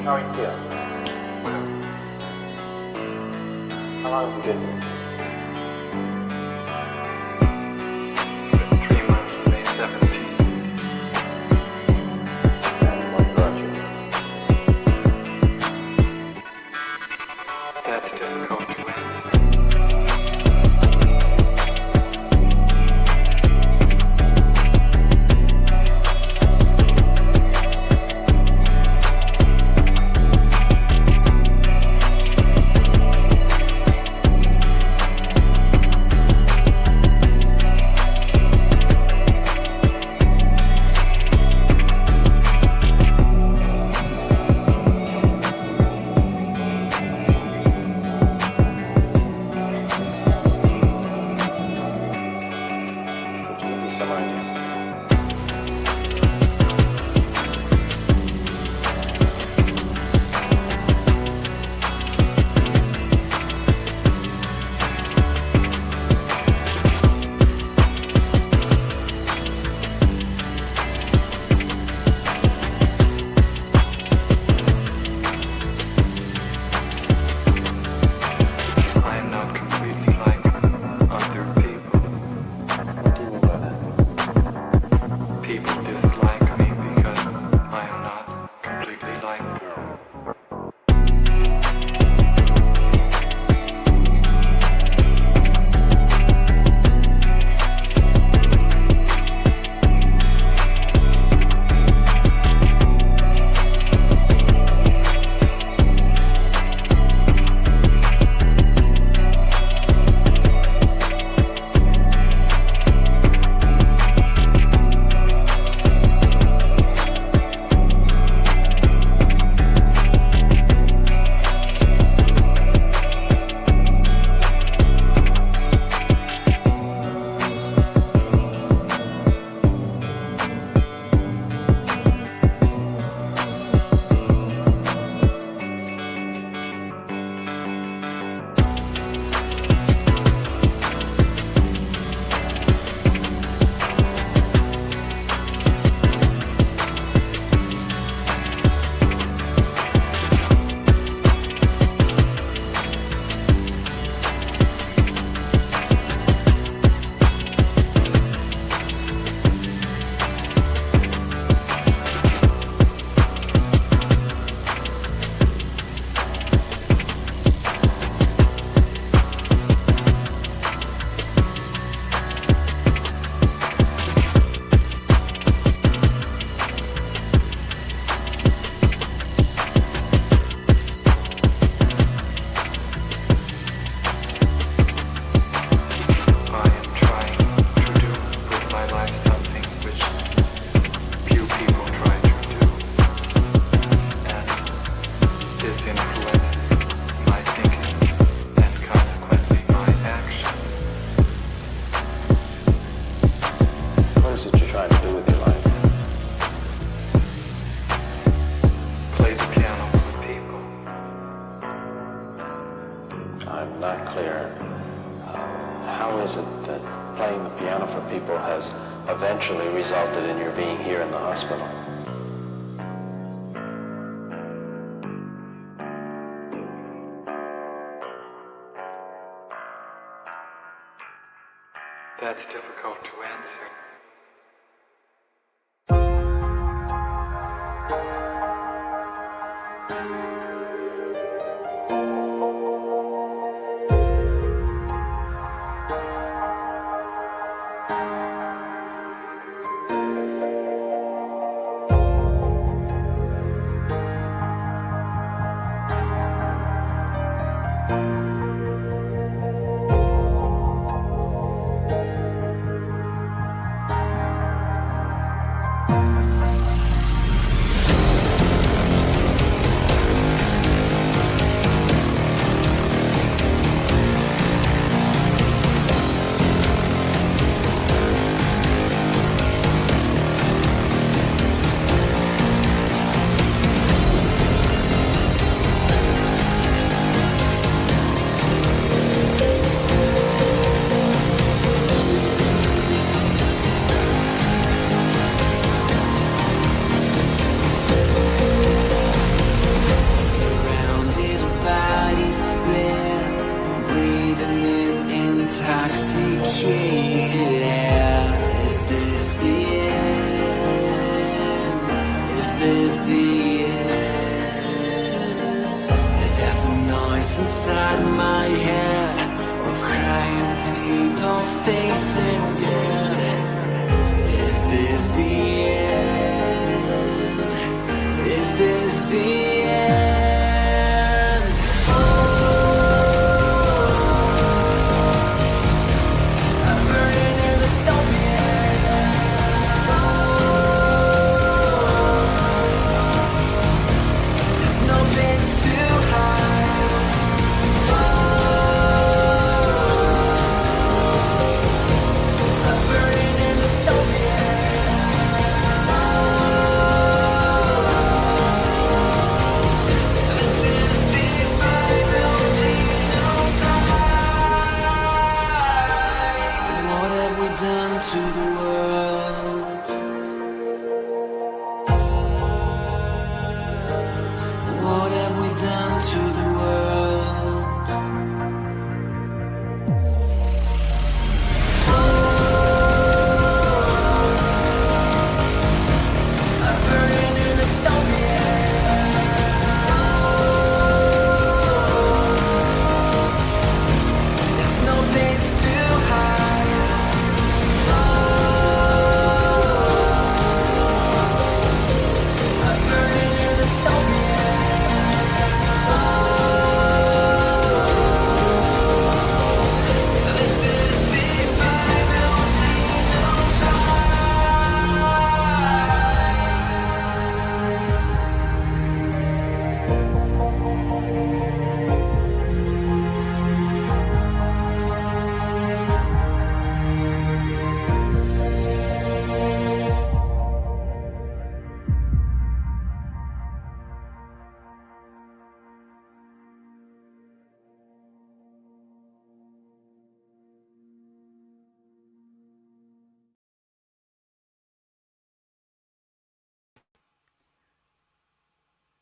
How are you feeling? How long have you been here? 3 months, May 17th. And what brought you? That's difficult to answer. Eventually resulted in your being here in the hospital. That's difficult to answer.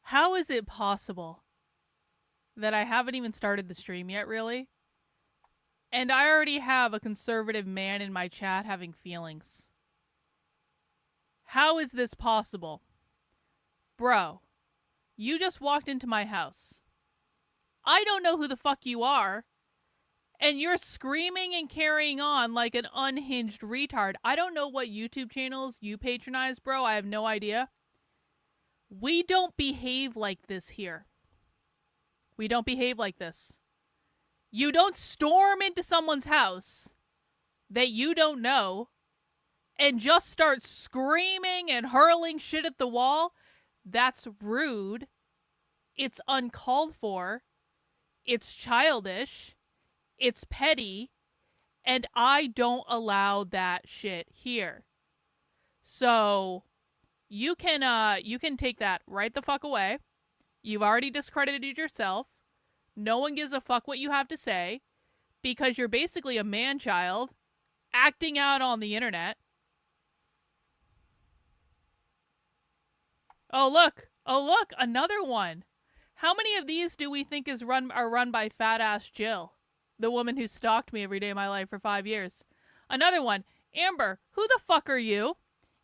How is it possible that I haven't even started the stream yet, really? And I already have a conservative man in my chat having feelings. How is this possible? Bro, you just walked into my house. I don't know who the fuck you are. And you're screaming and carrying on like an unhinged retard. I don't know what YouTube channels you patronize, bro. I have no idea. We don't behave like this here. We don't behave like this. You don't storm into someone's house that you don't know and just start screaming and hurling shit at the wall. That's rude. It's uncalled for. It's childish. It's petty. And I don't allow that shit here. So you can take that right the fuck away. You've already discredited yourself. No one gives a fuck what you have to say because you're basically a man-child acting out on the internet. Oh look, another one. How many of these do we think are run by fat-ass Jill, the woman who stalked me every day of my life for 5 years? Another one. Amber, who the fuck are you?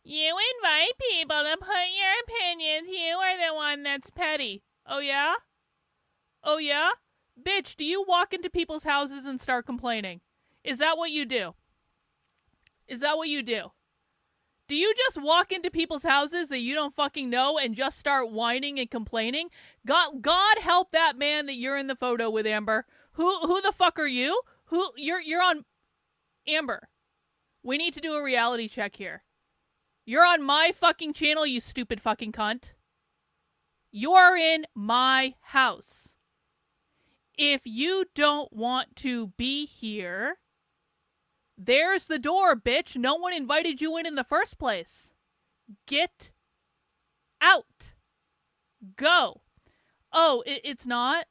You invite people to put your opinions. You are the one that's petty. Oh yeah? Oh yeah? Bitch, do you walk into people's houses and start complaining? Is that what you do? Is that what you do? Do you just walk into people's houses that you don't fucking know and just start whining and complaining? God help that man that you're in the photo with, Amber. Who the fuck are you? You're on Amber. We need to do a reality check here. You're on my fucking channel, you stupid fucking cunt. You're in my house. If you don't want to be here, there's the door, bitch. No one invited you in the first place. Get out. Go. Oh, it's not?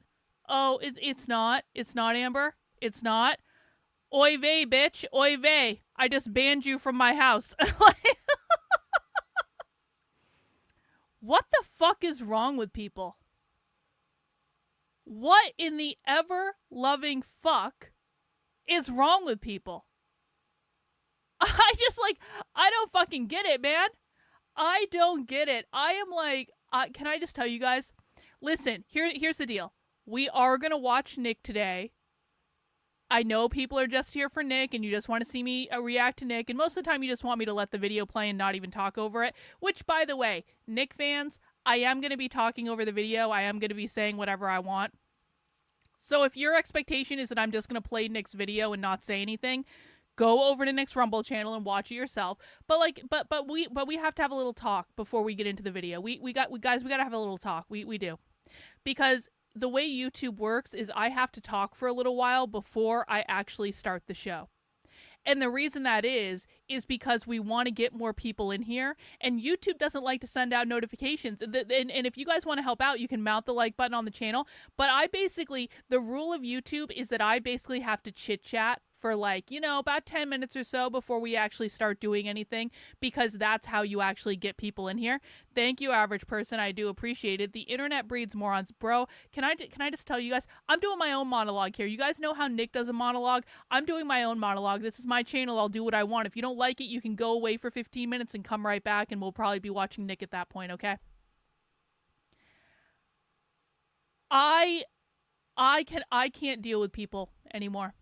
Oh, it's not? It's not, Amber? It's not? Oy vey, bitch. Oy vey. I just banned you from my house. What the fuck is wrong with people? What in the ever-loving fuck is wrong with people? I don't fucking get it, man. I don't get it. I am like, can I just tell you guys? Listen, here's the deal. We are going to watch Nick today. I know people are just here for Nick and you just want to see me react to Nick. And most of the time you just want me to let the video play and not even talk over it. Which, by the way, Nick fans, I am going to be talking over the video. I am going to be saying whatever I want. So if your expectation is that I'm just going to play Nick's video and not say anything, go over to Nick's Rumble channel and watch it yourself. But we have to have a little talk before we get into the video. We got to have a little talk. We do. Because the way YouTube works is I have to talk for a little while before I actually start the show. And the reason that is because we want to get more people in here, and YouTube doesn't like to send out notifications. And if you guys want to help out, you can mount the like button on the channel. But the rule of YouTube is that I basically have to chit-chat for about 10 minutes or so before we actually start doing anything, because that's how you actually get people in here. Thank you, average person. I do appreciate it. The internet breeds morons. Bro, can I just tell you guys, I'm doing my own monologue here. You guys know how Nick does a monologue? I'm doing my own monologue. This is my channel. I'll do what I want. If you don't like it, you can go away for 15 minutes and come right back, and we'll probably be watching Nick at that point, okay? I can't deal with people anymore.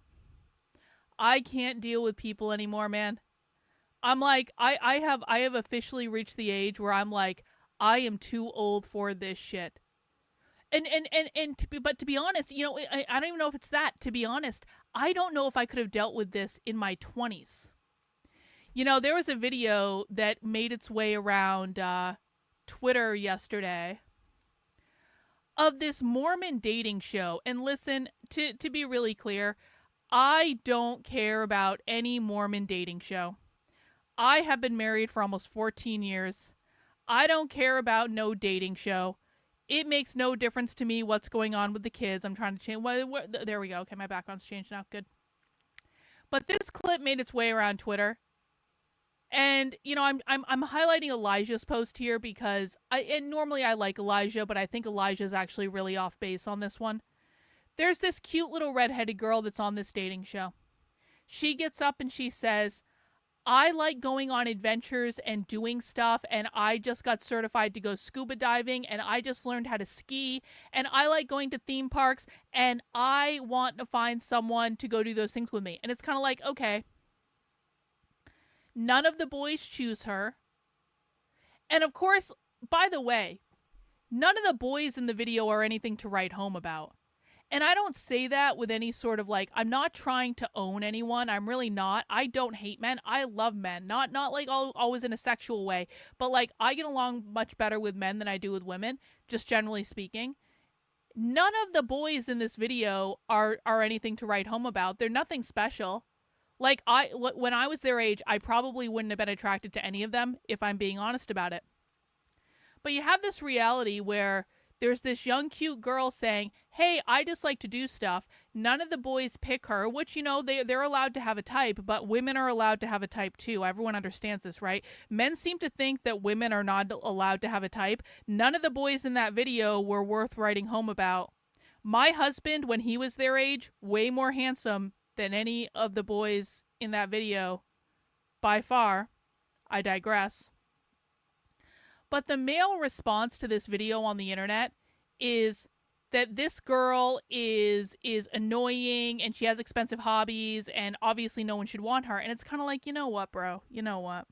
I can't deal with people anymore, man. I'm like, I have officially reached the age where I'm like, I am too old for this shit. But to be honest, I don't even know if it's that. To be honest, I don't know if I could have dealt with this in my 20s. There was a video that made its way around Twitter yesterday of this Mormon dating show. And listen, to be really clear, I don't care about any Mormon dating show. I have been married for almost 14 years. I don't care about no dating show. It makes no difference to me what's going on with the kids. I'm trying to change. There we go. Okay, my background's changed now. Good. But this clip made its way around Twitter. And I'm highlighting Elijah's post here because normally I like Elijah, but I think Elijah's actually really off base on this one. There's this cute little redheaded girl that's on this dating show. She gets up and she says, I like going on adventures and doing stuff, and I just got certified to go scuba diving, and I just learned how to ski, and I like going to theme parks, and I want to find someone to go do those things with me. And it's kind of like, okay, none of the boys choose her. And of course, by the way, none of the boys in the video are anything to write home about. And I don't say that with any sort of like, I'm not trying to own anyone. I'm really not. I don't hate men. I love men. Not like always in a sexual way, but like I get along much better with men than I do with women, just generally speaking. None of the boys in this video are anything to write home about. They're nothing special. Like when I was their age, I probably wouldn't have been attracted to any of them if I'm being honest about it. But you have this reality where there's this young, cute girl saying, hey, I just like to do stuff. None of the boys pick her, which, they're allowed to have a type, but women are allowed to have a type too. Everyone understands this, right? Men seem to think that women are not allowed to have a type. None of the boys in that video were worth writing home about. My husband, when he was their age, way more handsome than any of the boys in that video. By far. I digress. But the male response to this video on the internet is that this girl is annoying and she has expensive hobbies and obviously no one should want her. And it's kind of like, you know what, bro? You know what?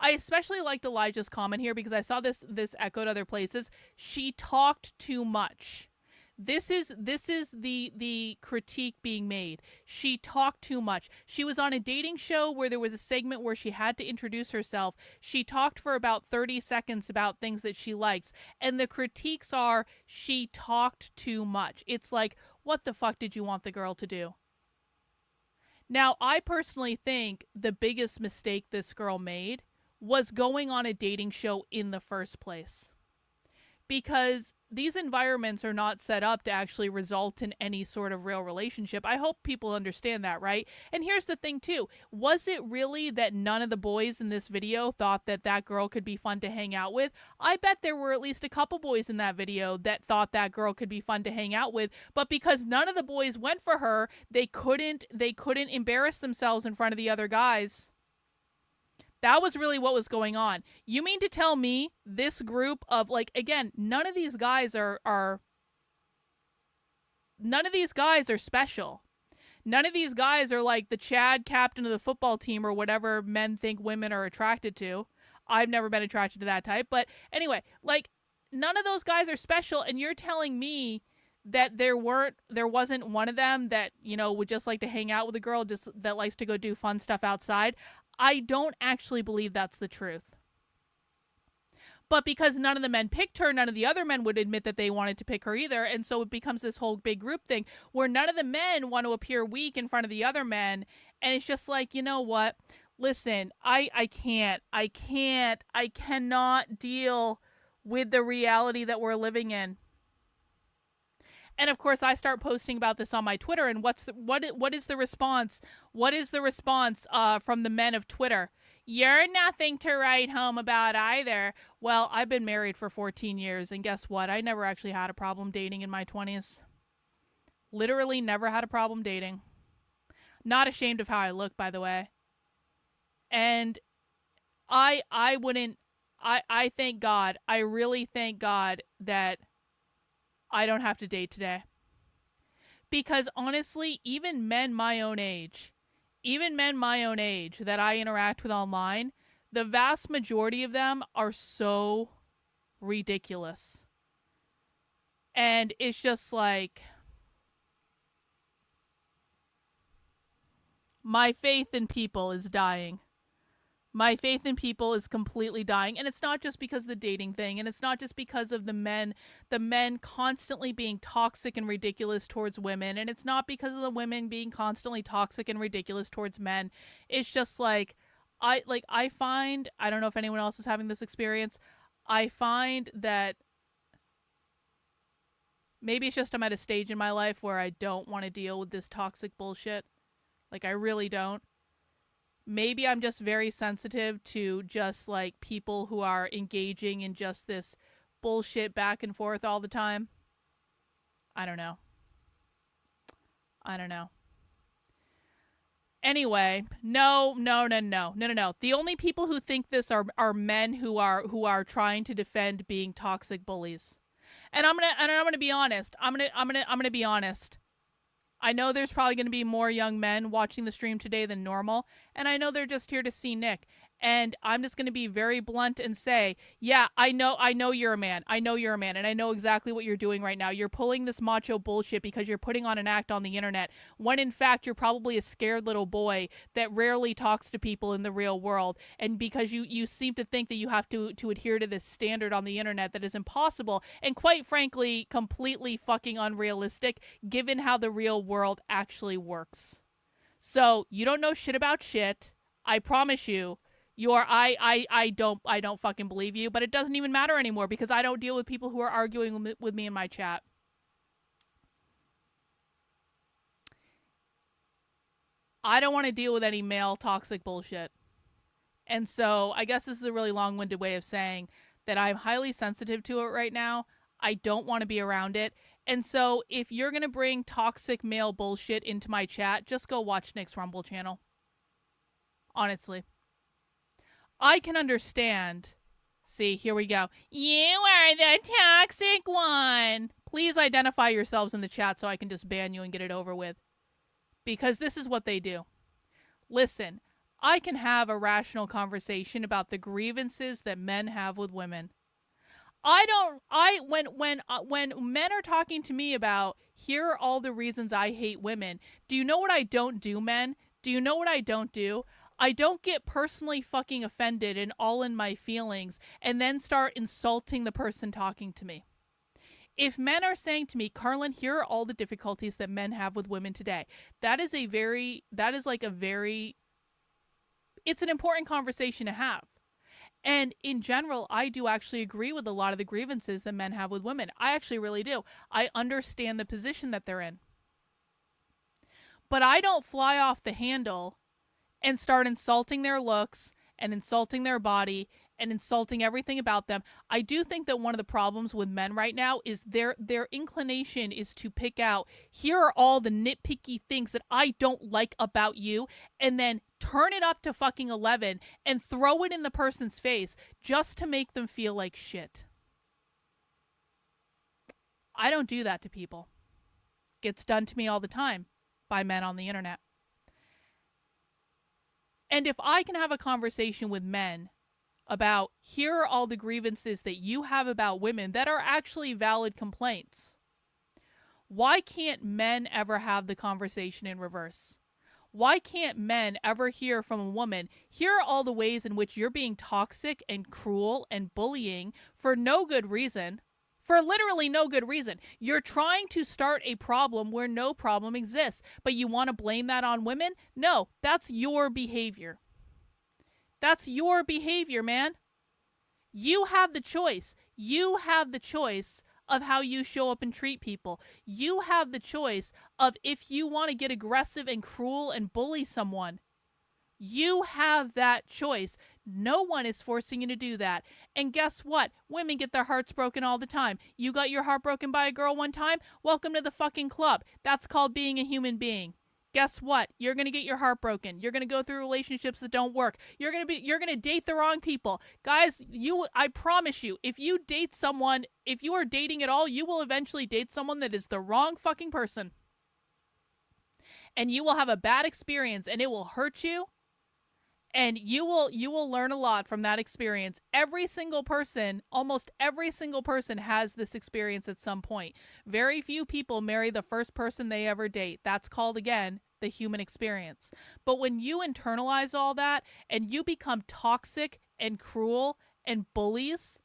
I especially liked Elijah's comment here because I saw this echoed other places. She talked too much. This is the critique being made. She talked too much. She was on a dating show where there was a segment where she had to introduce herself. She talked for about 30 seconds about things that she likes. And the critiques are she talked too much. It's like, what the fuck did you want the girl to do? Now, I personally think the biggest mistake this girl made was going on a dating show in the first place. Because these environments are not set up to actually result in any sort of real relationship. I hope people understand that, right? And here's the thing, too. Was it really that none of the boys in this video thought that that girl could be fun to hang out with? I bet there were at least a couple boys in that video that thought that girl could be fun to hang out with, but because none of the boys went for her, they couldn't embarrass themselves in front of the other guys. That was really what was going on. You mean to tell me this group of, like, again, none of these guys are special. None of these guys are like the Chad captain of the football team or whatever men think women are attracted to. I've never been attracted to that type. But anyway, like, none of those guys are special, and you're telling me that there wasn't one of them that, would just like to hang out with a girl just that likes to go do fun stuff outside. I don't actually believe that's the truth. But because none of the men picked her, none of the other men would admit that they wanted to pick her either. And so it becomes this whole big group thing where none of the men want to appear weak in front of the other men. And it's just like, you know what? Listen, I cannot deal with the reality that we're living in. And of course, I start posting about this on my Twitter. And what is the response? What is the response from the men of Twitter? You're nothing to write home about either. Well, I've been married for 14 years, and guess what? I never actually had a problem dating in my 20s. Literally never had a problem dating. Not ashamed of how I look, by the way. And I thank God. I really thank God that I don't have to date today. Because honestly, even men my own age that I interact with online, the vast majority of them are so ridiculous. And it's just like, my faith in people is dying. My faith in people is completely dying. And it's not just because of the dating thing. And it's not just because of the men constantly being toxic and ridiculous towards women. And it's not because of the women being constantly toxic and ridiculous towards men. It's just like, I find, I don't know if anyone else is having this experience. I find that maybe it's just I'm at a stage in my life where I don't want to deal with this toxic bullshit. Like, I really don't. Maybe I'm just very sensitive to just like people who are engaging in just this bullshit back and forth all the time. I don't know. Anyway, no. The only people who think this are men who are trying to defend being toxic bullies. And I'm gonna be honest. I'm gonna be honest. I know there's probably going to be more young men watching the stream today than normal, and I know they're just here to see Nick. And I'm just going to be very blunt and say, yeah, I know you're a man. I know you're a man, and I know exactly what you're doing right now. You're pulling this macho bullshit because you're putting on an act on the internet, when in fact you're probably a scared little boy that rarely talks to people in the real world. And because you seem to think that you have to adhere to this standard on the internet that is impossible and quite frankly completely fucking unrealistic given how the real world actually works. So you don't know shit about shit. I promise you. I don't fucking believe you, but it doesn't even matter anymore because I don't deal with people who are arguing with me in my chat. I don't want to deal with any male toxic bullshit. And so I guess this is a really long-winded way of saying that I'm highly sensitive to it right now. I don't want to be around it. And so if you're going to bring toxic male bullshit into my chat, just go watch Nick's Rumble channel. Honestly. I can understand. See, here we go. You are the toxic one. Please identify yourselves in the chat so I can just ban you and get it over with. Because this is what they do. Listen, I can have a rational conversation about the grievances that men have with women. When men are talking to me about, here are all the reasons I hate women, do you know what I don't do, men? Do you know what I don't do? I don't get personally fucking offended and all in my feelings and then start insulting the person talking to me. If men are saying to me, Karlyn, here are all the difficulties that men have with women today, it's an important conversation to have. And in general, I do actually agree with a lot of the grievances that men have with women. I actually really do. I understand the position that they're in. But I don't fly off the handle and start insulting their looks and insulting their body and insulting everything about them. I do think that one of the problems with men right now is their inclination is to pick out, here are all the nitpicky things that I don't like about you, and then turn it up to fucking 11 and throw it in the person's face just to make them feel like shit. I don't do that to people. It gets done to me all the time by men on the internet. And if I can have a conversation with men about, here are all the grievances that you have about women that are actually valid complaints, why can't men ever have the conversation in reverse? Why can't men ever hear from a woman, here are all the ways in which you're being toxic and cruel and bullying for no good reason? For literally no good reason. You're trying to start a problem where no problem exists, but you want to blame that on women? No, that's your behavior. That's your behavior, man. You have the choice. You have the choice of how you show up and treat people. You have the choice of if you want to get aggressive and cruel and bully someone. You have that choice. No one is forcing you to do that. And guess what? Women get their hearts broken all the time. You got your heart broken by a girl one time? Welcome to the fucking club. That's called being a human being. Guess what? You're going to get your heart broken. You're going to go through relationships that don't work. You're going to date the wrong people. Guys, I promise you, if you date someone, if you are dating at all, you will eventually date someone that is the wrong fucking person. And you will have a bad experience and it will hurt you. And you will learn a lot from that experience. Every single person, almost every single person has this experience at some point. Very few people marry the first person they ever date. That's called, again, the human experience. But when you internalize all that and you become toxic and cruel and bullies,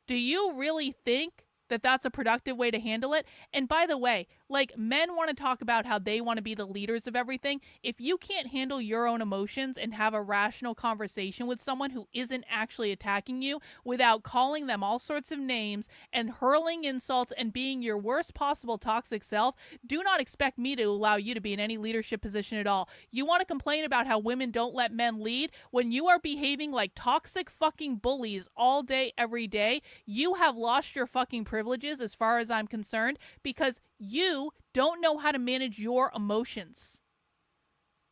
do you really think that that's a productive way to handle it? And by the way, Like, men want to talk about how they want to be the leaders of everything. If you can't handle your own emotions and have a rational conversation with someone who isn't actually attacking you without calling them all sorts of names and hurling insults and being your worst possible toxic self, do not expect me to allow you to be in any leadership position at all. You want to complain about how women don't let men lead? When you are behaving like toxic fucking bullies all day, every day, you have lost your fucking privileges as far as I'm concerned, because you don't know how to manage your emotions.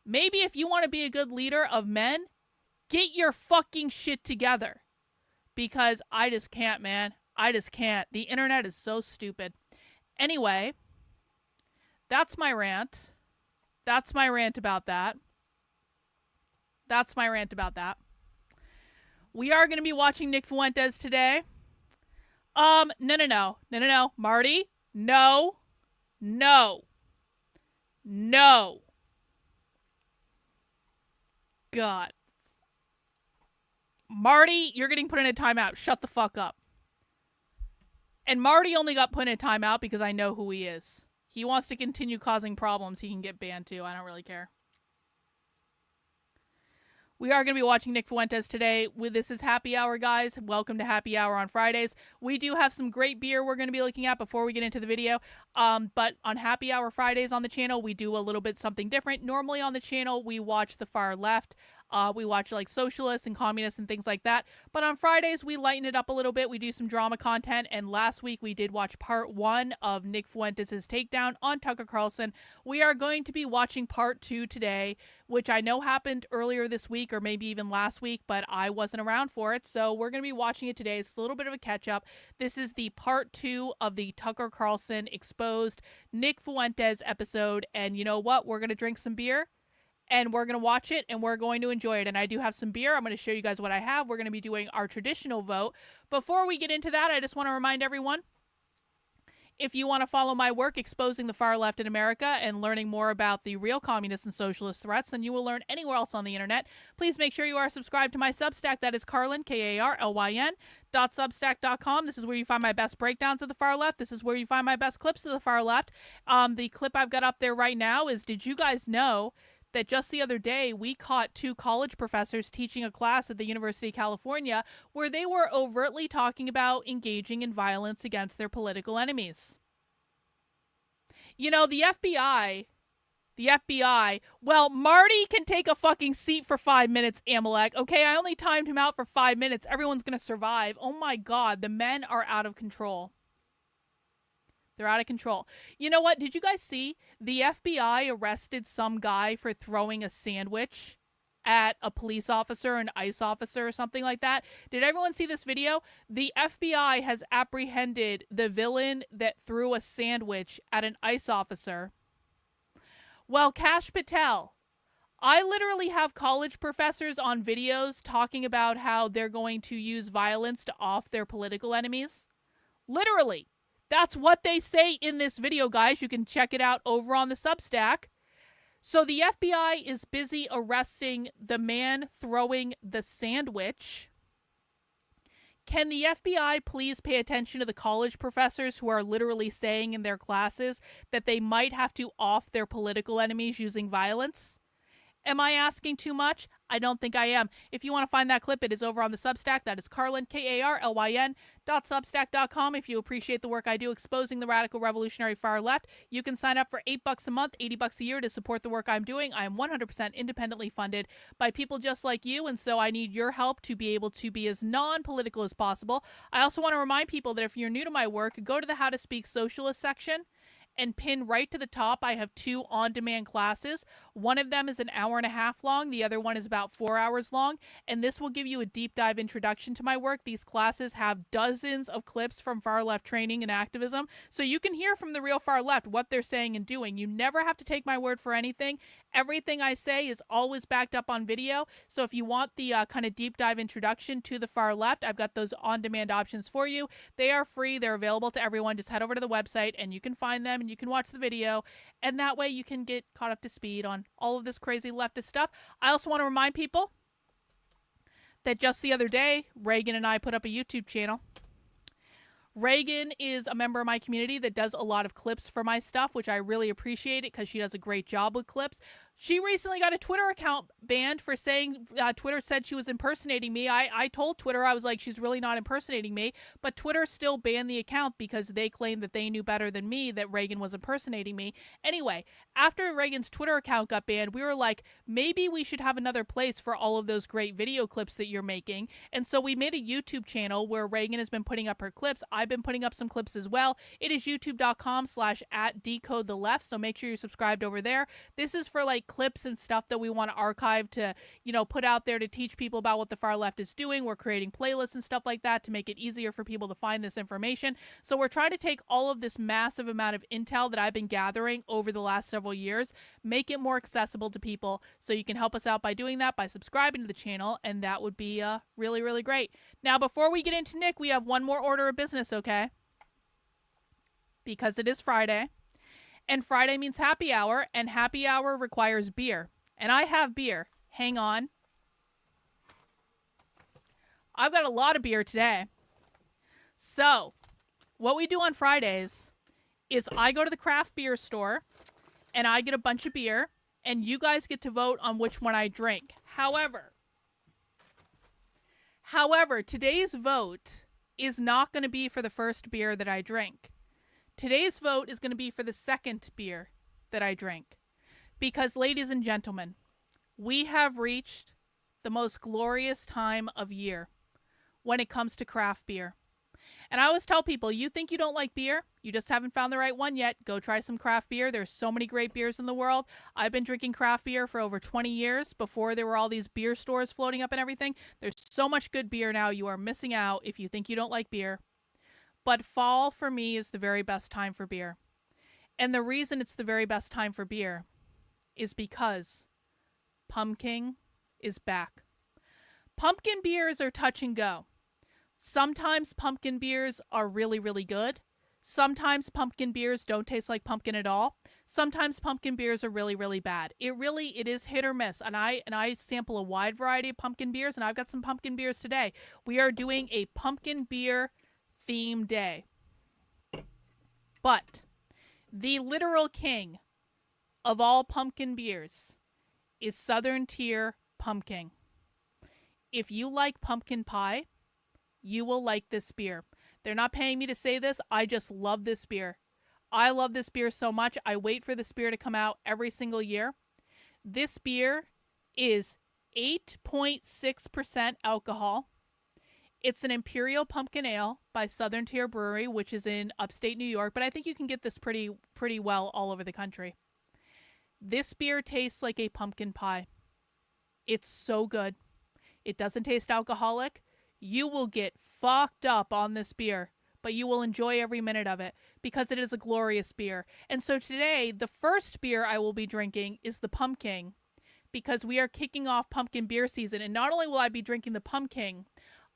Maybe if you want to be a good leader of men, get your fucking shit together. Because I just can't, man. I just can't. The internet is so stupid. Anyway, that's my rant. That's my rant about that. That's my rant about that. We are going to be watching Nick Fuentes today. No. Marty, no. God. Marty, you're getting put in a timeout. Shut the fuck up. And Marty only got put in a timeout because I know who he is. He wants to continue causing problems. He can get banned too. I don't really care. We are going to be watching Nick Fuentes today. This is Happy Hour, guys. Welcome to Happy Hour on Fridays. We do have some great beer we're going to be looking at before we get into the video. But on Happy Hour Fridays on the channel, we do a little bit something different. Normally on the channel, we watch the far left. We watch like socialists and communists and things like that. But on Fridays, we lighten it up a little bit. We do some drama content. And last week, we did watch part 1 of Nick Fuentes' takedown on Tucker Carlson. We are going to be watching part 2 today, which I know happened earlier this week or maybe even last week, but I wasn't around for it. So we're going to be watching it today. It's a little bit of a catch up. This is the part 2 of the Tucker Carlson exposed Nick Fuentes episode. And you know what? We're going to drink some beer. And we're going to watch it, and we're going to enjoy it. And I do have some beer. I'm going to show you guys what I have. We're going to be doing our traditional vote. Before we get into that, I just want to remind everyone, if you want to follow my work exposing the far left in America and learning more about the real communist and socialist threats than you will learn anywhere else on the internet, please make sure you are subscribed to my Substack. That is Karlyn, Karlyn, .substack.com. This is where you find my best breakdowns of the far left. This is where you find my best clips of the far left. The clip I've got up there right now is, did you guys know that just the other day we caught 2 college professors teaching a class at the University of California where they were overtly talking about engaging in violence against their political enemies? You know, the FBI, well, Marty can take a fucking seat for 5 minutes, Amalek. Okay, I only timed him out for 5 minutes. Everyone's gonna survive. Oh my God, the men are out of control. They're out of control. You know what? Did you guys see? The FBI arrested some guy for throwing a sandwich at a police officer, an ICE officer, or something like that. Did everyone see this video? The FBI has apprehended the villain that threw a sandwich at an ICE officer. Well, Kash Patel, I literally have college professors on videos talking about how they're going to use violence to off their political enemies. Literally. That's what they say in this video, guys. You can check it out over on the Substack. So the FBI is busy arresting the man throwing the sandwich. Can the FBI please pay attention to the college professors who are literally saying in their classes that they might have to off their political enemies using violence? Am I asking too much? I don't think I am. If you want to find that clip, it is over on the Substack. That is Karlyn, Karlyn, .substack.com. If you appreciate the work I do exposing the radical revolutionary far left, you can sign up for $8 a month, $80 a year to support the work I'm doing. I am 100% independently funded by people just like you, and so I need your help to be able to be as non-political as possible. I also want to remind people that if you're new to my work, go to the How to Speak Socialist section and pin right to the top, I have 2 on-demand classes. One of them is an hour and a half long. The other one is about 4 hours long. And this will give you a deep dive introduction to my work. These classes have dozens of clips from far left training and activism. So you can hear from the real far left what they're saying and doing. You never have to take my word for anything. Everything I say is always backed up on video. So if you want the kind of deep dive introduction to the far left, I've got those on-demand options for you. They are free. They're available to everyone. Just head over to the website and you can find them and you can watch the video. And that way you can get caught up to speed on all of this crazy leftist stuff. I also want to remind people that just the other day, Reagan and I put up a YouTube channel. Reagan is a member of my community that does a lot of clips for my stuff, which I really appreciate it because she does a great job with clips. She recently got a Twitter account banned for saying Twitter said she was impersonating me. I told Twitter, I was like, she's really not impersonating me. But Twitter still banned the account because they claimed that they knew better than me that Reagan was impersonating me. Anyway, after Reagan's Twitter account got banned, we were like, maybe we should have another place for all of those great video clips that you're making. And so we made a YouTube channel where Reagan has been putting up her clips. I've been putting up some clips as well. It is youtube.com/@decodetheleft. So make sure you're subscribed over there. This is for like clips and stuff that we want to archive to, put out there to teach people about what the far left is doing. We're creating playlists and stuff like that to make it easier for people to find this information. So we're trying to take all of this massive amount of intel that I've been gathering over the last several years, make it more accessible to people. So you can help us out by doing that, by subscribing to the channel, and that would be really, really great. Now, before we get into Nick, we have one more order of business, okay? Because it is Friday. And Friday means happy hour, and happy hour requires beer. And I have beer. Hang on. I've got a lot of beer today. So, what we do on Fridays is I go to the craft beer store, and I get a bunch of beer, and you guys get to vote on which one I drink. However, today's vote is not going to be for the first beer that I drink. Today's vote is going to be for the second beer that I drink. Because, ladies and gentlemen, we have reached the most glorious time of year when it comes to craft beer. And I always tell people, you think you don't like beer? You just haven't found the right one yet. Go try some craft beer. There's so many great beers in the world. I've been drinking craft beer for over 20 years before there were all these beer stores floating up and everything. There's so much good beer now. You are missing out if you think you don't like beer. But fall, for me, is the very best time for beer. And the reason it's the very best time for beer is because pumpkin is back. Pumpkin beers are touch and go. Sometimes pumpkin beers are really, really good. Sometimes pumpkin beers don't taste like pumpkin at all. Sometimes pumpkin beers are really, really bad. It is hit or miss. And I sample a wide variety of pumpkin beers, and I've got some pumpkin beers today. We are doing a pumpkin beer theme day. But the literal king of all pumpkin beers is Southern Tier Pumpkin. If you like pumpkin pie, you will like this beer. They're not paying me to say this. I just love this beer. I love this beer so much. I wait for this beer to come out every single year. This beer is 8.6% alcohol. It's an Imperial Pumpkin Ale by Southern Tier Brewery, which is in upstate New York, but I think you can get this pretty well all over the country. This beer tastes like a pumpkin pie. It's so good. It doesn't taste alcoholic. You will get fucked up on this beer, but you will enjoy every minute of it because it is a glorious beer. And so today, the first beer I will be drinking is the Pumpkin because we are kicking off pumpkin beer season. And not only will I be drinking the Pumpkin,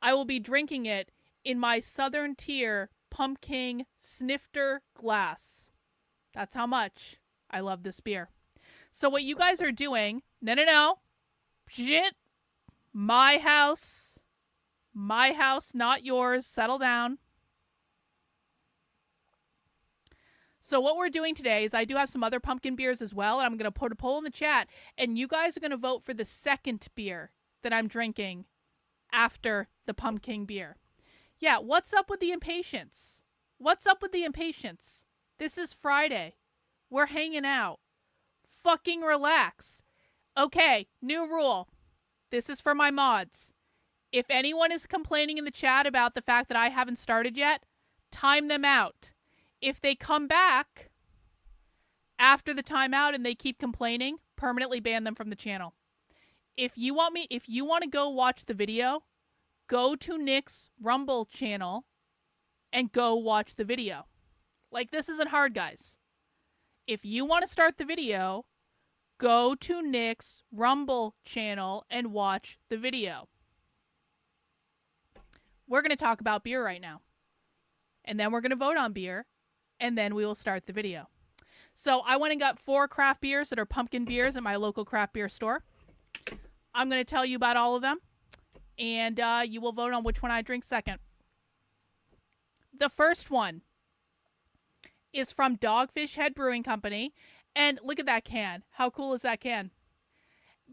I will be drinking it in my Southern Tier Pumpkin Snifter glass. That's how much I love this beer. So what you guys are doing, no. Shit. My house, not yours. Settle down. So what we're doing today is I do have some other pumpkin beers as well, and I'm going to put a poll in the chat, and you guys are going to vote for the second beer that I'm drinking after the pumpkin beer. Yeah, what's up with the impatience? What's up with the impatience? This is Friday. We're hanging out. Fucking relax. Okay, new rule. This is for my mods. If anyone is complaining in the chat about the fact that I haven't started yet, time them out. If they come back after the timeout and they keep complaining, permanently ban them from the channel. If you want to go watch the video, go to Nick's Rumble channel and go watch the video. Like, this isn't hard, guys. If you want to start the video, go to Nick's Rumble channel and watch the video. We're going to talk about beer right now. And then we're going to vote on beer. And then we will start the video. So I went and got 4 craft beers that are pumpkin beers at my local craft beer store. I'm going to tell you about all of them. And you will vote on which one I drink second. The first one is from Dogfish Head Brewing Company. And look at that can. How cool is that can?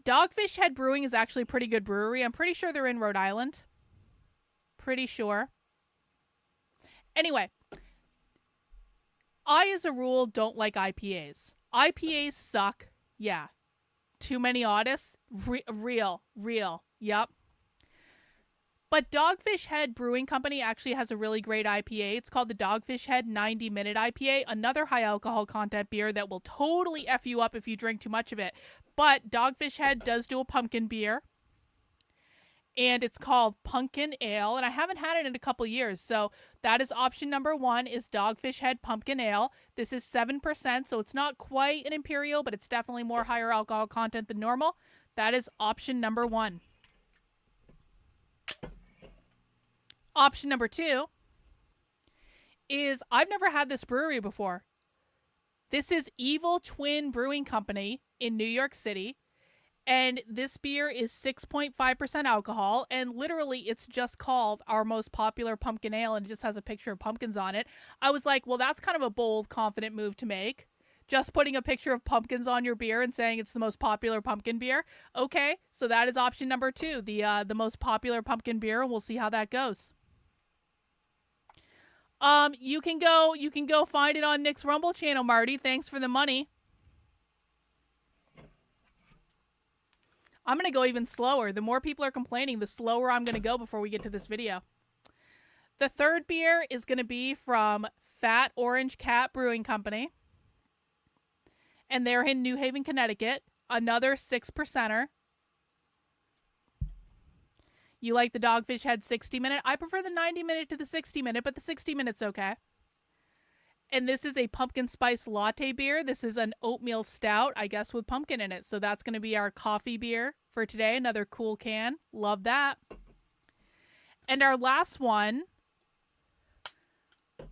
Dogfish Head Brewing is actually a pretty good brewery. I'm pretty sure they're in Rhode Island. Pretty sure. Anyway, I, as a rule, don't like IPAs. IPAs suck. Yeah. Too many autists. Real. Yep. But Dogfish Head Brewing Company actually has a really great IPA. It's called the Dogfish Head 90-Minute IPA, another high alcohol content beer that will totally F you up if you drink too much of it. But Dogfish Head does do a pumpkin beer, and it's called Pumpkin Ale, and I haven't had it in a couple years, so that is option number 1, is Dogfish Head Pumpkin Ale. This is 7%, so it's not quite an Imperial, but it's definitely more higher alcohol content than normal. That is option number 1. Option number 2 is, I've never had this brewery before. This is Evil Twin Brewing Company in New York City, and this beer is 6.5% alcohol, and literally it's just called our most popular pumpkin ale, and it just has a picture of pumpkins on it. I was like, well, that's kind of a bold, confident move to make. Just putting a picture of pumpkins on your beer and saying it's the most popular pumpkin beer. Okay, so that is option number 2, the most popular pumpkin beer, and we'll see how that goes. You can go find it on Nick's Rumble channel, Marty. Thanks for the money. I'm going to go even slower. The more people are complaining, the slower I'm going to go before we get to this video. The third beer is going to be from Fat Orange Cat Brewing Company. And they're in New Haven, Connecticut. Another 6%er. You like the Dogfish Head 60-minute? I prefer the 90-minute to the 60-minute, but the 60-minute's okay. And this is a pumpkin spice latte beer. This is an oatmeal stout, I guess, with pumpkin in it. So that's going to be our coffee beer for today. Another cool can. Love that. And our last one.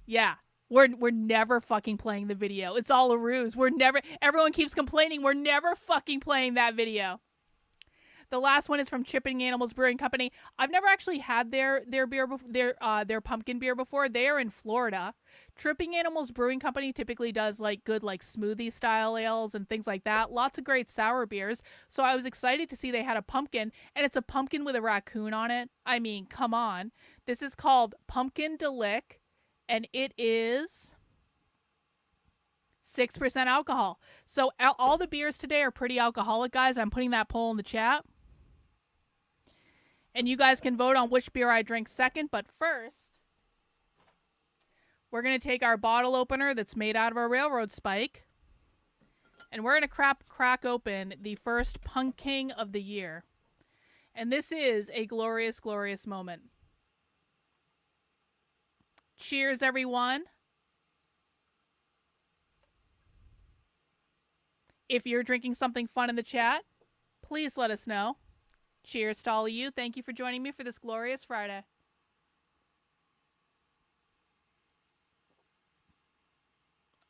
Yeah. We're never fucking playing the video. It's all a ruse. Everyone keeps complaining. We're never fucking playing that video. The last one is from Chipping Animals Brewing Company. I've never actually had their beer, their pumpkin beer before. They are in Florida. Tripping Animals Brewing Company typically does good smoothie style ales and things like that. Lots of great sour beers. So I was excited to see they had a pumpkin, and it's a pumpkin with a raccoon on it. I mean, come on. This is called Pumpkin Delic, and it is 6% alcohol. So all the beers today are pretty alcoholic, guys. I'm putting that poll in the chat. And you guys can vote on which beer I drink second. But first, we're going to take our bottle opener that's made out of a railroad spike. And we're going to crack open the first pumpkin of the year. And this is a glorious, glorious moment. Cheers, everyone. If you're drinking something fun in the chat, please let us know. Cheers to all of you. Thank you for joining me for this glorious Friday.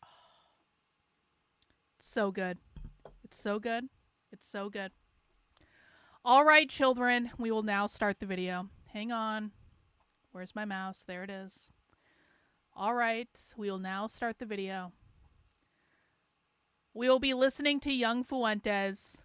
Oh, it's so good. It's so good. It's so good. All right, children, we will now start the video. Hang on. Where's my mouse? There it is. All right, we will now start the video. We will be listening to Young Fuentes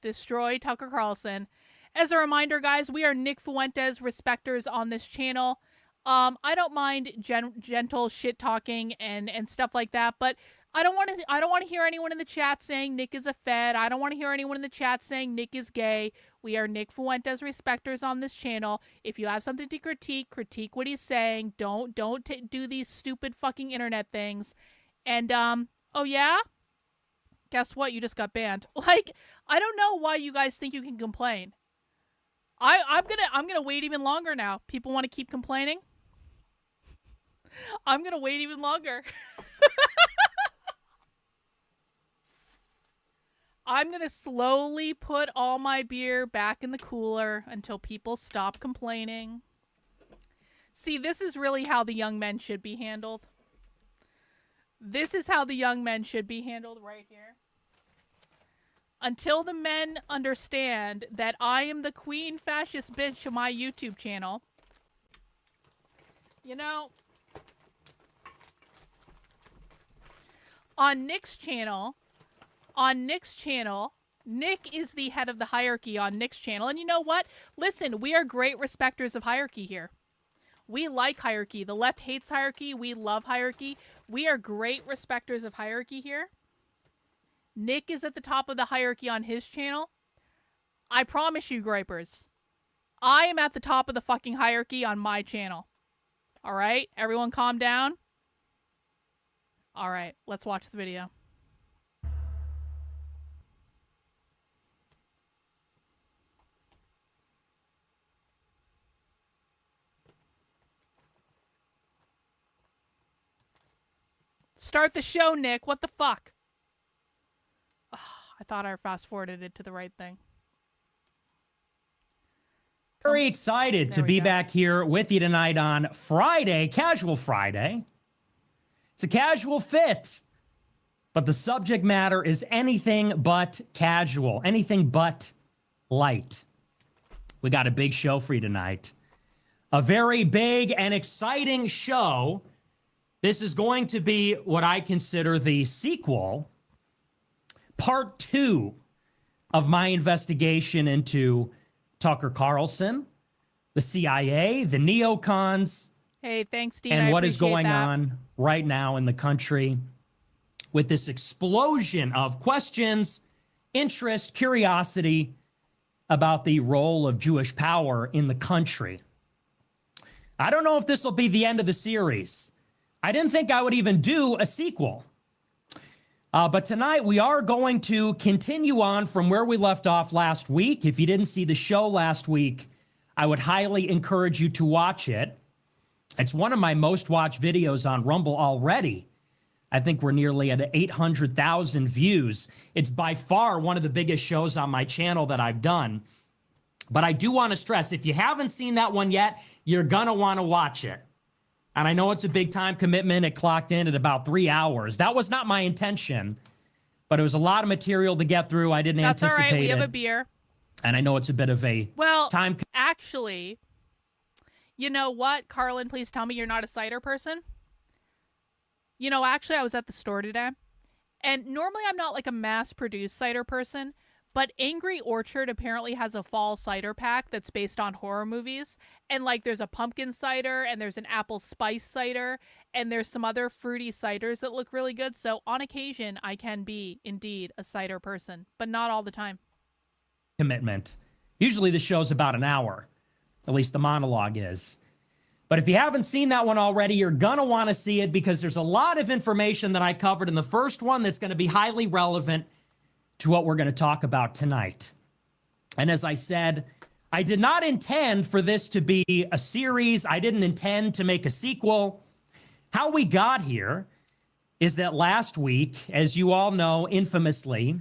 destroy Tucker Carlson. As a reminder, guys, we are Nick Fuentes respecters on this channel. I don't mind gentle shit talking and stuff like that, but I don't want to hear anyone in the chat saying Nick is a fed. I don't want to hear anyone in the chat saying Nick is gay. We are Nick Fuentes respecters on this channel. If you have something to critique what he's saying. Don't do these stupid fucking internet things. And oh yeah? Guess what? You just got banned. I don't know why you guys think you can complain. I'm gonna wait even longer now. People want to keep complaining? I'm gonna wait even longer. I'm gonna slowly put all my beer back in the cooler until people stop complaining. See, this is really how the young men should be handled. This is how the young men should be handled right here. Until the men understand that I am the queen fascist bitch of my YouTube channel. You know, on Nick's channel, Nick is the head of the hierarchy on Nick's channel. And you know what? Listen, we are great respecters of hierarchy here. We like hierarchy. The left hates hierarchy. We love hierarchy. We are great respecters of hierarchy here. Nick is at the top of the hierarchy on his channel. I promise you, gripers, I am at the top of the fucking hierarchy on my channel. All right? Everyone calm down. All right, let's watch the video. Start the show, Nick. What the fuck? Oh, I thought I fast-forwarded it to the right thing. Very excited to be back here with you tonight on Friday, Casual Friday. It's a casual fit, but the subject matter is anything but casual, anything but light. We got a big show for you tonight. A very big and exciting show. This is going to be what I consider the sequel, part 2 of my investigation into Tucker Carlson, the CIA, the neocons, hey, thanks, Dean. and I what is appreciate going that. on right now in the country with this explosion of questions, interest, curiosity about the role of Jewish power in the country. I don't know if this will be the end of the series. I didn't think I would even do a sequel. But tonight we are going to continue on from where we left off last week. If you didn't see the show last week, I would highly encourage you to watch it. It's one of my most watched videos on Rumble already. I think we're nearly at 800,000 views. It's by far one of the biggest shows on my channel that I've done. But I do want to stress, if you haven't seen that one yet, you're going to want to watch it. And I know it's a big time commitment. It clocked in at about 3 hours. That was not my intention, but it was a lot of material to get through. I didn't That's anticipate all right. We have it. a beer. And I know it's a bit of a time. Actually, you know what, Karlyn? Please tell me you're not a cider person. You know, actually, I was at the store today, and normally I'm not like a mass-produced cider person, but Angry Orchard apparently has a fall cider pack that's based on horror movies. And like there's a pumpkin cider and there's an apple spice cider and there's some other fruity ciders that look really good. So on occasion, I can be indeed a cider person, but not all the time. Commitment. Usually the show's about an hour. At least the monologue is. But if you haven't seen that one already, you're going to want to see it because there's a lot of information that I covered in the first one that's going to be highly relevant to what we're going to talk about tonight. And as I said, I did not intend for this to be a series. I didn't intend to make a sequel. How we got here is that last week, as you all know, infamously,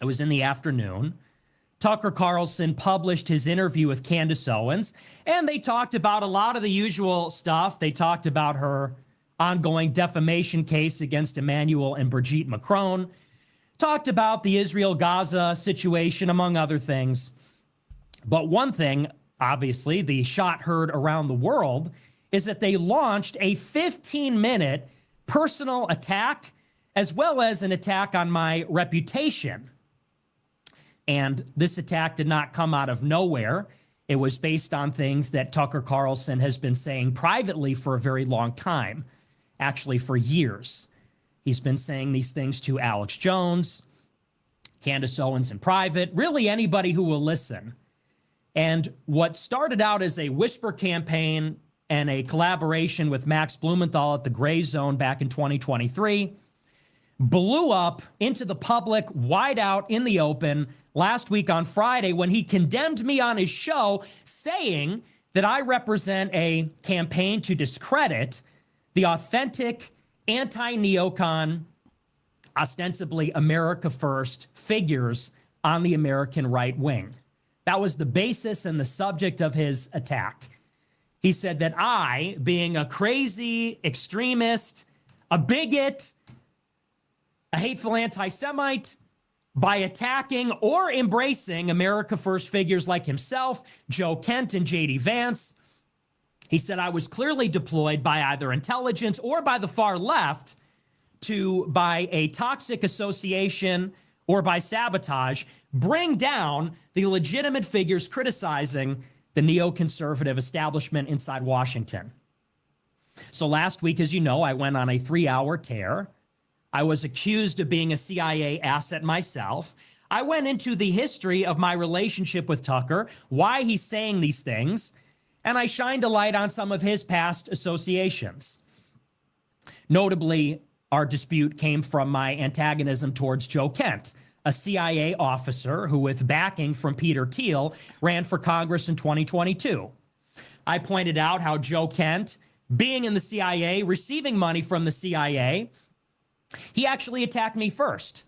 it was in the afternoon, Tucker Carlson published his interview with Candace Owens, and they talked about a lot of the usual stuff. They talked about her ongoing defamation case against Emmanuel and Brigitte Macron, talked about the Israel-Gaza situation, among other things. But one thing, obviously, the shot heard around the world, is that they launched a 15-minute personal attack, as well as an attack on my reputation. And this attack did not come out of nowhere. It was based on things that Tucker Carlson has been saying privately for a very long time, actually for years. He's been saying these things to Alex Jones, Candace Owens in private, really anybody who will listen. And what started out as a whisper campaign and a collaboration with Max Blumenthal at the Gray Zone back in 2023 blew up into the public, wide out in the open last week on Friday when he condemned me on his show, saying that I represent a campaign to discredit the authentic anti-neocon, ostensibly America First figures on the American right wing. That was the basis and the subject of his attack. He said that I, being a crazy extremist, a bigot, a hateful anti-Semite, by attacking or embracing America First figures like himself, Joe Kent and J.D. Vance, he said I was clearly deployed by either intelligence or by the far left to, by a toxic association or by sabotage, bring down the legitimate figures criticizing the neoconservative establishment inside Washington. So last week, as you know, I went on a 3-hour tear. I was accused of being a CIA asset myself. I went into the history of my relationship with Tucker, why he's saying these things, and I shined a light on some of his past associations. Notably, our dispute came from my antagonism towards Joe Kent, a CIA officer who, with backing from Peter Thiel, ran for Congress in 2022. I pointed out how Joe Kent, being in the CIA, receiving money from the CIA, he actually attacked me first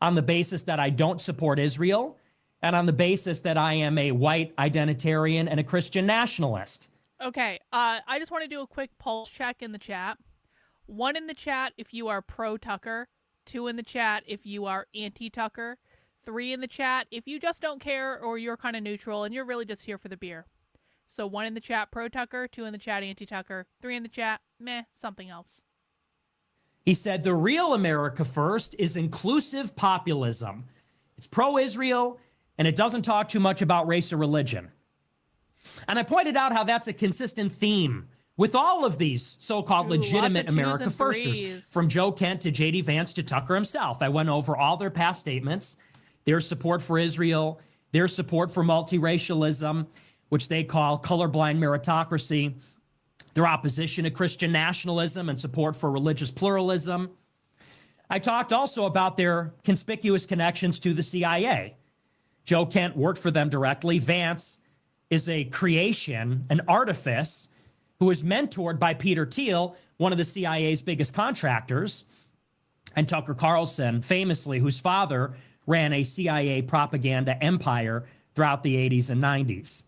on the basis that I don't support Israel and on the basis that I am a white identitarian and a Christian nationalist. Okay, I just want to do a quick pulse check in the chat. 1 in the chat if you are pro-Tucker. 2 in the chat if you are anti-Tucker. 3 in the chat if you just don't care or you're kind of neutral and you're really just here for the beer. So 1 in the chat pro-Tucker, 2 in the chat anti-Tucker, 3 in the chat meh, something else. He said, the real America First is inclusive populism. It's pro-Israel, and it doesn't talk too much about race or religion. And I pointed out how that's a consistent theme with all of these so-called legitimate America Firsters, from Joe Kent to J.D. Vance to Tucker himself. I went over all their past statements, their support for Israel, their support for multiracialism, which they call colorblind meritocracy, their opposition to Christian nationalism and support for religious pluralism. I talked also about their conspicuous connections to the CIA. Joe Kent worked for them directly. Vance is a creation, an artifice, who was mentored by Peter Thiel, one of the CIA's biggest contractors, and Tucker Carlson, famously, whose father ran a CIA propaganda empire throughout the 80s and 90s.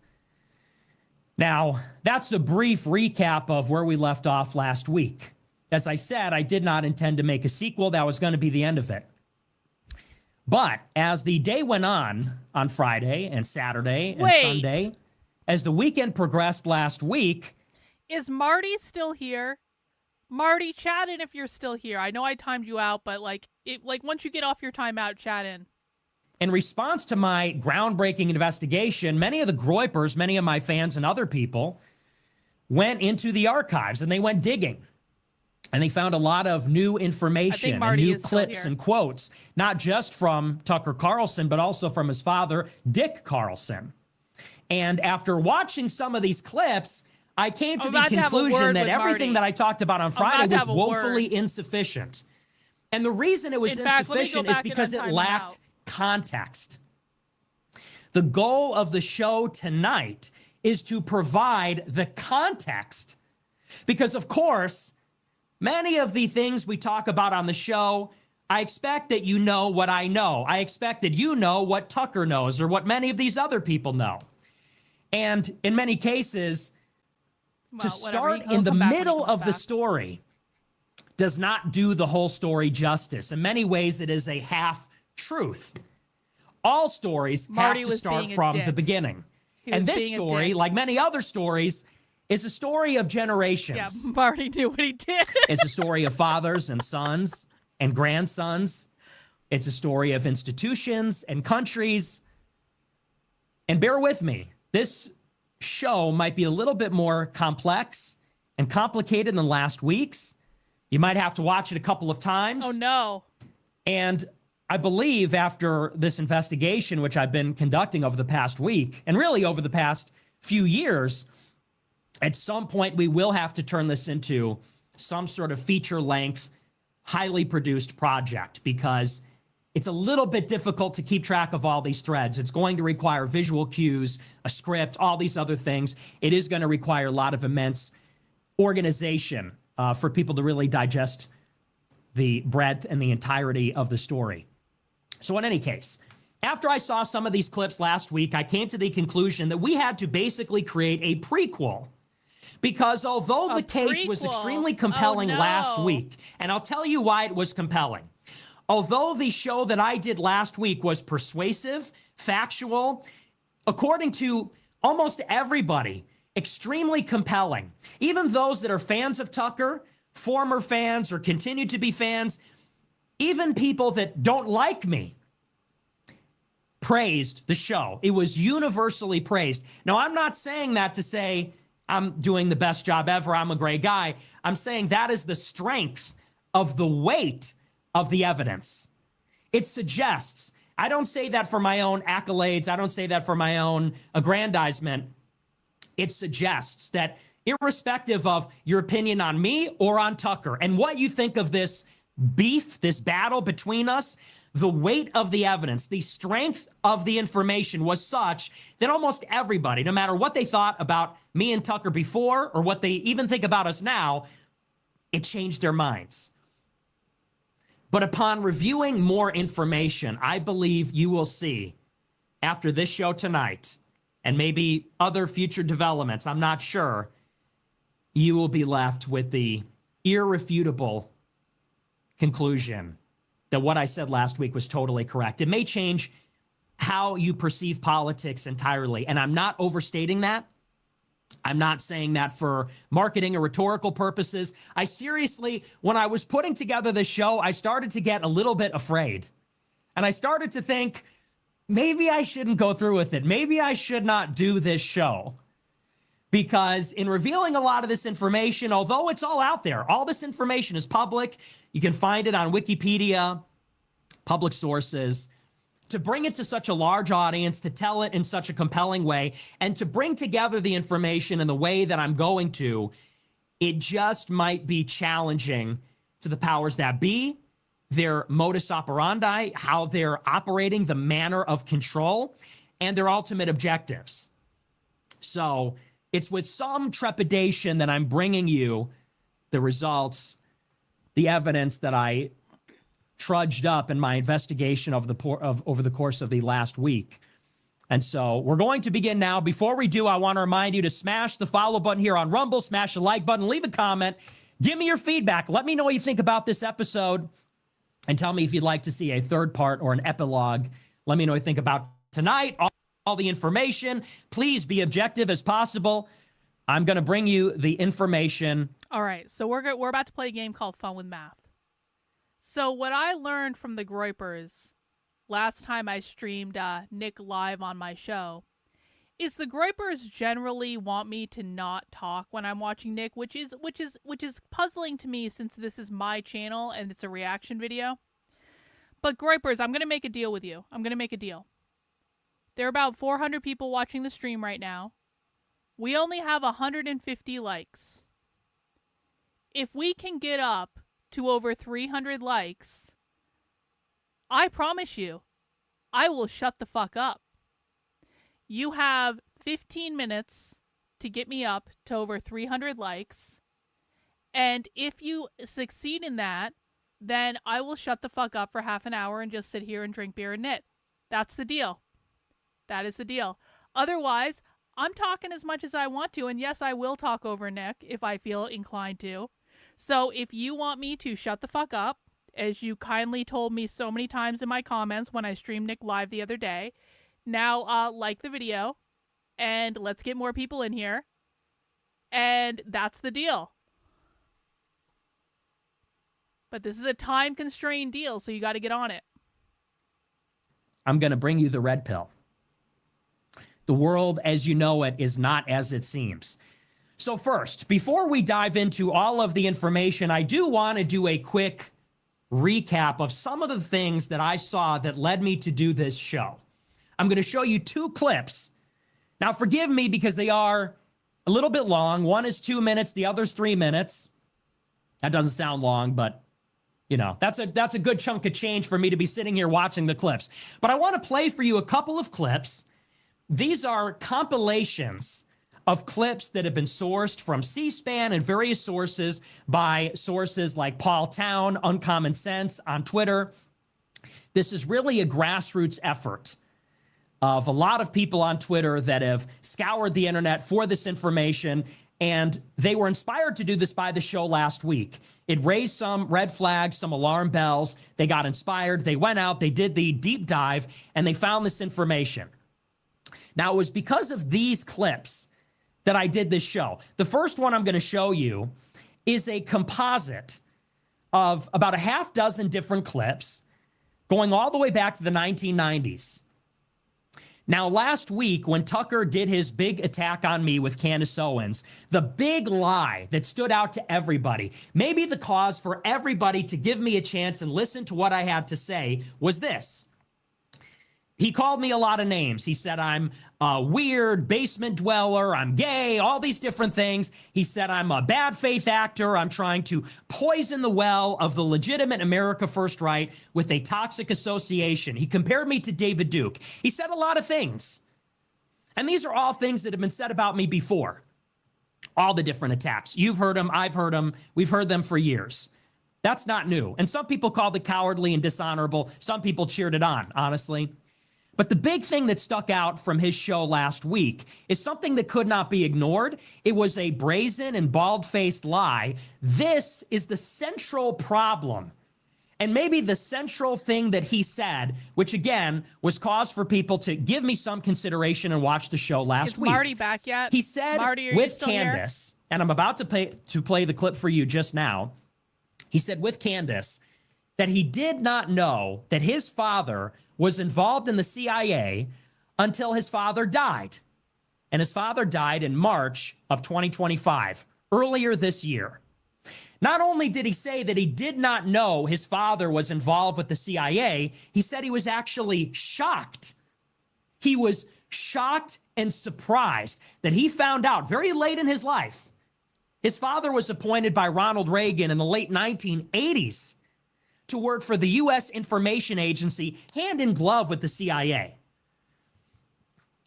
Now, that's a brief recap of where we left off last week. As I said, I did not intend to make a sequel. That was going to be the end of it. But as the day went on Friday and Saturday and Sunday, as the weekend progressed last week... Is Marty still here? Marty, chat in if you're still here. I know I timed you out, but once you get off your timeout, chat in. In response to my groundbreaking investigation, many of the Groypers, many of my fans and other people went into the archives and they went digging. And they found a lot of new information and new clips and quotes, not just from Tucker Carlson, but also from his father, Dick Carlson. And after watching some of these clips, I came to the conclusion that everything that I talked about on Friday was woefully insufficient. And the reason it was insufficient is because it lacked context. The goal of the show tonight is to provide the context. Because, of course, many of the things we talk about on the show, I expect that you know what I know. I expect that you know what Tucker knows or what many of these other people know. And in many cases... to start in the middle of the story does not do the whole story justice. In many ways, it is a half-truth. All stories have to start from the beginning. And this story, like many other stories, is a story of generations. Yeah, Marty knew what he did. It's a story of fathers and sons and grandsons. It's a story of institutions and countries. And bear with me, this show might be a little bit more complex and complicated than last week's. You might have to watch it a couple of times. Oh, no. And I believe after this investigation, which I've been conducting over the past week, and really over the past few years, at some point we will have to turn this into some sort of feature-length, highly produced project, because it's a little bit difficult to keep track of all these threads. It's going to require visual cues, a script, all these other things. It is going to require a lot of immense organization for people to really digest the breadth and the entirety of the story. So in any case, after I saw some of these clips last week, I came to the conclusion that we had to basically create a prequel. Because although the case was extremely compelling last week, and I'll tell you why it was compelling. Although the show that I did last week was persuasive, factual, according to almost everybody, extremely compelling. Even those that are fans of Tucker former fans or continue to be fans, even people that don't like me, praised the show. It was universally praised. Now, I'm not saying that to say I'm doing the best job ever, I'm a great guy. I'm saying that is the strength of the weight of the evidence. It suggests, I don't say that for my own accolades, I don't say that for my own aggrandizement. It suggests that irrespective of your opinion on me or on Tucker and what you think of this beef, this battle between us, the weight of the evidence, the strength of the information was such that almost everybody, no matter what they thought about me and Tucker before or what they even think about us now, it changed their minds. But upon reviewing more information, I believe you will see after this show tonight and maybe other future developments, I'm not sure, you will be left with the irrefutable conclusion that what I said last week was totally correct. It may change how you perceive politics entirely, and I'm not overstating that. I'm not saying that for marketing or rhetorical purposes. I seriously, when I was putting together this show, I started to get a little bit afraid. And I started to think, maybe I shouldn't go through with it. Maybe I should not do this show. Because in revealing a lot of this information, although it's all out there, all this information is public. You can find it on Wikipedia, public sources. To bring it to such a large audience, to tell it in such a compelling way, and to bring together the information in the way that I'm going to, it just might be challenging to the powers that be, their modus operandi, how they're operating, the manner of control, and their ultimate objectives. So it's with some trepidation that I'm bringing you the results, the evidence that I trudged up in my investigation of over the course of the last week. And so we're going to begin now. Before we do, I want to remind you to smash the follow button here on Rumble, smash the like button, leave a comment, give me your feedback. Let me know what you think about this episode and tell me if you'd like to see a third part or an epilogue. Let me know what you think about tonight, all the information. Please be objective as possible. I'm going to bring you the information. All right, so we're about to play a game called Fun with Math. So what I learned from the Groypers last time I streamed Nick live on my show is the Groypers generally want me to not talk when I'm watching Nick, which is puzzling to me since this is my channel and it's a reaction video. But Groypers, I'm going to make a deal with you. I'm going to make a deal. There are about 400 people watching the stream right now. We only have 150 likes. If we can get up to over 300 likes, I promise you, I will shut the fuck up. You have 15 minutes to get me up to over 300 likes. And if you succeed in that, then I will shut the fuck up for half an hour and just sit here and drink beer and knit. That's the deal. That is the deal. Otherwise, I'm talking as much as I want to. And yes, I will talk over Nick if I feel inclined to. So if you want me to shut the fuck up, as you kindly told me so many times in my comments when I streamed Nick live the other day, now like the video and let's get more people in here. And that's the deal. But this is a time-constrained deal, so you got to get on it. I'm going to bring you the red pill. The world as you know it is not as it seems. So first, before we dive into all of the information, I do want to do a quick recap of some of the things that I saw that led me to do this show. I'm going to show you two clips. Now, forgive me because they are a little bit long. One is 2 minutes, the other's 3 minutes. That doesn't sound long, but you know, that's a good chunk of change for me to be sitting here watching the clips. But I want to play for you a couple of clips. These are compilations of clips that have been sourced from C-SPAN and various sources by sources like Paul Town, Uncommon Sense on Twitter. This is really a grassroots effort of a lot of people on Twitter that have scoured the internet for this information, and they were inspired to do this by the show last week. It raised some red flags, some alarm bells. They got inspired. They went out, they did the deep dive, and they found this information. Now, it was because of these clips that I did this show. The first one I'm going to show you is a composite of about a half dozen different clips going all the way back to the 1990s. Now, last week, when Tucker did his big attack on me with Candace Owens, the big lie that stood out to everybody, maybe the cause for everybody to give me a chance and listen to what I had to say, was this. He called me a lot of names. He said I'm a weird basement dweller, I'm gay, all these different things. He said I'm a bad faith actor, I'm trying to poison the well of the legitimate America First right with a toxic association. He compared me to David Duke. He said a lot of things. And these are all things that have been said about me before. All the different attacks. You've heard them, I've heard them, we've heard them for years. That's not new. And some people called it cowardly and dishonorable. Some people cheered it on, honestly. But the big thing that stuck out from his show last week is something that could not be ignored. It was a brazen and bald-faced lie. This is the central problem. And maybe the central thing that he said, which again was cause for people to give me some consideration and watch the show last week. Is Marty back yet? He said Marty, with Candace, and I'm about to play the clip for you just now. He said with Candace that he did not know that his father was involved in the CIA until his father died. And his father died in March of 2025, earlier this year. Not only did he say that he did not know his father was involved with the CIA, he said he was actually shocked. He was shocked and surprised that he found out very late in his life. His father was appointed by Ronald Reagan in the late 1980s to work for the U.S. Information Agency, hand in glove with the CIA.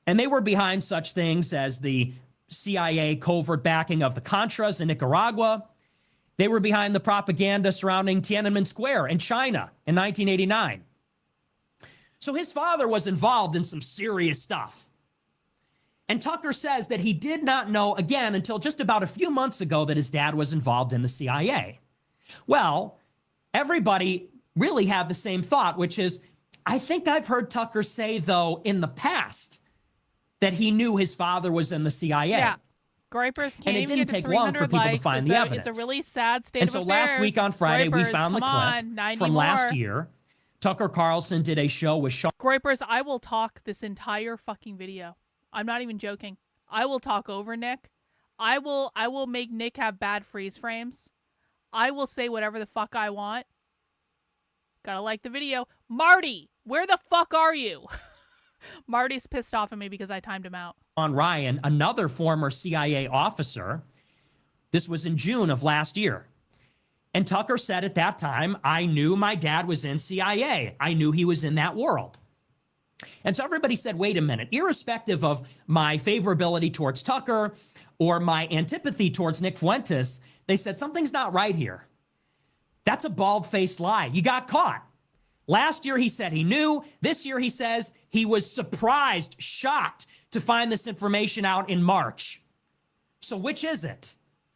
And they were behind such things as the CIA covert backing of the Contras in Nicaragua. They were behind the propaganda surrounding Tiananmen Square in China in 1989. So his father was involved in some serious stuff. And Tucker says that he did not know, again, until just about a few months ago that his dad was involved in the CIA. Well, everybody really had the same thought, which is, I think I've heard Tucker say, though, in the past that he knew his father was in the CIA. Yeah. Gripers can't and it even didn't get to take long for people to likes. find the evidence. It's a really sad state and of so affairs. last week on Friday, we Gripers, found the come clip on, from last year. Tucker Carlson did a show with Sean. Gripers, I will talk this entire fucking video. I'm not even joking. I will talk over Nick. I will make Nick have bad freeze frames. I will say whatever the fuck I want. Gotta like the video. Marty, where the fuck are you? Marty's pissed off at me because I timed him out. On Ryan, another former CIA officer. This was in June of last year. And Tucker said at that time, I knew my dad was in CIA. I knew he was in that world. And so everybody said, wait a minute, irrespective of my favorability towards Tucker or my antipathy towards Nick Fuentes, they said something's not right here. That's a bald-faced lie. You got caught. Last year, he said he knew. This year, he says he was surprised, shocked to find this information out in March. So which is it?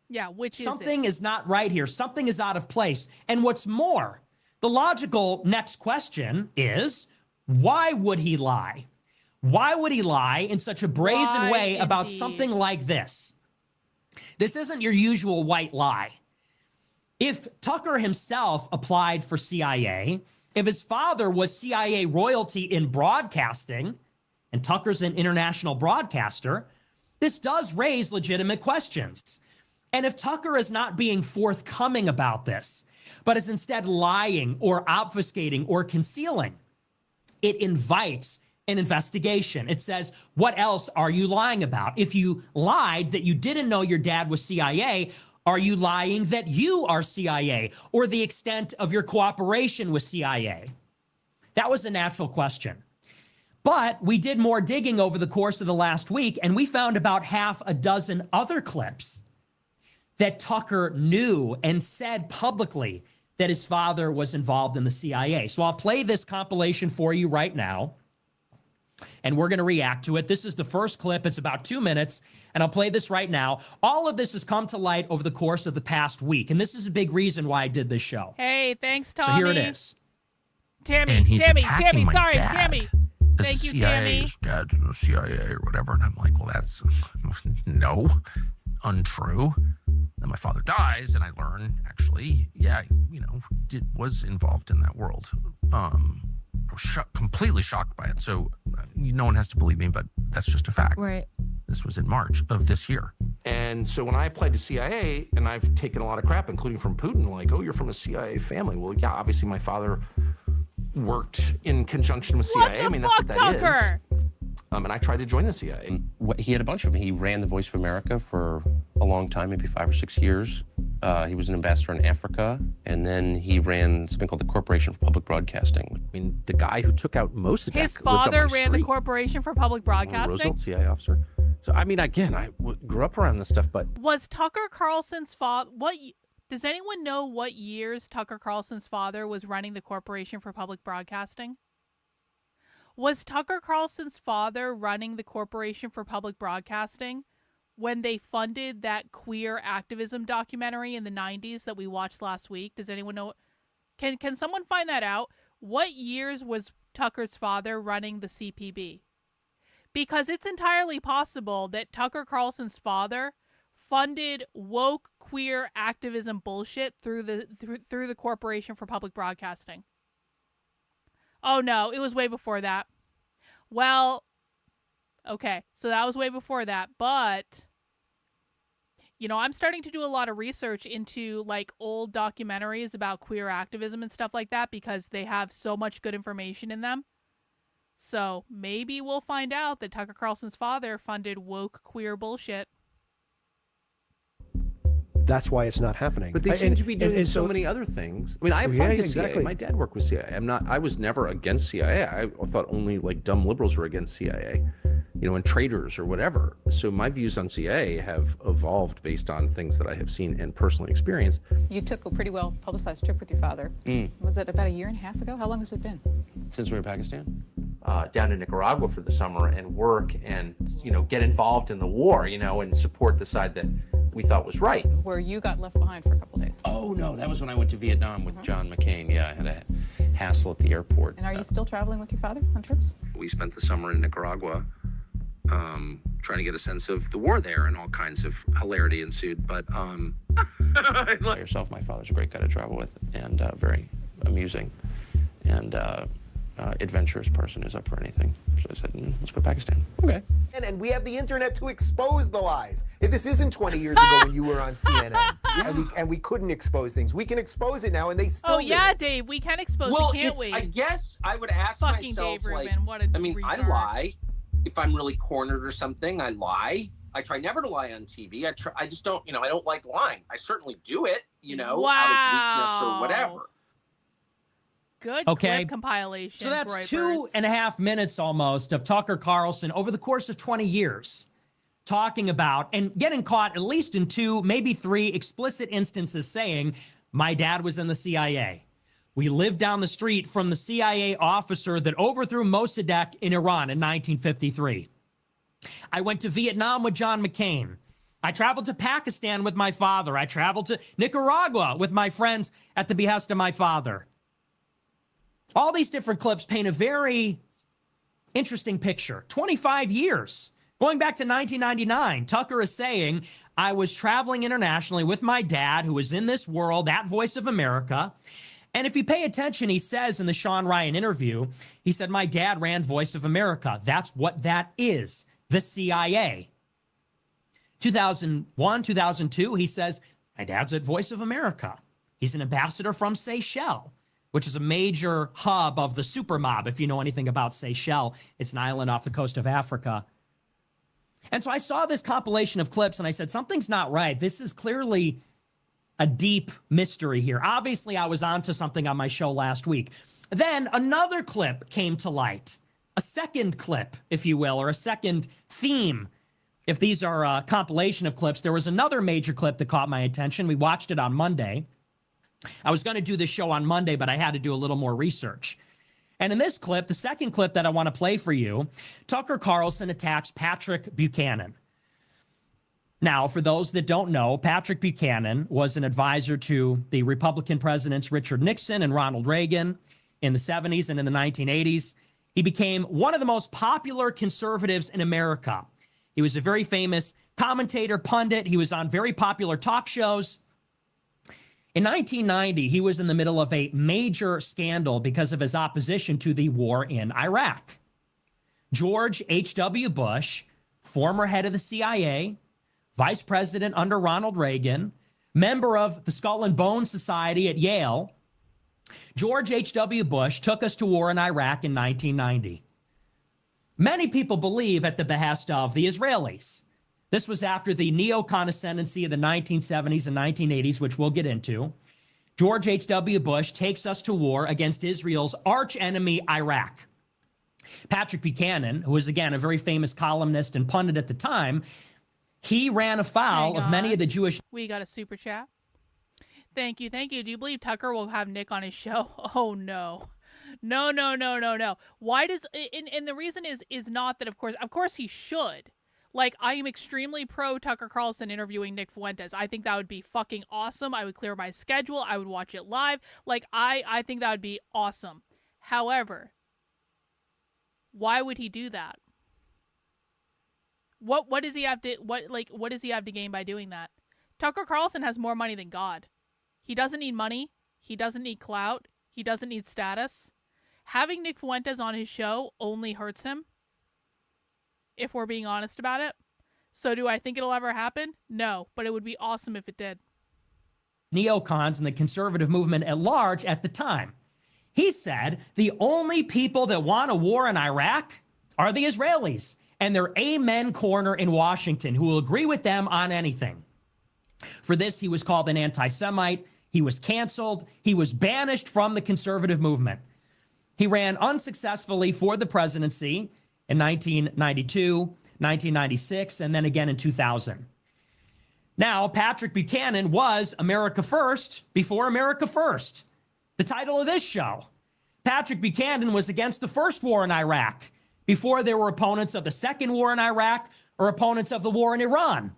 Yeah, which is it? Something is not right here. Something is out of place. And what's more, the logical next question is, why would he lie? Why would he lie in such a brazen way about something like this? This isn't your usual white lie. If Tucker himself applied for CIA, if his father was CIA royalty in broadcasting, and Tucker's an international broadcaster, this does raise legitimate questions. And if Tucker is not being forthcoming about this, but is instead lying or obfuscating or concealing, it invites an investigation. It says, what else are you lying about? If you lied that you didn't know your dad was CIA, are you lying that you are CIA or the extent of your cooperation with CIA? That was a natural question. But we did more digging over the course of the last week, and we found about half a dozen other clips that Tucker knew and said publicly that his father was involved in the CIA. So I'll play this compilation for you right now, and we're going to react to it. This is the first clip. It's about 2 minutes, and I'll play this right now. All of this has come to light over the course of the past week, and this is a big reason why I did this show. Hey, thanks, Tommy. So here it is. Tammy, sorry, dad. Tammy. Thank you, CIA, Tammy. his dad's in the CIA or whatever. And I'm like, well, that's no, untrue. Then my father dies, and I learn, actually, yeah, was involved in that world. I was completely shocked by it. So no one has to believe me, but that's just a fact. Right. This was in March of this year. And so when I applied to CIA, and I've taken a lot of crap, including from Putin, like, oh, you're from a CIA family. Well, yeah, obviously my father worked in conjunction with CIA. I mean, that's what that Tucker? is. And I tried to join the CIA. He had a bunch of them. He ran the Voice of America for a long time, maybe 5 or 6 years. He was an ambassador in Africa, and then he ran something called the Corporation for Public Broadcasting. I mean, the guy who took out most of His father ran the Corporation for Public Broadcasting? Roosevelt, CIA officer. So, I mean, again, I grew up around this stuff, but... Was Tucker Carlson's father... Does anyone know what years Tucker Carlson's father was running the Corporation for Public Broadcasting? Was Tucker Carlson's father running the Corporation for Public Broadcasting when they funded that queer activism documentary in the 90s that we watched last week? Does anyone know? Can someone find that out? What years was Tucker's father running the CPB? Because it's entirely possible that Tucker Carlson's father funded woke queer activism bullshit through the Corporation for Public Broadcasting. Oh no, it was way before that. Well, okay, so that was way before that, but I'm starting to do a lot of research into like old documentaries about queer activism and stuff like that because they have so much good information in them. So maybe we'll find out that Tucker Carlson's father funded woke queer bullshit. That's why it's not happening. But they seem to be doing so many other things. I mean, I applied to CIA. My dad worked with CIA. I was never against CIA. I thought only like dumb liberals were against CIA, and traitors or whatever. So my views on CIA have evolved based on things that I have seen and personally experienced. You took a pretty well publicized trip with your father. Was it about 1.5 years ago? How long has it been? Since we were in Pakistan? Down to Nicaragua for the summer and work and, get involved in the war, and support the side that we thought was right. Where you got left behind for a couple days. Oh, no, that was when I went to Vietnam with John McCain. Yeah, I had a hassle at the airport. And are you still traveling with your father on trips? We spent the summer in Nicaragua trying to get a sense of the war there, and all kinds of hilarity ensued. But yourself, my father's a great guy to travel with, and very amusing, and adventurous person who's up for anything. So I said, let's go to Pakistan. Okay. And we have the internet to expose the lies. If this isn't 20 years ago when you were on CNN, and we couldn't expose things, we can expose it now, and they still do. Dave, we can expose it, can't we? I guess I would ask Fucking myself, Dave Rubin, what a retard. I lie. If I'm really cornered or something, I lie. I try never to lie on TV. I just don't, I don't like lying. I certainly do it, out of weakness or whatever. Good clip compilation. So that's 2.5 minutes almost of Tucker Carlson over the course of 20 years talking about and getting caught at least in 2, maybe 3 explicit instances saying, my dad was in the CIA. We lived down the street from the CIA officer that overthrew Mossadegh in Iran in 1953. I went to Vietnam with John McCain. I traveled to Pakistan with my father. I traveled to Nicaragua with my friends at the behest of my father. All these different clips paint a very interesting picture. 25 years. Going back to 1999, Tucker is saying, I was traveling internationally with my dad, who was in this world, that Voice of America. And if you pay attention, he says in the Sean Ryan interview, he said, my dad ran Voice of America. That's what that is, the CIA. 2001, 2002, he says, my dad's at Voice of America. He's an ambassador from Seychelles, which is a major hub of the super mob. If you know anything about Seychelles, it's an island off the coast of Africa. And so I saw this compilation of clips and I said, something's not right. This is clearly a deep mystery here. Obviously, I was onto something on my show last week. Then another clip came to light, a second clip, if you will, or a second theme. If these are a compilation of clips, there was another major clip that caught my attention. We watched it on Monday. I was going to do this show on Monday, but I had to do a little more research. And in this clip, the second clip that I want to play for you, Tucker Carlson attacks Patrick Buchanan. Now, for those that don't know, Patrick Buchanan was an advisor to the Republican presidents Richard Nixon and Ronald Reagan in the 70s and in the 1980s. He became one of the most popular conservatives in America. He was a very famous commentator, pundit. He was on very popular talk shows. In 1990, he was in the middle of a major scandal because of his opposition to the war in Iraq. George H.W. Bush, former head of the CIA, vice president under Ronald Reagan, member of the Skull and Bones Society at Yale, George H.W. Bush took us to war in Iraq in 1990. Many people believe at the behest of the Israelis. This was after the neocon ascendancy of the 1970s and 1980s, which we'll get into. George H.W. Bush takes us to war against Israel's archenemy, Iraq. Patrick Buchanan, who was, again, a very famous columnist and pundit at the time, he ran afoul of many of the Jewish... We got a super chat. Thank you, thank you. Do you believe Tucker will have Nick on his show? Oh, no. No. Why does... And the reason is not that, of course he should. Like, I am extremely pro Tucker Carlson interviewing Nick Fuentes. I think that would be fucking awesome. I would clear my schedule. I would watch it live. Like, I think that would be awesome. However, why would he do that? What does he have to what does he have to gain by doing that? Tucker Carlson has more money than God. He doesn't need money. He doesn't need clout. He doesn't need status. Having Nick Fuentes on his show only hurts him, if we're being honest about it. So do I think it'll ever happen? No, but it would be awesome if it did. Neocons and the conservative movement at large at the time. He said the only people that want a war in Iraq are the Israelis and their amen corner in Washington who will agree with them on anything. For this, he was called an anti-Semite. He was canceled. He was banished from the conservative movement. He ran unsuccessfully for the presidency in 1992, 1996, and then again in 2000. Now, Patrick Buchanan was America First before America First. The title of this show. Patrick Buchanan was against the first war in Iraq before there were opponents of the second war in Iraq or opponents of the war in Iran.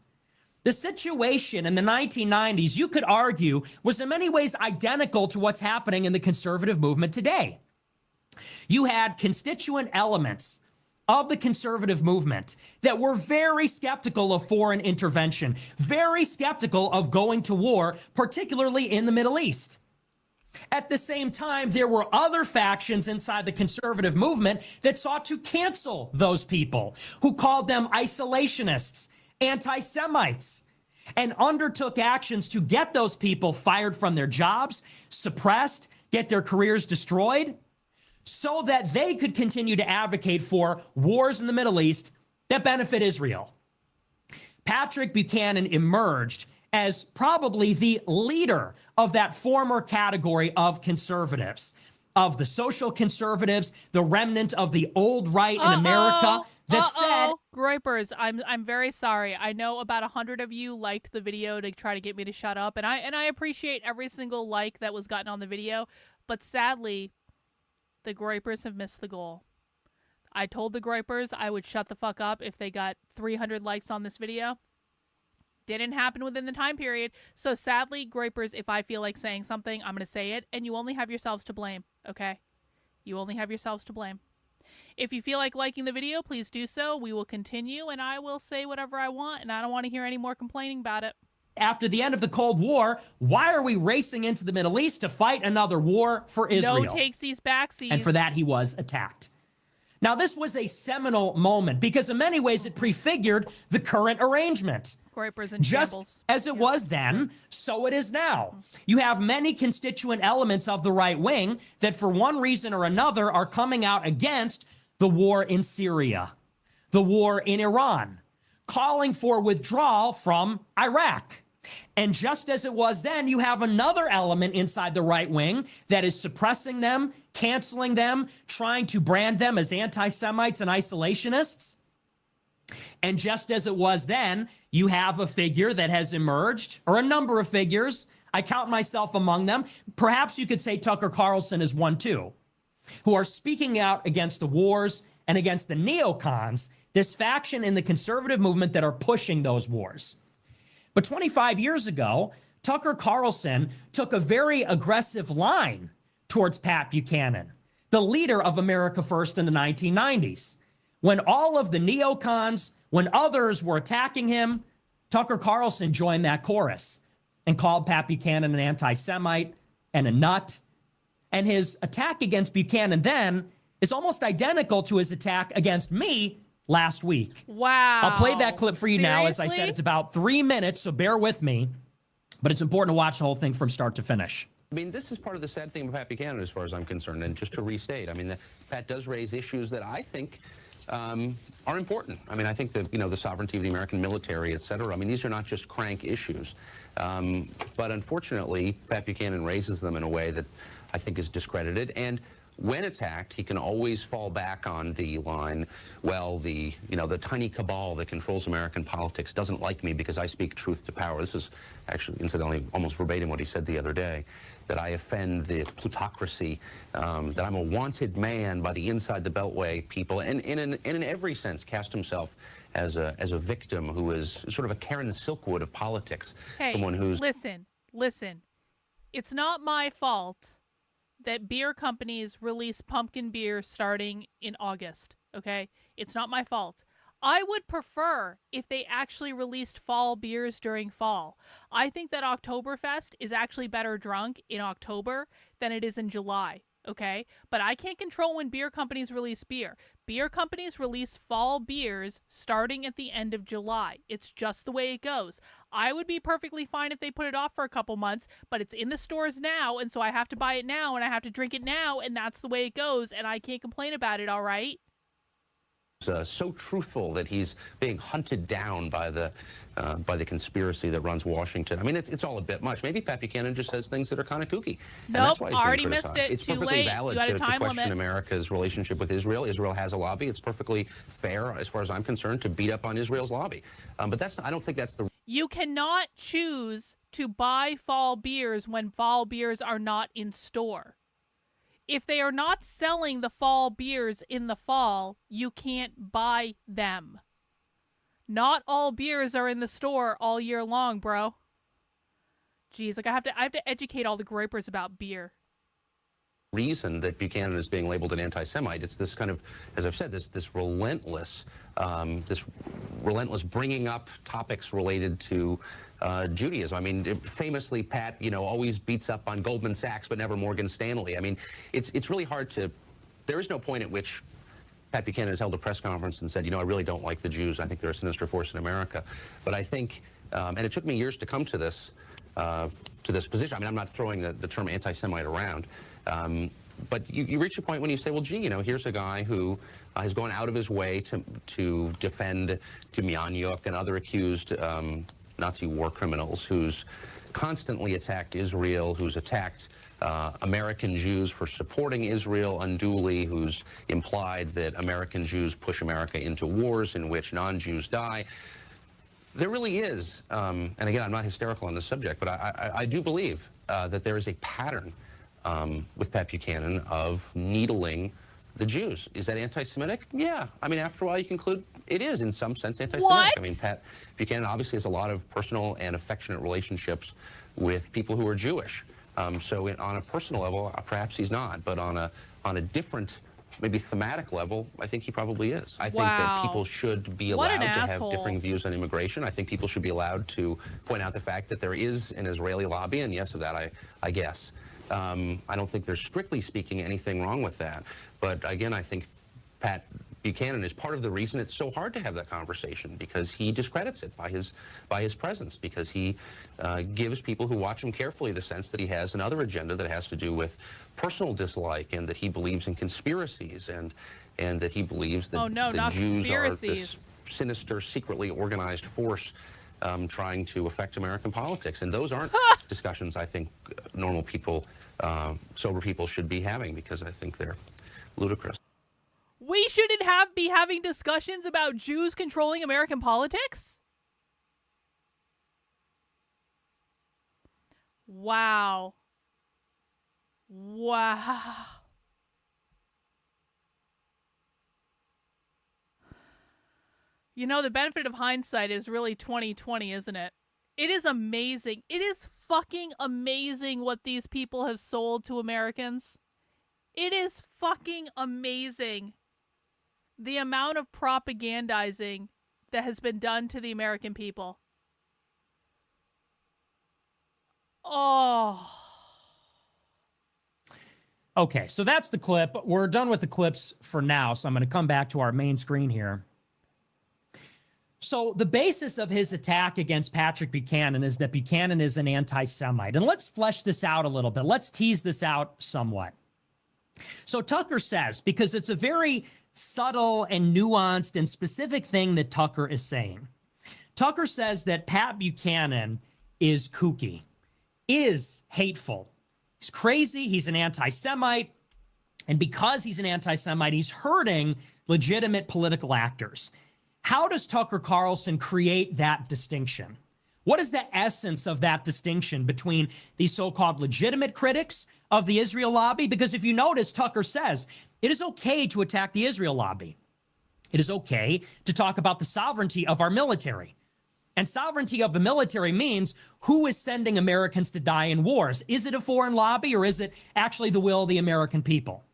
The situation in the 1990s, you could argue, was in many ways identical to what's happening in the conservative movement today. You had constituent elements of the conservative movement that were very skeptical of foreign intervention, very skeptical of going to war, particularly in the Middle East. At the same time, there were other factions inside the conservative movement that sought to cancel those people, who called them isolationists, anti-Semites, and undertook actions to get those people fired from their jobs, suppressed, get their careers destroyed, so that they could continue to advocate for wars in the Middle East that benefit Israel. Patrick Buchanan emerged as probably the leader of that former category of conservatives, of the social conservatives, the remnant of the old right in America that said... Groypers, I'm very sorry. I know about 100 of you liked the video to try to get me to shut up, and I appreciate every single like that was gotten on the video, but sadly, the Groypers have missed the goal. I told the Groypers I would shut the fuck up if they got 300 likes on this video. Didn't happen within the time period. So sadly, Groypers, if I feel like saying something, I'm going to say it, and you only have yourselves to blame, okay? You only have yourselves to blame. If you feel like liking the video, please do so. We will continue, and I will say whatever I want, and I don't want to hear any more complaining about it. After the end of the Cold War, why are we racing into the Middle East to fight another war for Israel? No takesies, backsies. And for that, he was attacked. Now, this was a seminal moment because in many ways it prefigured the current arrangement. Groypers and Just shambles. as it was then, so it is now. You have many constituent elements of the right wing that for one reason or another are coming out against the war in Syria, the war in Iran, calling for withdrawal from Iraq. And just as it was then, you have another element inside the right wing that is suppressing them, canceling them, trying to brand them as anti-Semites and isolationists. And just as it was then, you have a figure that has emerged, or a number of figures. I count myself among them. Perhaps you could say Tucker Carlson is one too, who are speaking out against the wars and against the neocons, this faction in the conservative movement that are pushing those wars. But 25 years ago, Tucker Carlson took a very aggressive line towards Pat Buchanan, the leader of America First in the 1990s. When all of the neocons, when others were attacking him, Tucker Carlson joined that chorus and called Pat Buchanan an anti-Semite and a nut. And his attack against Buchanan then is almost identical to his attack against me last week. Wow. I'll play that clip for you now. As I said, Seriously? it's about 3 minutes, so bear with me. But it's important to watch the whole thing from start to finish. I mean, this is part of the sad thing about Pat Buchanan, as far as I'm concerned. And just to restate, I mean, Pat does raise issues that I think are important. I mean, I think that, the sovereignty of the American military, et cetera, I mean, these are not just crank issues. But unfortunately, Pat Buchanan raises them in a way that I think is discredited. And when attacked, he can always fall back on the line, well, the tiny cabal that controls American politics doesn't like me because I speak truth to power. This is actually, incidentally, almost verbatim what he said the other day, that I offend the plutocracy, that I'm a wanted man by the inside the Beltway people, and in every sense cast himself as a victim who is sort of a Karen Silkwood of politics. Hey, someone who's... Listen. It's not my fault that beer companies release pumpkin beer starting in August, okay? It's not my fault. I would prefer if they actually released fall beers during fall. I think that Oktoberfest is actually better drunk in October than it is in July, okay? But I can't control when beer companies release beer. Beer companies release fall beers starting at the end of July. It's just the way it goes. I would be perfectly fine if they put it off for a couple months, but it's in the stores now, and so I have to buy it now, and I have to drink it now, and that's the way it goes, and I can't complain about it, all right? So truthful that he's being hunted down by the conspiracy that runs Washington. I mean, it's all a bit much. Maybe Pat Buchanan just says things that are kind of kooky. And that's why he's already being missed criticized. it. It's Too perfectly late. valid You had a to time question limit. America's relationship with Israel. Israel has a lobby. It's perfectly fair, as far as I'm concerned, to beat up on Israel's lobby. But I don't think that's the... You cannot choose to buy fall beers when fall beers are not in store. If they are not selling the fall beers in the fall, you can't buy them. Not all beers are in the store all year long, bro. Jeez, like I have to educate all the gripers about beer. Reason that Buchanan is being labeled an anti-Semite, it's this kind of, as I've said, this relentless bringing up topics related to Judaism. I mean, famously, Pat, always beats up on Goldman Sachs, but never Morgan Stanley. I mean, it's really hard to... There is no point at which Pat Buchanan has held a press conference and said, I really don't like the Jews. I think they're a sinister force in America. But I think, and it took me years to come to this position. I mean, I'm not throwing the term anti-Semite around. But you reach a point when you say, well, gee, here's a guy who has gone out of his way to defend Demjanjuk and other accused Nazi war criminals, who's constantly attacked Israel, who's attacked American Jews for supporting Israel unduly, who's implied that American Jews push America into wars in which non-Jews die. There really is, and again, I'm not hysterical on this subject, but I do believe that there is a pattern with Pat Buchanan of needling the Jews. Is that anti-Semitic? Yeah. I mean, after a while, you conclude it is, in some sense, anti-Semitic. What? I mean, Pat Buchanan obviously has a lot of personal and affectionate relationships with people who are Jewish. So on a personal level, perhaps he's not, but on a different, maybe thematic level, I think he probably is. I think that people should be allowed to have differing views on immigration. I think people should be allowed to point out the fact that there is an Israeli lobby, and yes, of that, I guess. I don't think there's, strictly speaking, anything wrong with that. But again, I think Pat Buchanan is part of the reason it's so hard to have that conversation, because he discredits it by his presence, because he gives people who watch him carefully the sense that he has another agenda that has to do with personal dislike, and that he believes in conspiracies, and that he believes that the Jews are this sinister, secretly organized force trying to affect American politics. And those aren't discussions I think normal people, sober people should be having, because I think they're ludicrous. We shouldn't be having discussions about Jews controlling American politics? Wow. Wow. The benefit of hindsight is really 2020, isn't it? It is amazing. It is fucking amazing what these people have sold to Americans. It is fucking amazing the amount of propagandizing that has been done to the American people. Oh. Okay, so that's the clip. We're done with the clips for now, so I'm going to come back to our main screen here. So the basis of his attack against Patrick Buchanan is that Buchanan is an anti-Semite. And let's flesh this out a little bit. Let's tease this out somewhat. So Tucker says, because it's a very subtle and nuanced and specific thing that Tucker is saying. Tucker says that Pat Buchanan is kooky, is hateful. He's crazy. He's an anti-Semite. And because he's an anti-Semite, he's hurting legitimate political actors. How does Tucker Carlson create that distinction? What is the essence of that distinction between these so-called legitimate critics of the Israel lobby? Because if you notice, Tucker says it is okay to attack the Israel lobby. It is okay to talk about the sovereignty of our military. And sovereignty of the military means who is sending Americans to die in wars? Is it a foreign lobby or is it actually the will of the American people?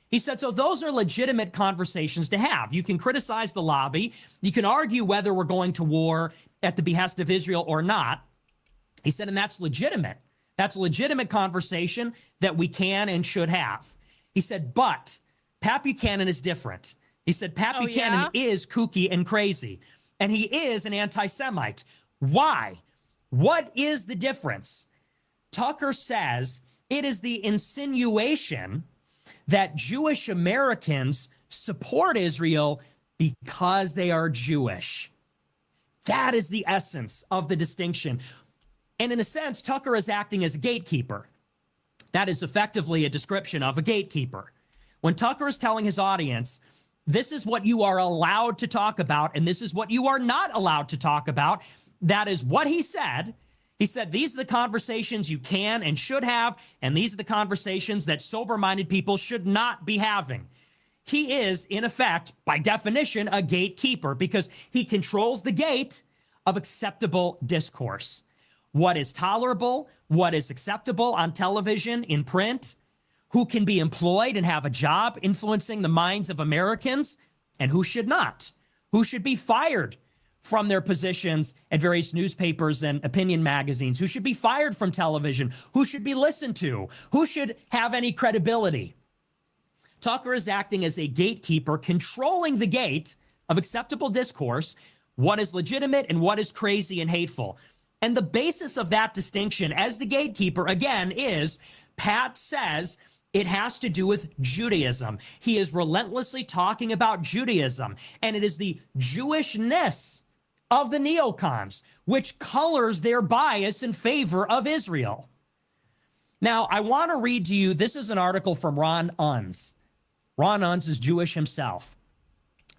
He said, so those are legitimate conversations to have. You can criticize the lobby. You can argue whether we're going to war at the behest of Israel or not. He said, and that's legitimate. That's a legitimate conversation that we can and should have. He said, but Pat Buchanan is different. He said, Pat Buchanan is kooky and crazy. And he is an anti-Semite. Why? What is the difference? Tucker says it is the insinuation that Jewish Americans support Israel because they are Jewish. That is the essence of the distinction. And in a sense, Tucker is acting as a gatekeeper. That is effectively a description of a gatekeeper. When Tucker is telling his audience, this is what you are allowed to talk about, and this is what you are not allowed to talk about. That is what he said. He said, these are the conversations you can and should have, and these are the conversations that sober-minded people should not be having. He is, in effect, by definition, a gatekeeper because he controls the gate of acceptable discourse. What is tolerable, what is acceptable on television, in print, who can be employed and have a job influencing the minds of Americans, and who should not, who should be fired from their positions at various newspapers and opinion magazines, who should be fired from television, who should be listened to, who should have any credibility. Tucker is acting as a gatekeeper, controlling the gate of acceptable discourse, what is legitimate and what is crazy and hateful. And the basis of that distinction as the gatekeeper, again, is Pat says it has to do with Judaism. He is relentlessly talking about Judaism, and it is the Jewishness of the neocons which colors their bias in favor of Israel. Now, I want to read to you, this is an article from Ron Unz. Ron Unz is Jewish himself.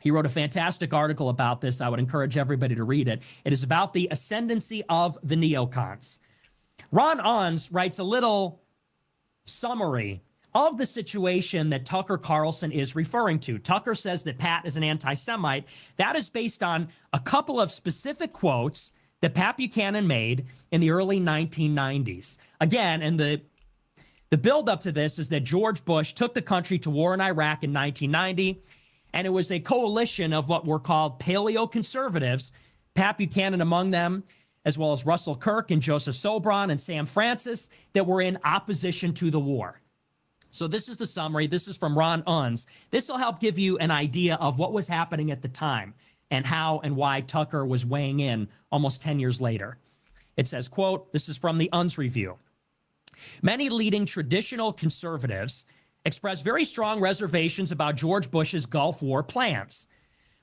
He wrote a fantastic article about this. I would encourage everybody to read it. It is about the ascendancy of the neocons. Ron Unz writes a little summary of the situation that Tucker Carlson is referring to. Tucker says that Pat is an anti-Semite. That is based on a couple of specific quotes that Pat Buchanan made in the early 1990s. Again, and the buildup to this is that George Bush took the country to war in Iraq in 1990, and it was a coalition of what were called paleo-conservatives, Pat Buchanan among them, as well as Russell Kirk and Joseph Sobran and Sam Francis, that were in opposition to the war. So this is the summary. This is from Ron Unz. This will help give you an idea of what was happening at the time and how and why Tucker was weighing in almost 10 years later. It says, quote, this is from the Unz Review. Many leading traditional conservatives expressed very strong reservations about George Bush's Gulf War plans,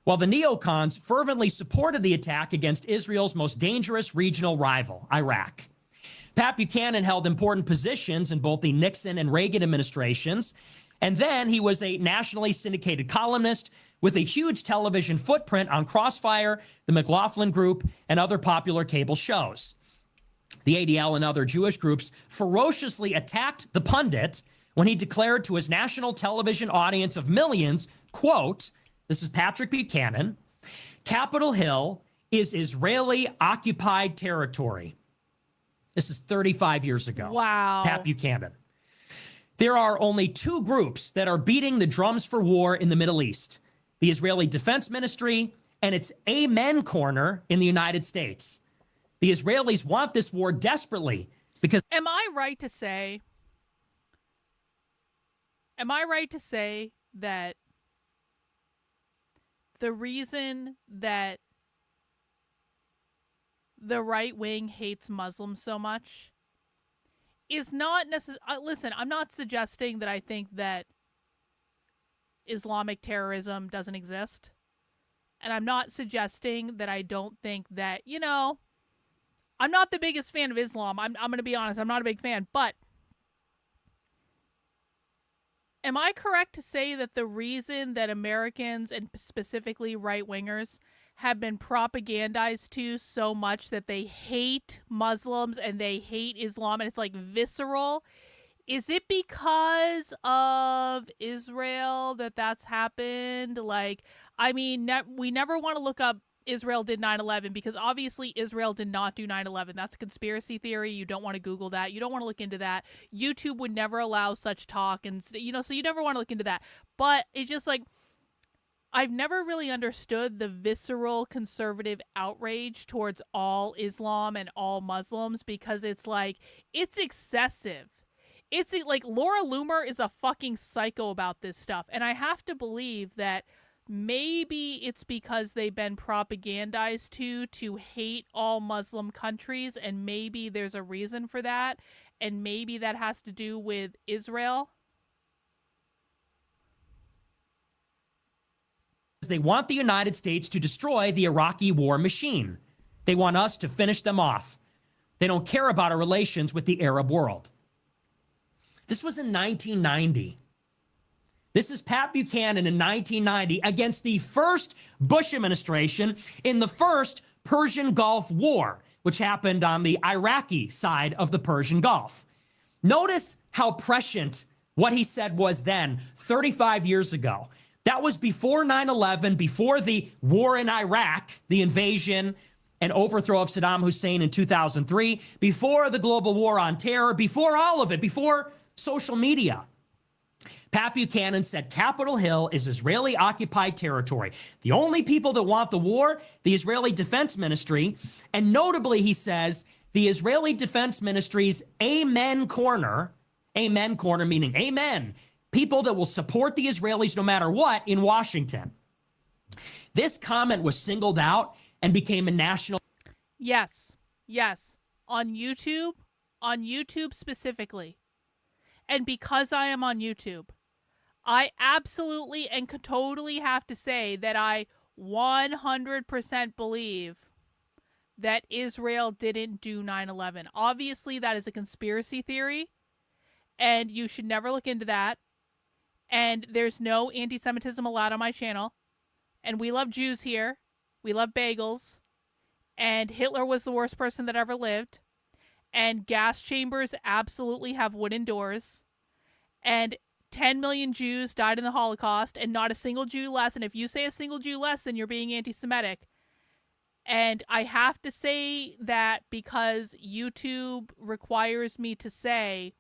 while the neocons fervently supported the attack against Israel's most dangerous regional rival, Iraq. Pat Buchanan held important positions in both the Nixon and Reagan administrations, and then he was a nationally syndicated columnist with a huge television footprint on Crossfire, the McLaughlin Group, and other popular cable shows. The ADL and other Jewish groups ferociously attacked the pundit when he declared to his national television audience of millions, quote, this is Patrick Buchanan, Capitol Hill is Israeli-occupied territory. This is 35 years ago. Wow. Pat Buchanan. There are only two groups that are beating the drums for war in the Middle East, the Israeli Defense Ministry and its Amen Corner in the United States. The Israelis want this war desperately Because am I right to say that the reason that the right wing hates Muslims so much is not necessarily... listen, I'm not suggesting that I think that Islamic terrorism doesn't exist. And I'm not suggesting that I don't think that, you know, I'm not the biggest fan of Islam. I'm going to be honest. I'm not a big fan. But am I correct to say that the reason that Americans, and specifically right-wingers, have been propagandized to so much that they hate Muslims and they hate Islam, and it's like visceral, is it because of Israel that that's happened? Like, I mean, we never want to look up Israel did 9/11 because obviously Israel did not do 9/11. That's a conspiracy theory. You don't want to Google that. You don't want to look into that. YouTube would never allow such talk, and you know, so you never want to look into that. But it's just like, I've never really understood the visceral conservative outrage towards all Islam and all Muslims, because it's like, it's excessive. It's like Laura Loomer is a fucking psycho about this stuff. And I have to believe that maybe it's because they've been propagandized to hate all Muslim countries, and maybe there's a reason for that, and maybe that has to do with Israel. they want the United States to destroy the Iraqi war machine. They want us to finish them off. They don't care about our relations with the Arab world. This was in 1990. This is Pat Buchanan in 1990 against the first Bush administration in the first Persian Gulf War, which happened on the Iraqi side of the Persian Gulf. Notice how prescient what he said was then, 35 years ago. That was before 9/11, before the war in Iraq, the invasion and overthrow of Saddam Hussein in 2003, before the global war on terror, before all of it, before social media. Pat Buchanan said Capitol Hill is Israeli-occupied territory. The only people that want the war, the Israeli Defense Ministry. And notably, he says, the Israeli Defense Ministry's Amen Corner meaning amen, people that will support the Israelis no matter what in Washington. This comment was singled out and became a national... Yes. On YouTube specifically. And because I am on YouTube, I absolutely and totally have to say that I 100% believe that Israel didn't do 9/11. Obviously, that is a conspiracy theory, and you should never look into that. And there's no anti-Semitism allowed on my channel. And we love Jews here. We love bagels. And Hitler was the worst person that ever lived. And gas chambers absolutely have wooden doors. And 10 million Jews died in the Holocaust, and not a single Jew less. And if you say a single Jew less, then you're being anti-Semitic. And I have to say that because YouTube requires me to say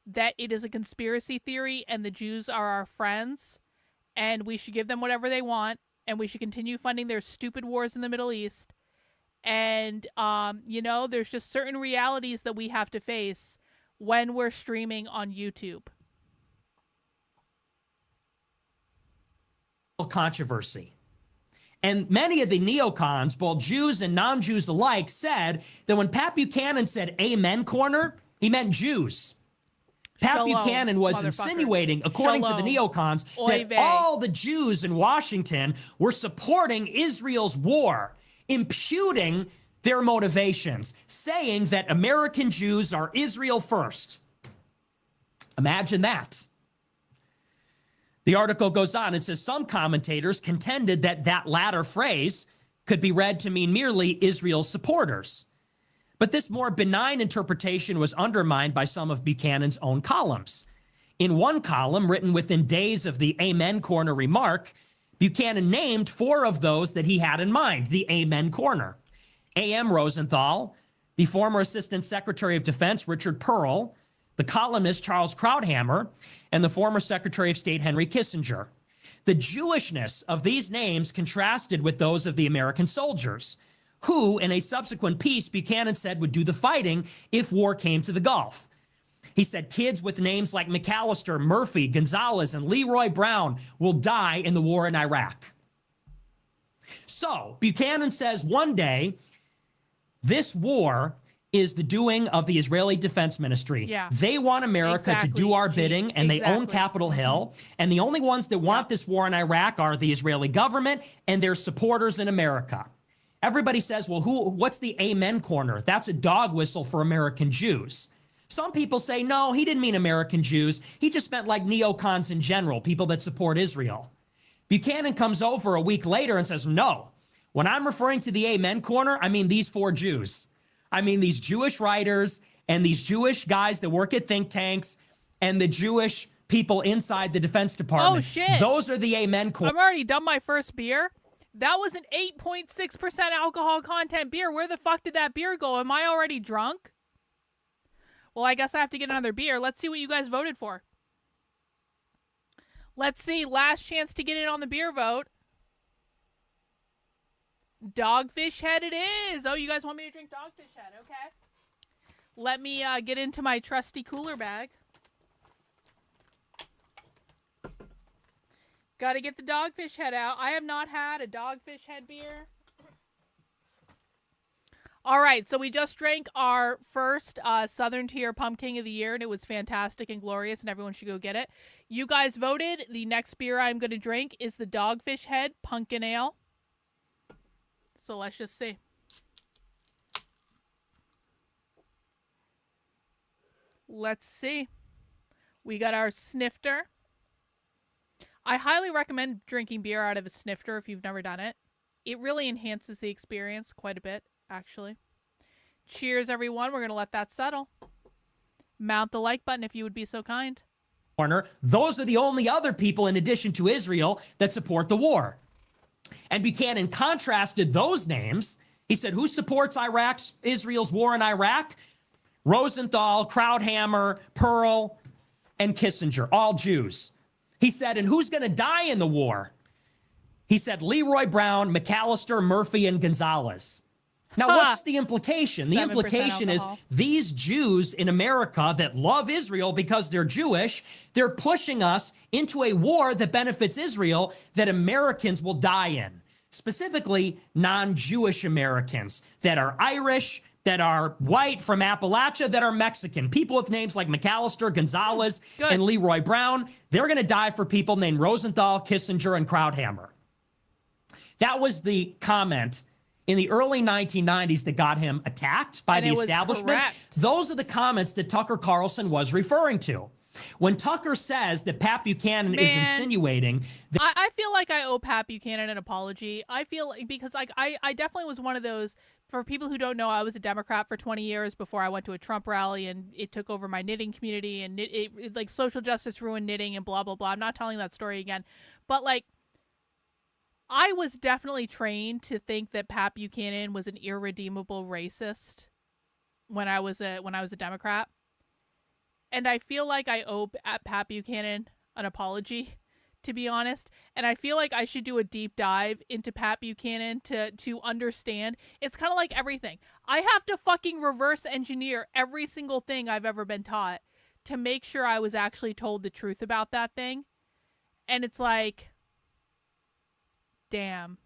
that it is a conspiracy theory and the Jews are our friends, and we should give them whatever they want, and we should continue funding their stupid wars in the Middle East. And, there's just certain realities that we have to face when we're streaming on YouTube. Controversy. And many of the neocons, both Jews and non-Jews alike, said that when Pat Buchanan said Amen Corner, he meant Jews. Pat Buchanan was insinuating, according to the neocons, that all the Jews in Washington were supporting Israel's war, imputing their motivations, saying that American Jews are Israel first. Imagine that. The article goes on and says some commentators contended that that latter phrase could be read to mean merely Israel's supporters. But this more benign interpretation was undermined by some of Buchanan's own columns. In one column, written within days of the Amen Corner remark, Buchanan named 4 of those that he had in mind, the Amen Corner. A.M. Rosenthal, the former Assistant Secretary of Defense Richard Pearl, the columnist Charles Krauthammer, and the former Secretary of State Henry Kissinger. The Jewishness of these names contrasted with those of the American soldiers, who, in a subsequent piece, Buchanan said would do the fighting if war came to the Gulf. He said kids with names like McAllister, Murphy, Gonzalez, and Leroy Brown will die in the war in Iraq. So Buchanan says one day this war is the doing of the Israeli Defense Ministry. Yeah. They want America to do our bidding, and they own Capitol Hill. And the only ones that want this war in Iraq are the Israeli government and their supporters in America. Everybody says, well, what's the amen corner? That's a dog whistle for American Jews. Some people say, no, he didn't mean American Jews. He just meant like neocons in general, people that support Israel. Buchanan comes over a week later and says, no, when I'm referring to the amen corner, I mean these 4 Jews. I mean these Jewish writers and these Jewish guys that work at think tanks and the Jewish people inside the Defense Department. Oh, shit. Those are the amen corner. I'm already done my first beer. That was an 8.6% alcohol content beer. Where the fuck did that beer go? Am I already drunk? Well, I guess I have to get another beer. Let's see what you guys voted for. Let's see. Last chance to get in on the beer vote. Dogfish Head it is. Oh, you guys want me to drink Dogfish Head? Okay. Let me get into my trusty cooler bag. Got to get the Dogfish Head out. I have not had a Dogfish Head beer. All right, so we just drank our first Southern Tier Pumpkin of the year, and it was fantastic and glorious, and everyone should go get it. You guys voted. The next beer I'm going to drink is the Dogfish Head Pumpkin Ale. So let's just see. Let's see. We got our snifter. I highly recommend drinking beer out of a snifter if you've never done it. It really enhances the experience quite a bit, actually. Cheers, everyone. We're going to let that settle. Mount the like button if you would be so kind. Those are the only other people, in addition to Israel, that support the war. And Buchanan contrasted those names. He said, who supports Israel's war in Iraq? Rosenthal, Krauthammer, Pearl, and Kissinger, all Jews. He said, and who's going to die in the war? He said, Leroy Brown, McAllister, Murphy, and Gonzalez. Now, what's the implication? The implication is these Jews in America that love Israel because they're Jewish, they're pushing us into a war that benefits Israel that Americans will die in. Specifically, non-Jewish Americans that are Irish, that are white from Appalachia, that are Mexican. People with names like McAllister, Gonzalez, and Leroy Brown, they're going to die for people named Rosenthal, Kissinger, and Krauthammer. That was the comment in the early 1990s that got him attacked by the establishment. Those are the comments that Tucker Carlson was referring to. When Tucker says that Pat Buchanan is insinuating that I feel like I owe Pat Buchanan an apology. I feel like, because like I definitely was one of those, for people who don't know, I was a Democrat for 20 years before I went to a Trump rally, and it took over my knitting community, and it like social justice ruined knitting and blah, blah, blah. I'm not telling that story again. But like, I was definitely trained to think that Pat Buchanan was an irredeemable racist when I was a Democrat. And I feel like I owe Pat Buchanan an apology, to be honest. And I feel like I should do a deep dive into Pat Buchanan to understand. It's kind of like everything. I have to fucking reverse engineer every single thing I've ever been taught to make sure I was actually told the truth about that thing. And it's like, damn.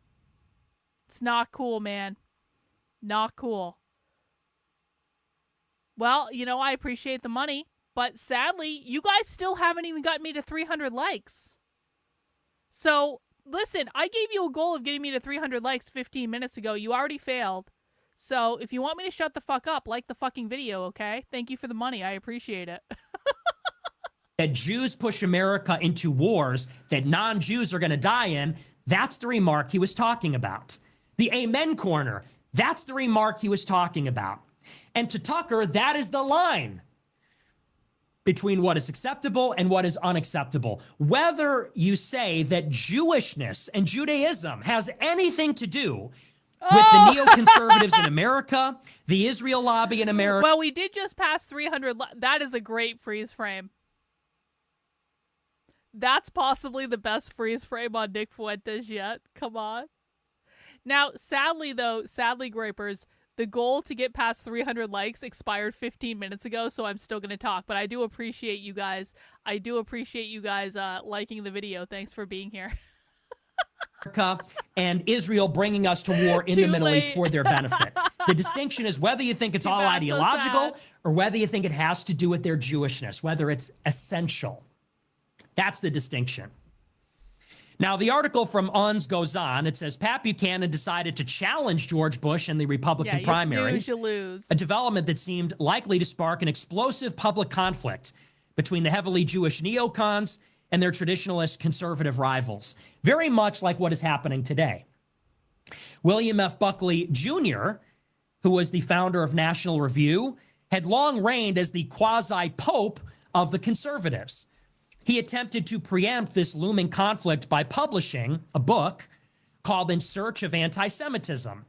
It's not cool, man. Not cool. Well, you know, I appreciate the money. But sadly, you guys still haven't even gotten me to 300 likes. So, listen, I gave you a goal of getting me to 300 likes 15 minutes ago. You already failed. So, if you want me to shut the fuck up, like the fucking video, okay? Thank you for the money. I appreciate it. that Jews push America into wars that non-Jews are going to die in, that's the remark he was talking about. The amen corner, that's the remark he was talking about. And to Tucker, that is the line between what is acceptable and what is unacceptable. Whether you say that Jewishness and Judaism has anything to do with the neoconservatives in America, the Israel lobby in America. Well, we did just pass 300. That is a great freeze frame. That's possibly the best freeze frame on Nick Fuentes yet. Come on. Now, sadly, Gripers, the goal to get past 300 likes expired 15 minutes ago, so I'm still going to talk. But I do appreciate you guys. Liking the video. Thanks for being here. America and Israel bringing us to war in the Middle East for their benefit. The distinction is whether you think it's all ideological or whether you think it has to do with their Jewishness, whether it's essential. That's the distinction. Now, the article from UNS goes on. It says, Pat Buchanan decided to challenge George Bush in the Republican primaries, you lose. a development that seemed likely to spark an explosive public conflict between the heavily Jewish neocons and their traditionalist conservative rivals, very much like what is happening today. William F. Buckley Jr., who was the founder of National Review, had long reigned as the quasi-pope of the conservatives. He attempted to preempt this looming conflict by publishing a book called In Search of Anti-Semitism,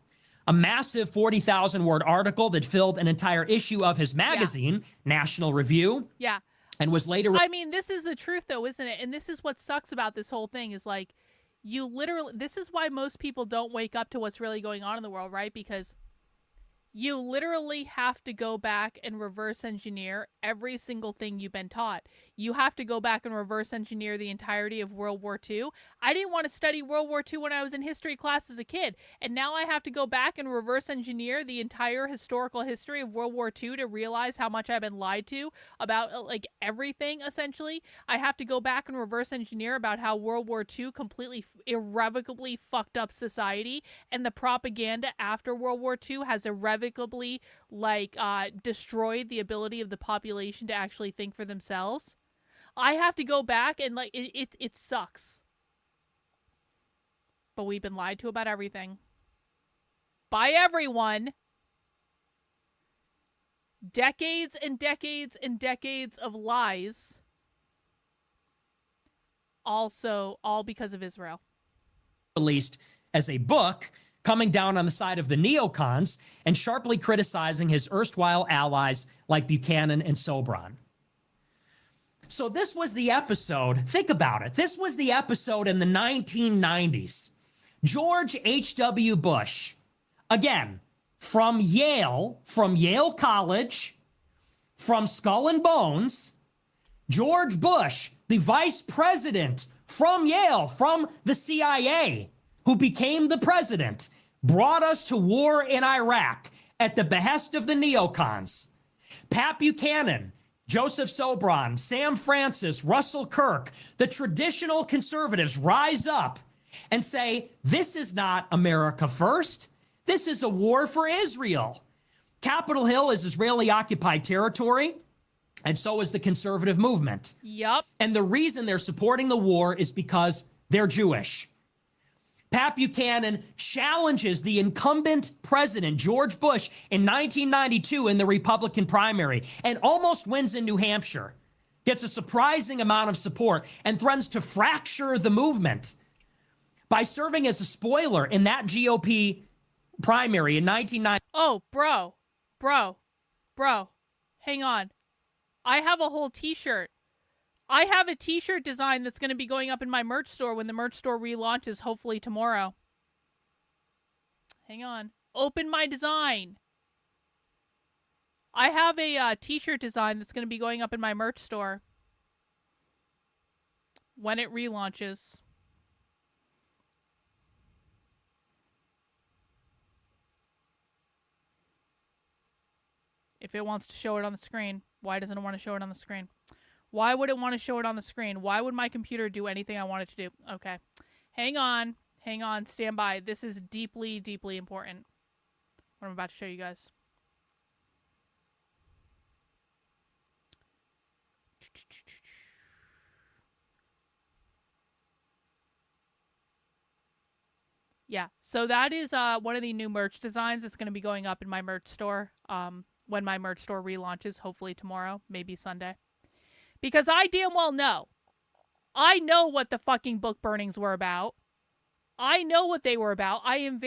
a massive 40,000-word article that filled an entire issue of his magazine, National Review. Yeah. And was later... I mean, this is the truth, though, isn't it? And this is what sucks about this whole thing is, like, you literally... This is why most people don't wake up to what's really going on in the world, right? Because you literally have to go back and reverse engineer every single thing you've been taught. You have to go back and reverse engineer the entirety of World War II. I didn't want to study World War II when I was in history class as a kid. And now I have to go back and reverse engineer the entire historical history of World War II to realize how much I've been lied to about, like, everything, essentially. I have to go back and reverse engineer about how World War II completely irrevocably fucked up society, and the propaganda after World War II has irrevocably, like, destroyed the ability of the population to actually think for themselves. I have to go back and, like, it sucks. But we've been lied to about everything. By everyone. Decades and decades and decades of lies. Also, all because of Israel. Released as a book, coming down on the side of the neocons and sharply criticizing his erstwhile allies like Buchanan and Sobran. So this was the episode, think about it, this was the episode in the 1990s. George H.W. Bush, again, from Yale College, from Skull and Bones, George Bush, the vice president from Yale, from the CIA, who became the president, brought us to war in Iraq at the behest of the neocons. Pat Buchanan, Joseph Sobran, Sam Francis, Russell Kirk, the traditional conservatives rise up and say, this is not America first. This is a war for Israel. Capitol Hill is Israeli-occupied territory, and so is the conservative movement. Yup. And the reason they're supporting the war is because they're Jewish. Pat Buchanan challenges the incumbent president, George Bush, in 1992 in the Republican primary and almost wins in New Hampshire, gets a surprising amount of support, and threatens to fracture the movement by serving as a spoiler in that GOP primary in 1990. Oh, bro, hang on. I have a whole t-shirt. I have a t-shirt design that's going to be going up in my merch store when the merch store relaunches, hopefully tomorrow. Hang on. Open my design. I have a t-shirt design that's going to be going up in my merch store when it relaunches. If it wants to show it on the screen, why doesn't it want to show it on the screen? Why would it want to show it on the screen? Why would my computer do anything I want it to do? Okay. Hang on. Stand by. This is deeply, deeply important. What I'm about to show you guys. Yeah, so that is one of the new merch designs that's going to be going up in my merch store when my merch store relaunches, hopefully tomorrow, maybe Sunday. Because I damn well know. I know what the fucking book burnings were about. I know what they were about. I am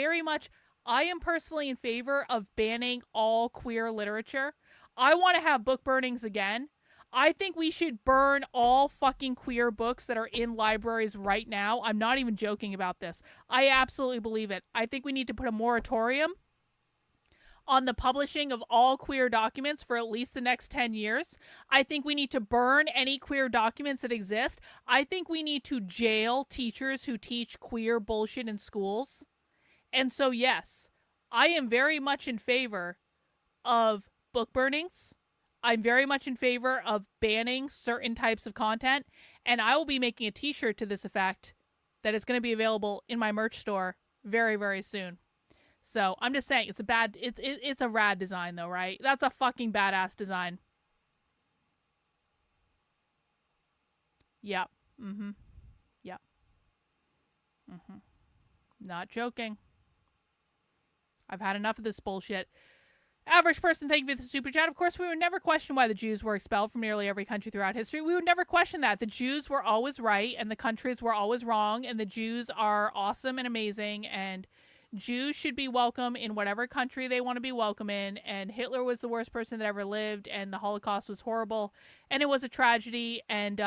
personally in favor of banning all queer literature. I want to have book burnings again. I think we should burn all fucking queer books that are in libraries right now. I'm not even joking about this. I absolutely believe it. I think we need to put a moratorium on the publishing of all queer documents for at least the next 10 years. I think we need to burn any queer documents that exist. I think we need to jail teachers who teach queer bullshit in schools. And so, yes, I am very much in favor of book burnings. I'm very much in favor of banning certain types of content. And I will be making a t-shirt to this effect that is going to be available in my merch store very, very soon. So I'm just saying, it's a rad design though, right? That's a fucking badass design. Yep. Mm-hmm. Yep. Mm-hmm. Not joking. I've had enough of this bullshit. Average person, thank you for the super chat. Of course, we would never question why the Jews were expelled from nearly every country throughout history. We would never question that. The Jews were always right, and the countries were always wrong, and the Jews are awesome and amazing, and Jews should be welcome in whatever country they want to be welcome in, and Hitler was the worst person that ever lived, and the Holocaust was horrible, and it was a tragedy, and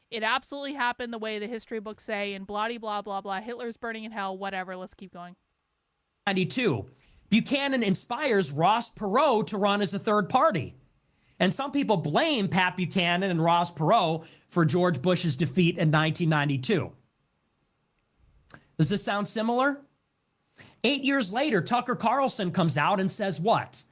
it absolutely happened the way the history books say, and blah, blah, blah, blah. Hitler's burning in hell, whatever. Let's keep going. 92. Buchanan inspires Ross Perot to run as a third party. And some people blame Pat Buchanan and Ross Perot for George Bush's defeat in 1992. Does this sound similar? 8 years later, Tucker Carlson comes out and says what?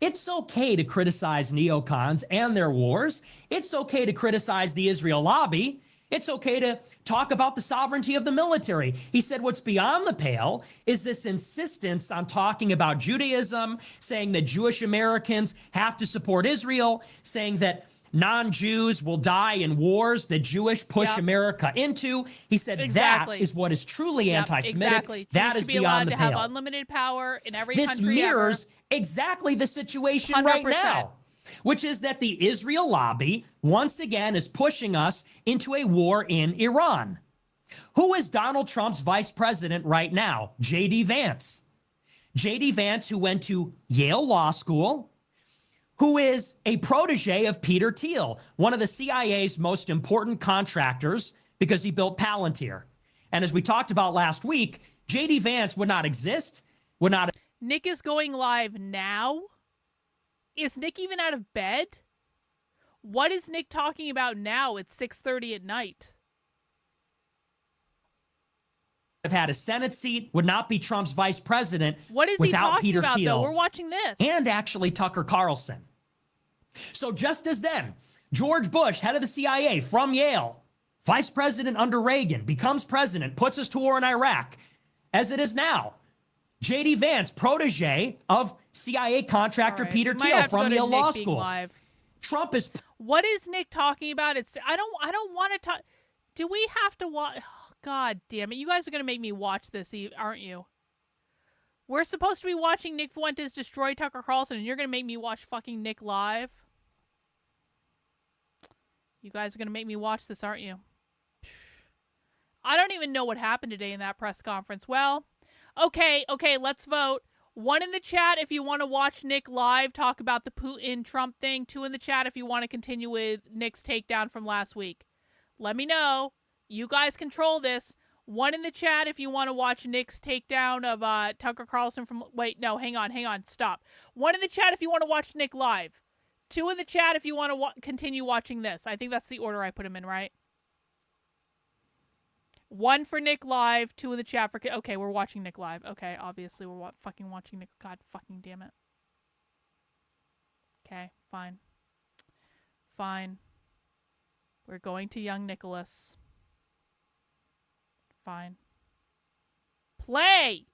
It's okay to criticize neocons and their wars. It's okay to criticize the Israel lobby. It's okay to talk about the sovereignty of the military. He said what's beyond the pale is this insistence on talking about Judaism, saying that Jewish Americans have to support Israel, saying that non-Jews will die in wars that Jewish push America into. He said that is what is truly anti-Semitic. Exactly. That Jews is should be beyond the allowed to pale. have unlimited power in every This country mirrors exactly the situation 100%. right now, which is that the Israel lobby once again is pushing us into a war in Iran. Who is Donald Trump's vice president right now? J.D. Vance. J.D. Vance, who went to Yale Law School, who is a protege of Peter Thiel, one of the CIA's most important contractors because he built Palantir. And as we talked about last week, J.D. Vance would not exist, would not... Nick is going live now? Is Nick even out of bed? What is Nick talking about now at 6:30 at night? Have had a Senate seat, would not be Trump's vice president what is without he talking Peter about, Thiel. Though? We're watching this. And actually Tucker Carlson. So just as then, George Bush, head of the CIA from Yale, vice president under Reagan, becomes president, puts us to war in Iraq, as it is now. J.D. Vance, protege of CIA contractor Peter Thiel from Yale Law School. Live. Trump is... What is Nick talking about? I don't want to talk... Do we have to watch... Oh, God damn it. You guys are going to make me watch this, aren't you? We're supposed to be watching Nick Fuentes destroy Tucker Carlson, and you're going to make me watch fucking Nick live? You guys are going to make me watch this, aren't you? I don't even know what happened today in that press conference. Well, okay, let's vote. 1 in the chat if you want to watch Nick live talk about the Putin-Trump thing. 2 in the chat if you want to continue with Nick's takedown from last week. Let me know. You guys control this. 1 in the chat if you want to watch Nick's takedown of Tucker Carlson from... Wait, no, hang on, stop. 1 in the chat if you want to watch Nick live. 2 in the chat if you want to continue watching this. I think that's the order I put him in, right? 1 for Nick live, 2 in the chat for... Okay, we're watching Nick live. Okay, obviously we're fucking watching Nick. God fucking damn it. Okay, fine. Fine. We're going to young Nicholas. Fine. Play!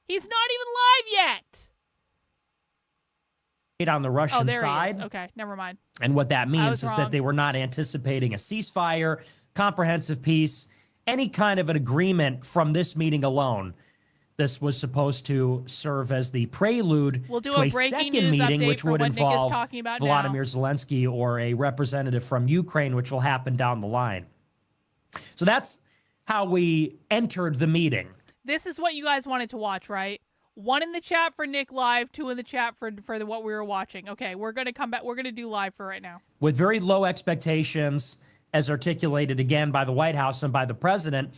He's not even live yet! On the Russian there side. He is. Okay, never mind. And what that means is wrong. that they were not anticipating a ceasefire, comprehensive peace, any kind of an agreement from this meeting alone. This was supposed to serve as the prelude to a second meeting, which would involve Volodymyr Zelensky or a representative from Ukraine, which will happen down the line. So that's how we entered the meeting. This is what you guys wanted to watch, right? 1 in the chat for Nick live, 2 in the chat for what we were watching. Okay, we're going to come back. We're going to do live for right now. With very low expectations, as articulated again by the White House and by the president.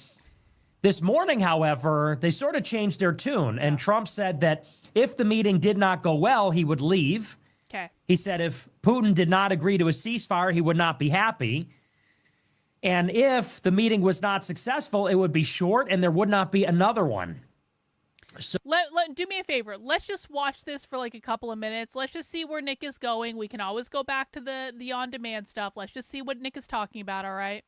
This morning, however, they sort of changed their tune, and Trump said that if the meeting did not go well, he would leave. Okay. He said if Putin did not agree to a ceasefire, he would not be happy. And if the meeting was not successful, it would be short and there would not be another one. So do me a favor. Let's just watch this for like a couple of minutes. Let's just see where Nick is going. We can always go back to the on-demand stuff. Let's just see what Nick is talking about, all right?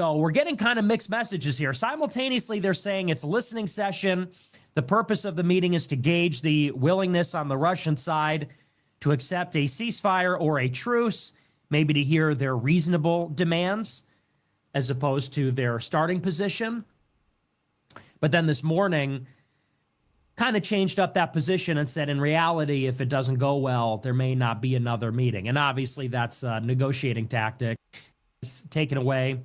So we're getting kind of mixed messages here. Simultaneously, they're saying it's a listening session. The purpose of the meeting is to gauge the willingness on the Russian side to accept a ceasefire or a truce, maybe to hear their reasonable demands as opposed to their starting position. But then this morning, kind of changed up that position and said, in reality, if it doesn't go well, there may not be another meeting. And obviously, that's a negotiating tactic. It's taken away.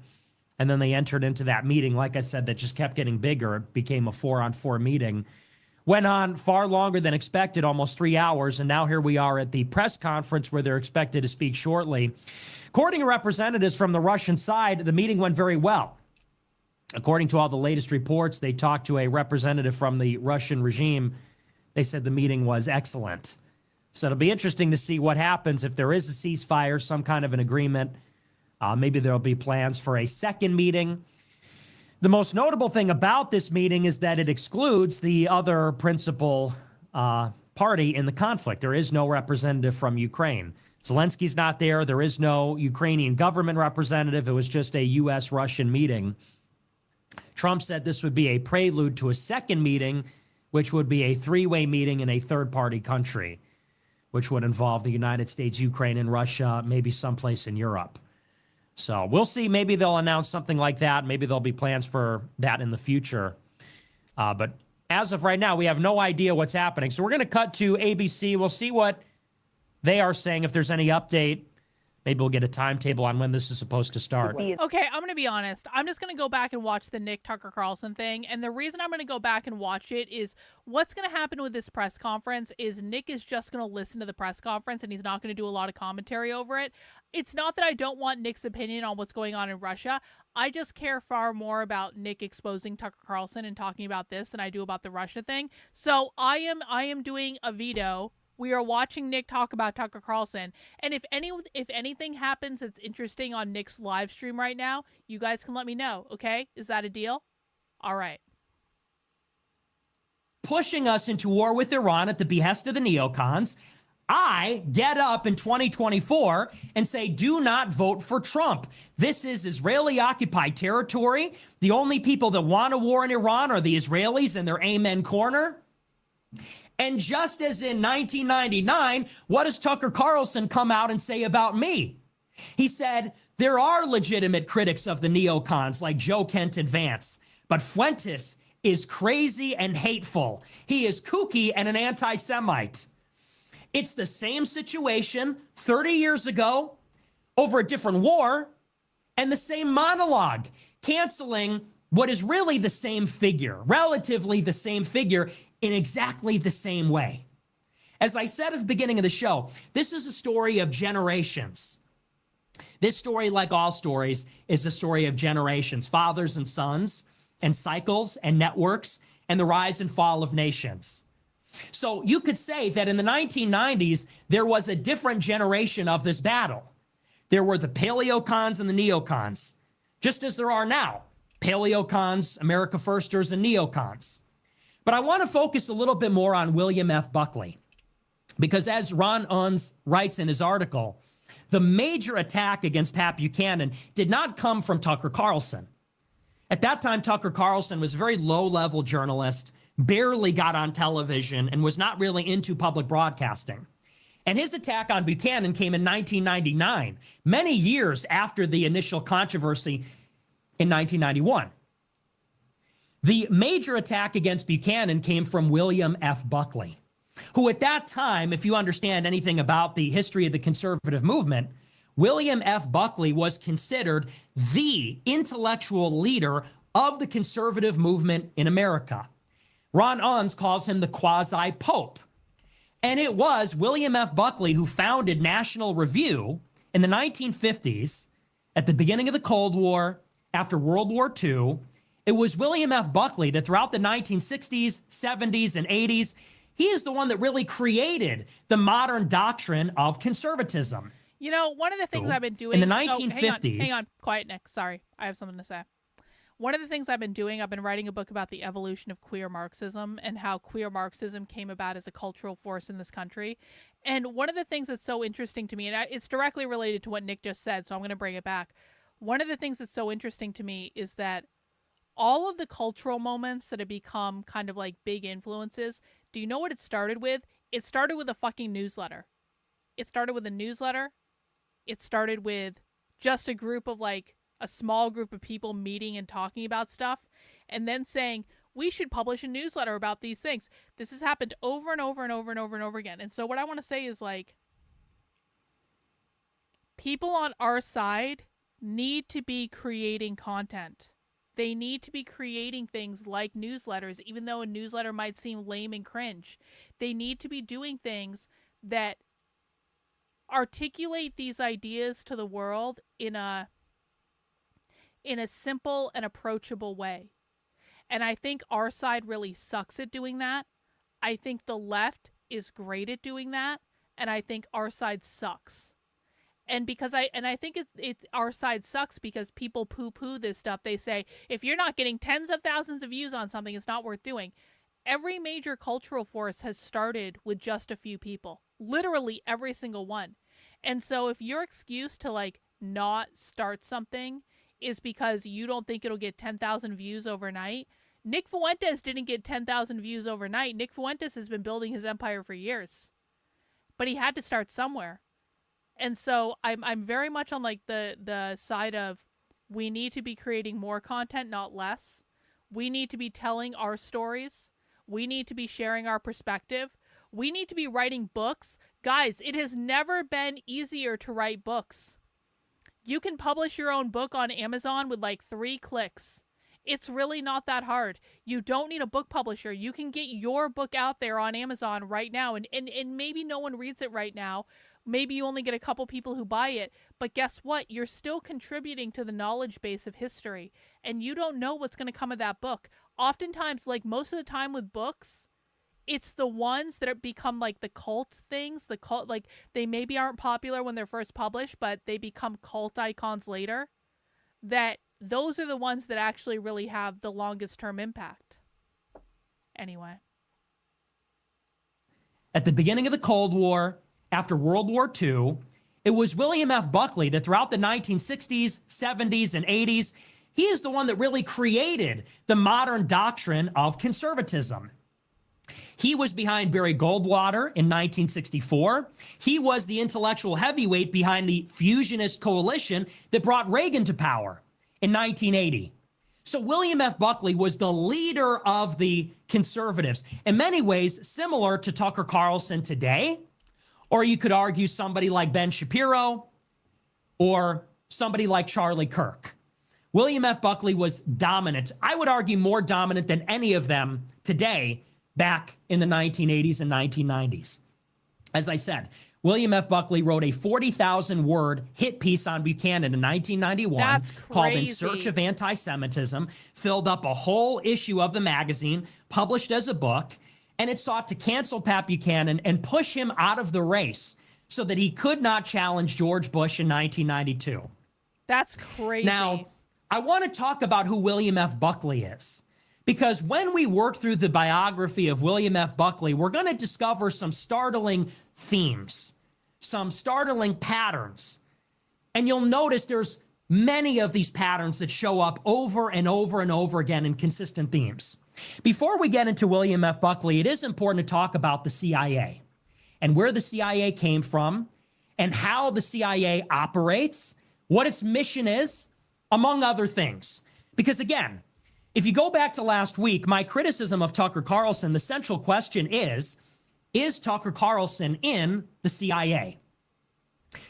And then they entered into that meeting, like I said, that just kept getting bigger. It became a 4-on-4 meeting. Went on far longer than expected, almost 3 hours. And now here we are at the press conference where they're expected to speak shortly. According to representatives from the Russian side, the meeting went very well. According to all the latest reports, they talked to a representative from the Russian regime. They said the meeting was excellent. So it'll be interesting to see what happens if there is a ceasefire, some kind of an agreement. Maybe there'll be plans for a second meeting. The most notable thing about this meeting is that it excludes the other principal party in the conflict. There is no representative from Ukraine. Zelensky's not there. There is no Ukrainian government representative. It was just a U.S.-Russian meeting. Trump said this would be a prelude to a second meeting, which would be a 3-way meeting in a third-party country, which would involve the United States, Ukraine, and Russia, maybe someplace in Europe. So we'll see. Maybe they'll announce something like that. Maybe there'll be plans for that in the future. But as of right now, we have no idea what's happening. So we're going to cut to ABC. We'll see what they are saying, if there's any update. Maybe we'll get a timetable on when this is supposed to start. Okay, I'm going to be honest. I'm just going to go back and watch the Nick Tucker Carlson thing. And the reason I'm going to go back and watch it is what's going to happen with this press conference is Nick is just going to listen to the press conference and he's not going to do a lot of commentary over it. It's not that I don't want Nick's opinion on what's going on in Russia. I just care far more about Nick exposing Tucker Carlson and talking about this than I do about the Russia thing. So I am doing a veto. We are watching Nick talk about Tucker Carlson. And if anything happens that's interesting on Nick's live stream right now, you guys can let me know, okay? Is that a deal? All right. Pushing us into war with Iran at the behest of the neocons, I get up in 2024 and say, do not vote for Trump. This is Israeli-occupied territory. The only people that want a war in Iran are the Israelis and their amen corner. And just as in 1999, what does Tucker Carlson come out and say about me? He said, there are legitimate critics of the neocons like Joe Kent and Vance, but Fuentes is crazy and hateful. He is kooky and an anti-Semite. It's the same situation 30 years ago over a different war and the same monologue, canceling what is really the same figure, relatively the same figure, in exactly the same way. As I said at the beginning of the show, this is a story of generations. This story, like all stories, is a story of generations, fathers and sons, and cycles and networks, and the rise and fall of nations. So you could say that in the 1990s, there was a different generation of this battle. There were the paleocons and the neocons, just as there are now. Paleocons, America Firsters, and neocons. But I want to focus a little bit more on William F. Buckley, because as Ron Unz writes in his article, the major attack against Pat Buchanan did not come from Tucker Carlson. At that time, Tucker Carlson was a very low-level journalist, barely got on television, and was not really into public broadcasting. And his attack on Buchanan came in 1999, many years after the initial controversy in 1991. The major attack against Buchanan came from William F. Buckley, who at that time, if you understand anything about the history of the conservative movement, William F. Buckley was considered the intellectual leader of the conservative movement in America. Ron Unz calls him the quasi-pope. And it was William F. Buckley who founded National Review in the 1950s, at the beginning of the Cold War, after World War II. It was William F. Buckley that throughout the 1960s, 70s, and 80s, he is the one that really created the modern doctrine of conservatism. You know, one of the things I've been doing in the 1950s. hang on, quiet, Nick. Sorry, I have something to say. One of the things I've been doing, I've been writing a book about the evolution of queer Marxism and how queer Marxism came about as a cultural force in this country. And one of the things that's so interesting to me, and it's directly related to what Nick just said, so I'm going to bring it back. One of the things that's so interesting to me is that all of the cultural moments that have become kind of like big influences, do you know what it started with? It started with a fucking newsletter. It started with a newsletter. It started with just a group of like a small group of people meeting and talking about stuff and then saying, we should publish a newsletter about these things. This has happened over and over and over and over and over again. And so what I want to say is like, people on our side need to be creating content. They need to be creating things like newsletters, even though a newsletter might seem lame and cringe. They need to be doing things that articulate these ideas to the world in a simple and approachable way. And I think our side really sucks at doing that. I think the left is great at doing that. And I think our side sucks. And because I think it's our side sucks because people poo-poo this stuff. They say, if you're not getting tens of thousands of views on something, it's not worth doing. Every major cultural force has started with just a few people. Literally every single one. And so if your excuse to like not start something is because you don't think it'll get 10,000 views overnight, Nick Fuentes didn't get 10,000 views overnight. Nick Fuentes has been building his empire for years. But he had to start somewhere. And so I'm very much on like the side of we need to be creating more content, not less. We need to be telling our stories. We need to be sharing our perspective. We need to be writing books. Guys, it has never been easier to write books. You can publish your own book on Amazon with like 3 clicks. It's really not that hard. You don't need a book publisher. You can get your book out there on Amazon right now. And maybe no one reads it right now. Maybe you only get a couple people who buy it. But guess what? You're still contributing to the knowledge base of history. And you don't know what's going to come of that book. Oftentimes, like most of the time with books, it's the ones that have become like the cult things. The cult, like they maybe aren't popular when they're first published, but they become cult icons later. That those are the ones that actually really have the longest term impact. Anyway. At the beginning of the Cold War, after World War II, it was William F. Buckley that throughout the 1960s, 70s, and 80s, he is the one that really created the modern doctrine of conservatism. He was behind Barry Goldwater in 1964. He was the intellectual heavyweight behind the fusionist coalition that brought Reagan to power in 1980. So William F. Buckley was the leader of the conservatives, in many ways similar to Tucker Carlson today, or you could argue somebody like Ben Shapiro or somebody like Charlie Kirk. William F. Buckley was dominant. I would argue more dominant than any of them today back in the 1980s and 1990s. As I said, William F. Buckley wrote a 40,000-word hit piece on Buchanan in 1991 called In Search of Anti-Semitism, filled up a whole issue of the magazine, published as a book, and it sought to cancel Pat Buchanan and push him out of the race so that he could not challenge George Bush in 1992. That's crazy. Now, I want to talk about who William F. Buckley is. Because when we work through the biography of William F. Buckley, we're going to discover some startling themes, some startling patterns. And you'll notice there's many of these patterns that show up over and over and over again in consistent themes. Before we get into William F. Buckley, it is important to talk about the CIA and where the CIA came from and how the CIA operates, what its mission is, among other things. Because again, if you go back to last week, my criticism of Tucker Carlson, the central question is Tucker Carlson in the CIA?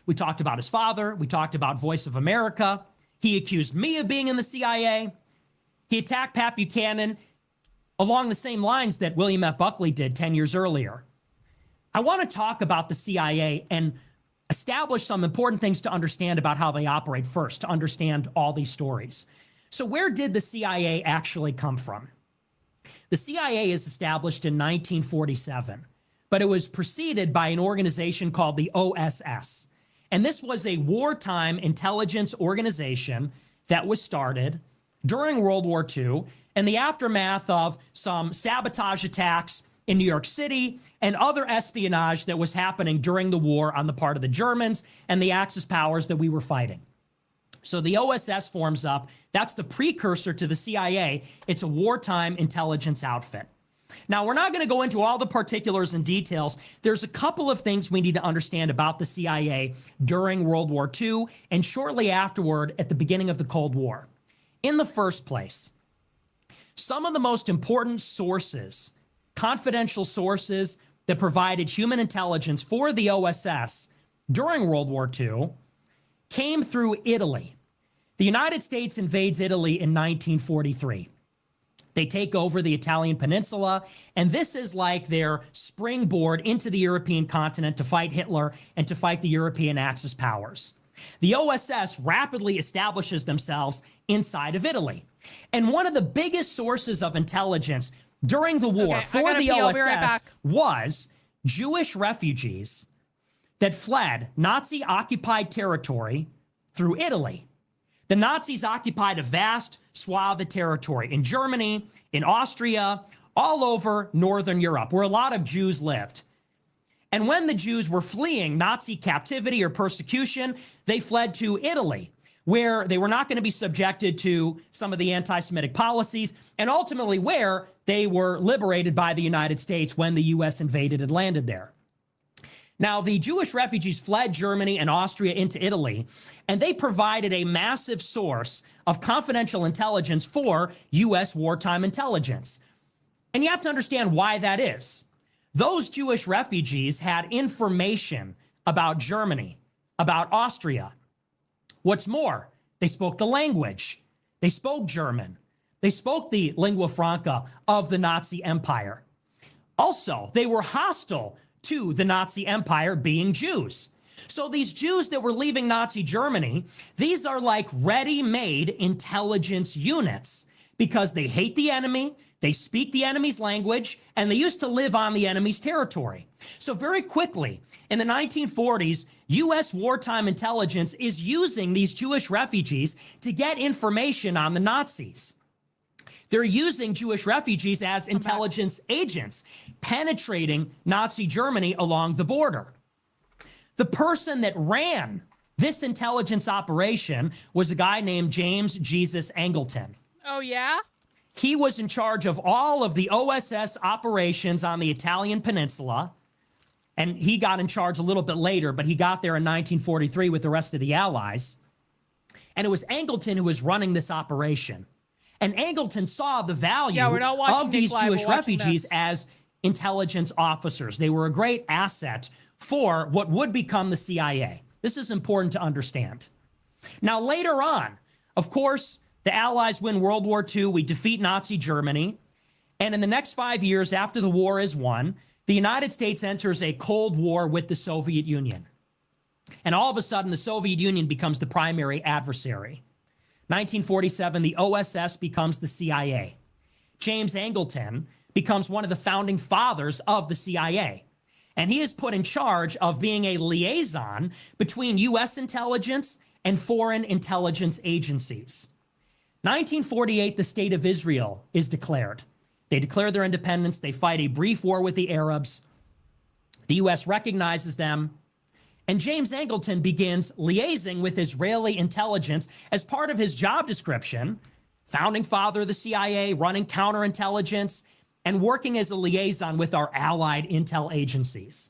We talked about his father. We talked about Voice of America. He accused me of being in the CIA. He attacked Pat Buchanan. along the same lines that William F. Buckley did 10 years earlier. I want to talk about the CIA and establish some important things to understand about how they operate first, to understand all these stories. So where did the CIA actually come from? The CIA is established in 1947, but it was preceded by an organization called the OSS. And this was a wartime intelligence organization that was started during World War II in the aftermath of some sabotage attacks in New York City and other espionage that was happening during the war on the part of the Germans and the Axis powers that we were fighting. So the OSS forms up. That's the precursor to the CIA. It's a wartime intelligence outfit. Now, we're not going to go into all the particulars and details. There's a couple of things we need to understand about the CIA during World War II and shortly afterward at the beginning of the Cold War. In the first place, some of the most important sources, confidential sources that provided human intelligence for the OSS during World War II came through Italy. The United States invades Italy in 1943. They take over the Italian peninsula, and this is like their springboard into the European continent to fight Hitler and to fight the European Axis powers. The OSS rapidly establishes themselves inside of Italy. And one of the biggest sources of intelligence during the war for the OSS was Jewish refugees that fled Nazi-occupied territory through Italy. The Nazis occupied a vast swath of territory in Germany, in Austria, all over Northern Europe, where a lot of Jews lived. And when the Jews were fleeing Nazi captivity or persecution, they fled to Italy, where they were not going to be subjected to some of the anti-Semitic policies, and ultimately where they were liberated by the United States when the U.S. invaded and landed there. Now, the Jewish refugees fled Germany and Austria into Italy, and they provided a massive source of confidential intelligence for U.S. wartime intelligence. And you have to understand why that is. Those Jewish refugees had information about Germany, about Austria. What's more, they spoke the language. They spoke German. They spoke the lingua franca of the Nazi Empire. Also, they were hostile to the Nazi Empire, being Jews. So these Jews that were leaving Nazi Germany, these are like ready-made intelligence units because they hate the enemy, they speak the enemy's language, and they used to live on the enemy's territory. So very quickly, in the 1940s, U.S. wartime intelligence is using these Jewish refugees to get information on the Nazis. They're using Jewish refugees as intelligence agents, penetrating Nazi Germany along the border. The person that ran this intelligence operation was a guy named James Jesus Angleton. Oh, yeah? He was in charge of all of the OSS operations on the Italian peninsula, and he got in charge a little bit later, but he got there in 1943 with the rest of the Allies. And it was Angleton who was running this operation. And Angleton saw the value of these Jewish refugees as intelligence officers. They were a great asset for what would become the CIA. This is important to understand. Now, later on, of course, the Allies win World War II. We defeat Nazi Germany. And in the next 5 years after the war is won, the United States enters a Cold War with the Soviet Union. And all of a sudden, the Soviet Union becomes the primary adversary. 1947, the OSS becomes the CIA. James Angleton becomes one of the founding fathers of the CIA. And he is put in charge of being a liaison between U.S. intelligence and foreign intelligence agencies. 1948, the State of Israel is declared. They declare their independence. They fight a brief war with the Arabs. The U.S. recognizes them. And James Angleton begins liaising with Israeli intelligence as part of his job description, founding father of the CIA, running counterintelligence, and working as a liaison with our allied intel agencies.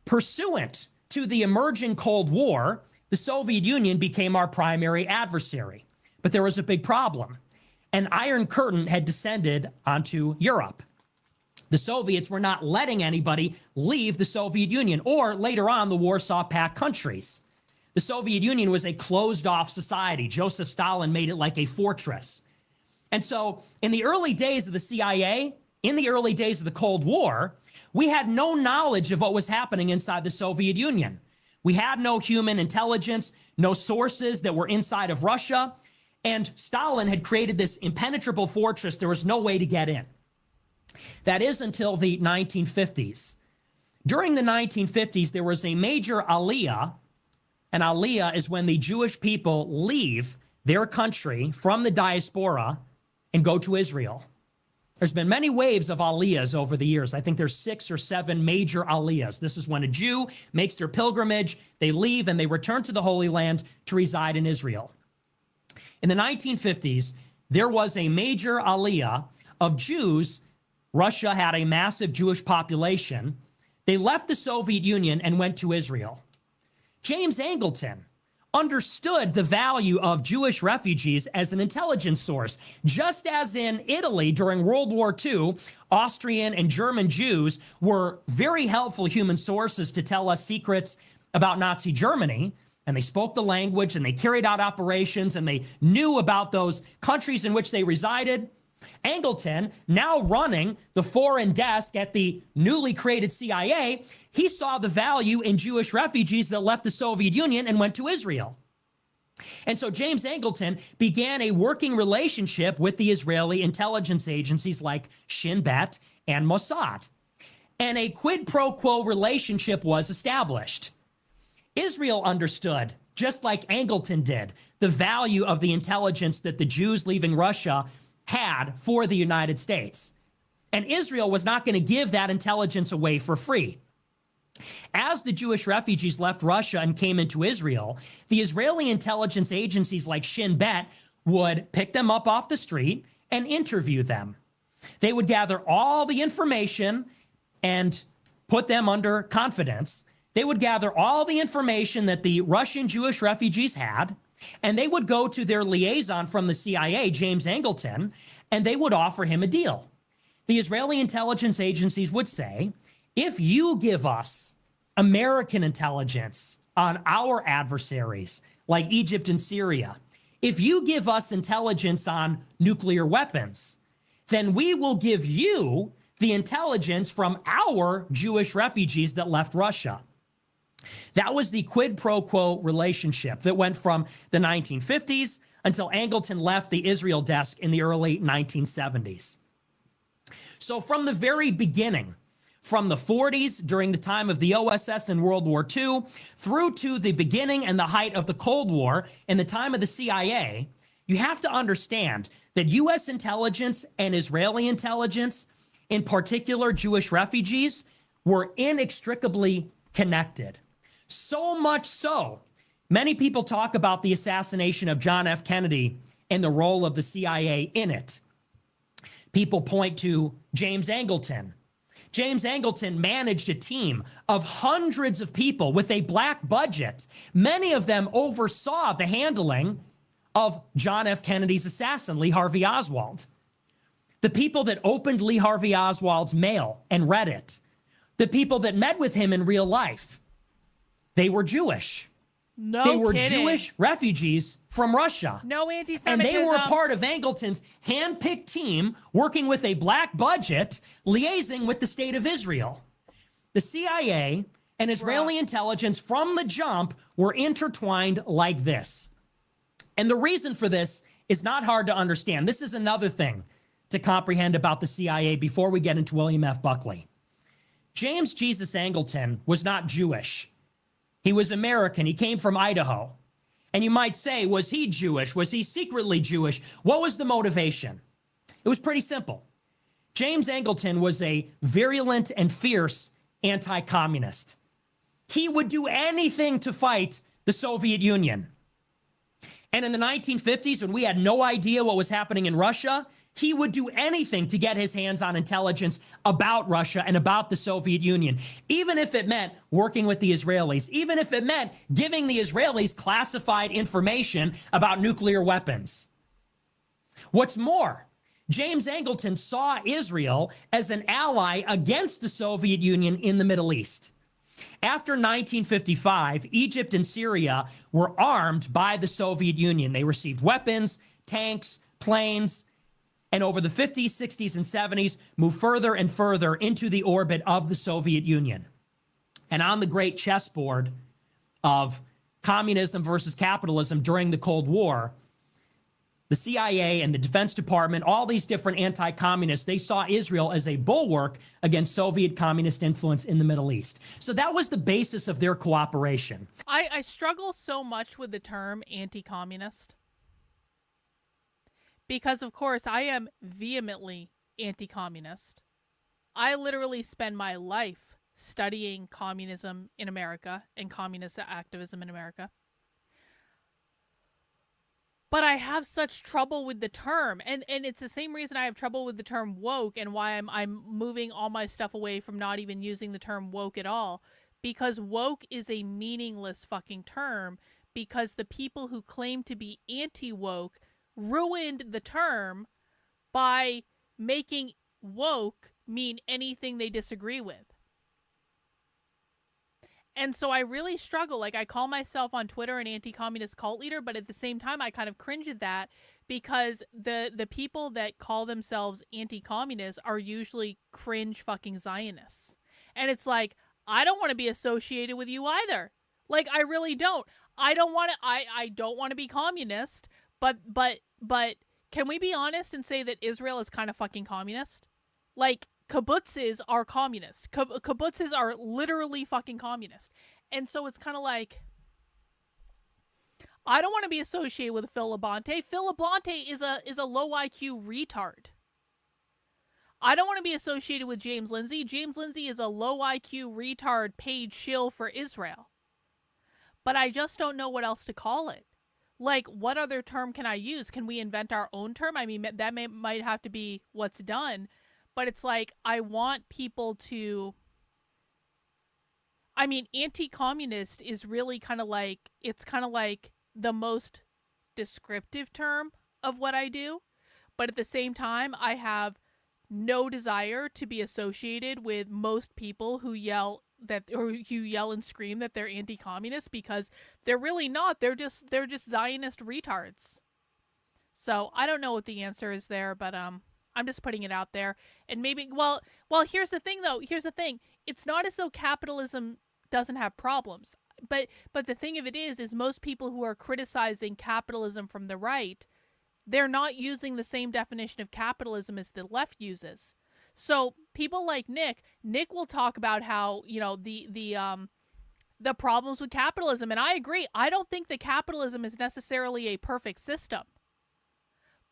Pursuant to the emerging Cold War, the Soviet Union became our primary adversary. But there was a big problem. An Iron Curtain had descended onto Europe. The Soviets were not letting anybody leave the Soviet Union, or later on, the Warsaw Pact countries. The Soviet Union was a closed-off society. Joseph Stalin made it like a fortress. And so in the early days of the CIA, in the early days of the Cold War, we had no knowledge of what was happening inside the Soviet Union. We had no human intelligence, no sources that were inside of Russia, and Stalin had created this impenetrable fortress. There was no way to get in. That is until the 1950s. During the 1950s, there was a major aliyah. An aliyah is when the Jewish people leave their country from the diaspora and go to Israel. There's been many waves of aliyahs over the years. I think there's 6 or 7 major aliyahs. This is when a Jew makes their pilgrimage, they leave, and they return to the Holy Land to reside in Israel. In the 1950s, there was a major aliyah of Jews. Russia had a massive Jewish population. They left the Soviet Union and went to Israel. James Angleton understood the value of Jewish refugees as an intelligence source. Just as in Italy during World War II, Austrian and German Jews were very helpful human sources to tell us secrets about Nazi Germany, and they spoke the language and they carried out operations and they knew about those countries in which they resided. Angleton, now running the foreign desk at the newly created CIA, he saw the value in Jewish refugees that left the Soviet Union and went to Israel. And so James Angleton began a working relationship with the Israeli intelligence agencies like Shin Bet and Mossad. And a quid pro quo relationship was established. Israel understood, just like Angleton did, the value of the intelligence that the Jews leaving Russia had for the United States. And Israel was not going to give that intelligence away for free. As the Jewish refugees left Russia and came into Israel, the Israeli intelligence agencies like Shin Bet would pick them up off the street and interview them. They would gather all the information and put them under confidence. They would gather all the information that the Russian Jewish refugees had, and they would go to their liaison from the CIA, James Angleton, and they would offer him a deal. The Israeli intelligence agencies would say, if you give us American intelligence on our adversaries, like Egypt and Syria, if you give us intelligence on nuclear weapons, then we will give you the intelligence from our Jewish refugees that left Russia. That was the quid pro quo relationship that went from the 1950s until Angleton left the Israel desk in the early 1970s. So from the very beginning, from the 40s during the time of the OSS in World War II, through to the beginning and the height of the Cold War in the time of the CIA, you have to understand that U.S. intelligence and Israeli intelligence, in particular Jewish refugees, were inextricably connected. So much so, many people talk about the assassination of John F. Kennedy and the role of the CIA in it. People point to James Angleton. James Angleton managed a team of hundreds of people with a black budget. Many of them oversaw the handling of John F. Kennedy's assassin, Lee Harvey Oswald. The people that opened Lee Harvey Oswald's mail and read it, the people that met with him in real life, they were Jewish. No They were kidding. Jewish refugees from Russia. No And anti-Semitism. they were part of Angleton's hand-picked team working with a black budget, liaising with the state of Israel. The CIA and Israeli intelligence from the jump were intertwined like this. And the reason for this is not hard to understand. This is another thing to comprehend about the CIA before we get into William F. Buckley. James Jesus Angleton was not Jewish. He was American. He came from Idaho. And you might say, was he Jewish? Was he secretly Jewish? What was the motivation? It was pretty simple. James Angleton was a virulent and fierce anti-communist. He would do anything to fight the Soviet Union. And in the 1950s, when we had no idea what was happening in Russia, he would do anything to get his hands on intelligence about Russia and about the Soviet Union, even if it meant working with the Israelis, even if it meant giving the Israelis classified information about nuclear weapons. What's more, James Angleton saw Israel as an ally against the Soviet Union in the Middle East. After 1955, Egypt and Syria were armed by the Soviet Union. They received weapons, tanks, planes. and over the 50s, 60s, and 70s, moved further and further into the orbit of the Soviet Union. And on the great chessboard of communism versus capitalism during the Cold War, the CIA and the Defense Department, all these different anti-communists, they saw Israel as a bulwark against Soviet communist influence in the Middle East. So that was the basis of their cooperation. I struggle so much with the term anti-communist because, of course, I am vehemently anti-communist. I literally spend my life studying communism in America and communist activism in America. But I have such trouble with the term, and it's the same reason I have trouble with the term woke and why I'm moving all my stuff away from not even using the term woke at all, because woke is a meaningless fucking term because the people who claim to be anti-woke ruined the term by making woke mean anything they disagree with. And so I really struggle. Like, I call myself on Twitter an anti-communist cult leader, but at the same time, I kind of cringe at that because the people that call themselves anti-communists are usually cringe fucking Zionists. And it's like, I don't want to be associated with you either. Like, I really don't. I don't want to be communist, but can we be honest and say that Israel is kind of fucking communist? Like, kibbutzes are communist. Kibbutzes are literally fucking communist. And so it's kind of like, I don't want to be associated with Phil Labonte. Phil Labonte is a low IQ retard. I don't want to be associated with James Lindsay. James Lindsay is a low IQ retard paid shill for Israel. But I just don't know what else to call it. Like, what other term can I use? Can we invent our own term? I mean, that might have to be what's done. But it's like, I want people to, I mean, anti-communist is really kind of like, it's kind of like the most descriptive term of what I do. But at the same time, I have no desire to be associated with most people who yell and scream that they're anti-communist, because they're really not. They're just Zionist retards. So I don't know what the answer is there, but I'm just putting it out there. And maybe, well, here's the thing, though. Here's the thing. It's not as though capitalism doesn't have problems. But the thing of it is most people who are criticizing capitalism from the right, they're not using the same definition of capitalism as the left uses. So people like Nick will talk about how, you know, the problems with capitalism. And I agree. I don't think that capitalism is necessarily a perfect system.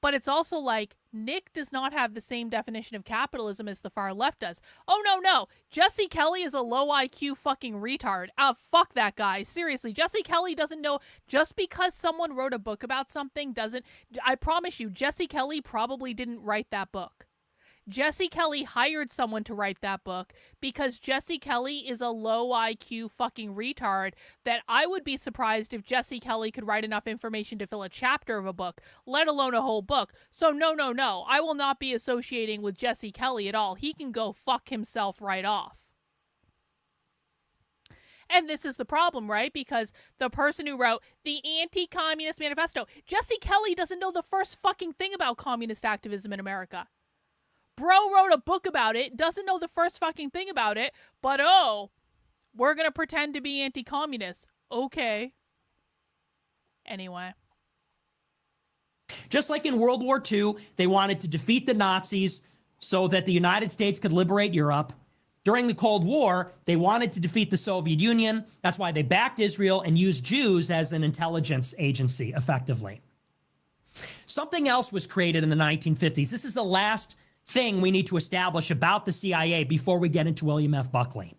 But it's also like, Nick does not have the same definition of capitalism as the far left does. Oh, no. Jesse Kelly is a low IQ fucking retard. Fuck that guy. Seriously, Jesse Kelly doesn't know. Just because someone wrote a book about something doesn't... I promise you, Jesse Kelly probably didn't write that book. Jesse Kelly hired someone to write that book because Jesse Kelly is a low IQ fucking retard that I would be surprised if Jesse Kelly could write enough information to fill a chapter of a book, let alone a whole book. So no. I will not be associating with Jesse Kelly at all. He can go fuck himself right off. And this is the problem, right? Because the person who wrote the Anti-Communist Manifesto, Jesse Kelly doesn't know the first fucking thing about communist activism in America. Bro wrote a book about it, doesn't know the first fucking thing about it, but we're gonna pretend to be anti-communist. Okay. Anyway. Just like in World War II, they wanted to defeat the Nazis so that the United States could liberate Europe. During the Cold War, they wanted to defeat the Soviet Union. That's why they backed Israel and used Jews as an intelligence agency, effectively. Something else was created in the 1950s. This is the last thing we need to establish about the CIA before we get into William F. Buckley.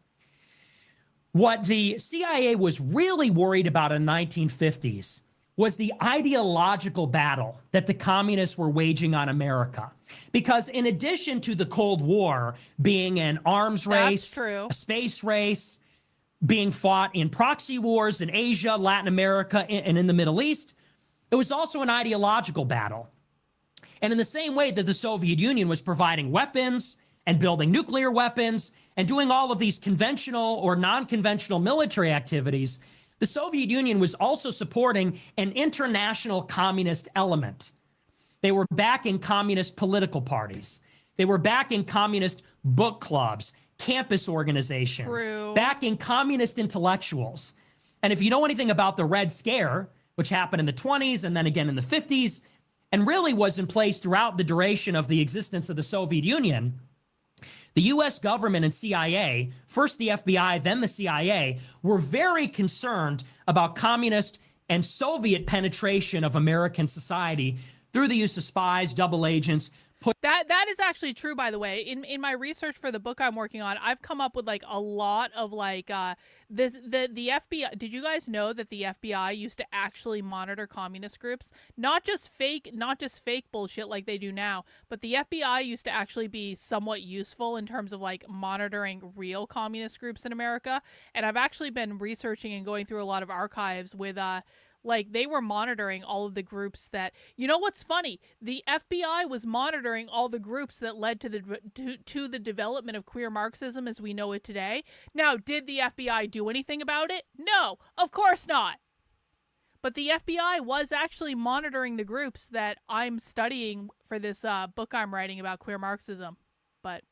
What the CIA was really worried about in the 1950s was the ideological battle that the communists were waging on America. Because in addition to the Cold War being an arms race, a space race, being fought in proxy wars in Asia, Latin America, and in the Middle East, it was also an ideological battle. And in the same way that the Soviet Union was providing weapons and building nuclear weapons and doing all of these conventional or non-conventional military activities, the Soviet Union was also supporting an international communist element. They were backing communist political parties. They were backing communist book clubs, campus organizations, backing communist intellectuals. And if you know anything about the Red Scare, which happened in the 20s and then again in the 50s, and really was in place throughout the duration of the existence of the Soviet Union, the US government and CIA, first the FBI, then the CIA, were very concerned about communist and Soviet penetration of American society through the use of spies, double agents. That is actually true, by the way. In my research for the book I'm working on, I've come up with like a lot of like the FBI. Did you guys know that the FBI used to actually monitor communist groups? Not just fake bullshit like they do now, but the FBI used to actually be somewhat useful in terms of like monitoring real communist groups in America. And I've actually been researching and going through a lot of archives with like they were monitoring all of the groups that, you know what's funny? The FBI was monitoring all the groups that led to the development of queer Marxism as we know it today. Now, did the FBI do anything about it? No, of course not. But the FBI was actually monitoring the groups that I'm studying for this book I'm writing about queer Marxism. But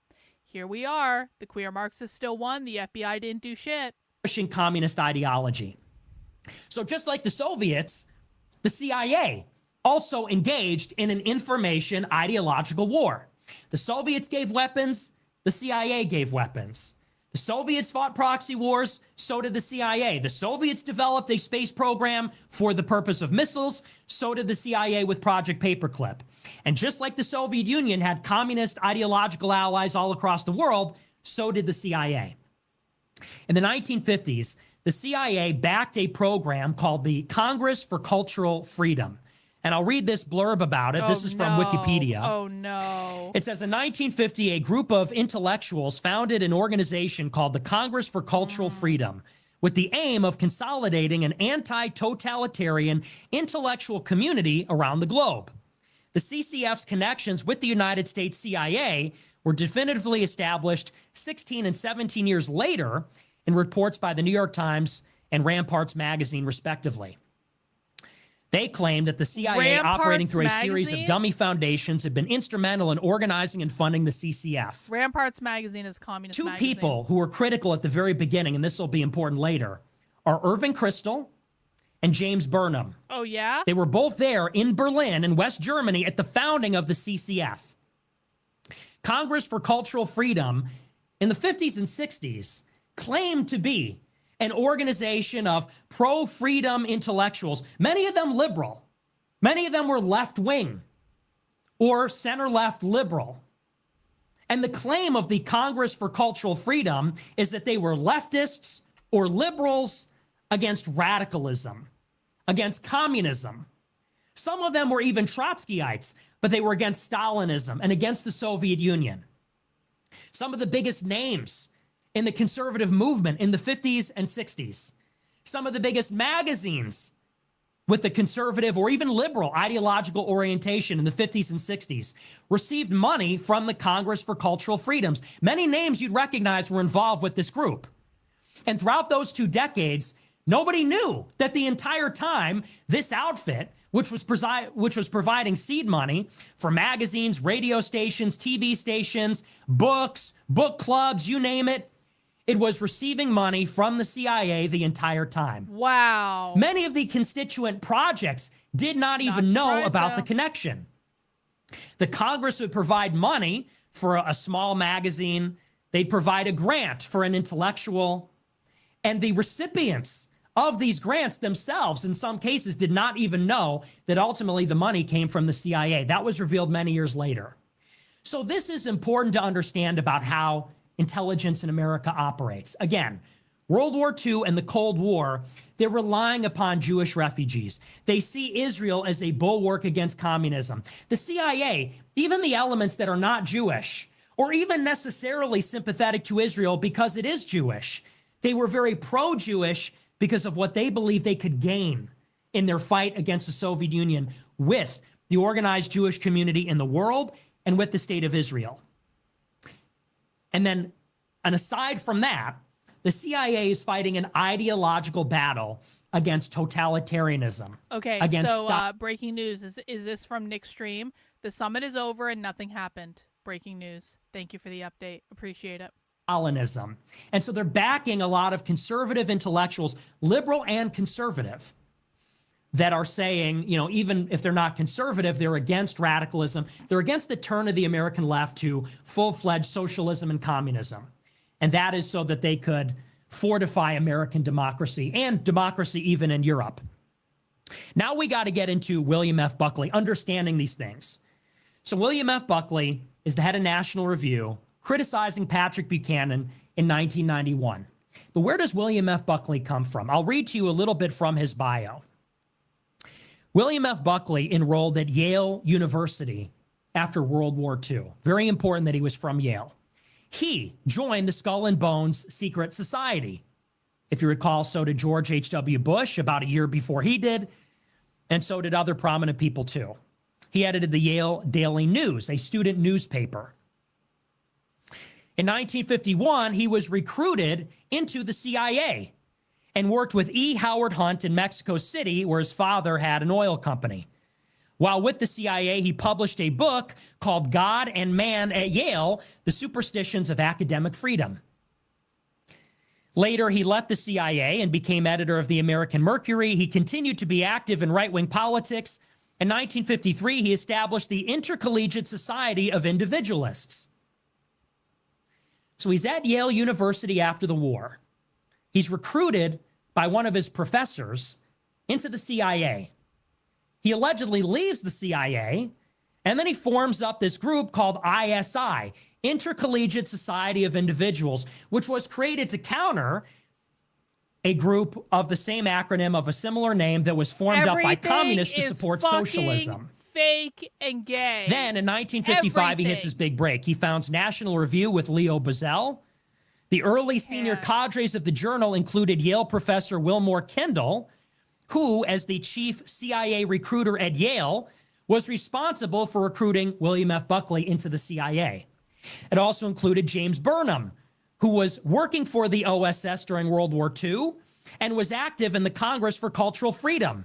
here we are. The queer Marxists still won. The FBI didn't do shit. Pushing communist ideology. So just like the Soviets, the CIA also engaged in an information ideological war. The Soviets gave weapons, the CIA gave weapons. The Soviets fought proxy wars, so did the CIA. The Soviets developed a space program for the purpose of missiles, so did the CIA with Project Paperclip. And just like the Soviet Union had communist ideological allies all across the world, so did the CIA. In the 1950s, the CIA backed a program called the Congress for Cultural Freedom. And I'll read this blurb about it. This is from Wikipedia. Oh, no. It says, in 1950, a group of intellectuals founded an organization called the Congress for Cultural Freedom with the aim of consolidating an anti-totalitarian intellectual community around the globe. The CCF's connections with the United States CIA were definitively established 16 and 17 years later in reports by the New York Times and Ramparts magazine, respectively. They claimed that the CIA, operating through a series of dummy foundations, had been instrumental in organizing and funding the CCF. Ramparts magazine is communist Two magazine. people who were critical at the very beginning, and this will be important later, are Irving Kristol and James Burnham. Oh, yeah? They were both there in Berlin in West Germany at the founding of the CCF. Congress for Cultural Freedom in the 50s and 60s claimed to be an organization of pro-freedom intellectuals, many of them liberal. Many of them were left-wing or center-left liberal. And the claim of the Congress for Cultural Freedom is that they were leftists or liberals against radicalism, against communism. Some of them were even Trotskyites, but they were against Stalinism and against the Soviet Union. Some of the biggest names in the conservative movement in the 50s and 60s. Some of the biggest magazines with the conservative or even liberal ideological orientation in the 50s and 60s received money from the Congress for Cultural Freedoms. Many names you'd recognize were involved with this group. And throughout those 2 decades, nobody knew that the entire time this outfit, which was providing seed money for magazines, radio stations, TV stations, books, book clubs, you name it, it was receiving money from the CIA the entire time. Wow. Many of the constituent projects did not even know about the connection. The Congress would provide money for a small magazine. They'd provide a grant for an intellectual. And the recipients of these grants themselves, in some cases, did not even know that ultimately the money came from the CIA. That was revealed many years later. So this is important to understand about how intelligence in America operates. Again, World War II and the Cold War, they're relying upon Jewish refugees. They see Israel as a bulwark against communism. The CIA, even the elements that are not Jewish, or even necessarily sympathetic to Israel because it is Jewish, they were very pro-Jewish because of what they believed they could gain in their fight against the Soviet Union with the organized Jewish community in the world and with the state of Israel. And then, and aside from that, The CIA is fighting an ideological battle against totalitarianism. Okay, against so breaking news. Is this from Nick's stream? The summit is over and nothing happened. Breaking news. Thank you for the update. Appreciate it. Stalinism. And so they're backing a lot of conservative intellectuals, liberal and conservative, that are saying, you know, even if they're not conservative, they're against radicalism. They're against the turn of the American left to full-fledged socialism and communism. And that is so that they could fortify American democracy and democracy even in Europe. Now we got to get into William F. Buckley, understanding these things. So William F. Buckley is the head of National Review, criticizing Patrick Buchanan in 1991. But where does William F. Buckley come from? I'll read to you a little bit from his bio. William F. Buckley enrolled at Yale University after World War II. Very important that he was from Yale. He joined the Skull and Bones Secret Society. If you recall, so did George H.W. Bush about a year before he did, and so did other prominent people too. He edited the Yale Daily News, a student newspaper. In 1951, he was recruited into the CIA and worked with E. Howard Hunt in Mexico City, where his father had an oil company. While with the CIA, he published a book called God and Man at Yale, The Superstitions of Academic Freedom. Later, he left the CIA and became editor of the American Mercury. He continued to be active in right-wing politics. In 1953, he established the Intercollegiate Society of Individualists. So he's at Yale University after the war. He's recruited by one of his professors into the CIA. He allegedly leaves the CIA, and then he forms up this group called ISI, Intercollegiate Society of Individuals, which was created to counter a group of the same acronym of a similar name that was formed up by communists to support socialism. Fake and gay. Then in 1955, he hits his big break. He founds National Review with Leo Bazell. The early senior cadres of the journal included Yale professor Wilmore Kendall, who, as the chief CIA recruiter at Yale, was responsible for recruiting William F. Buckley into the CIA. It also included James Burnham, who was working for the OSS during World War II and was active in the Congress for Cultural Freedom.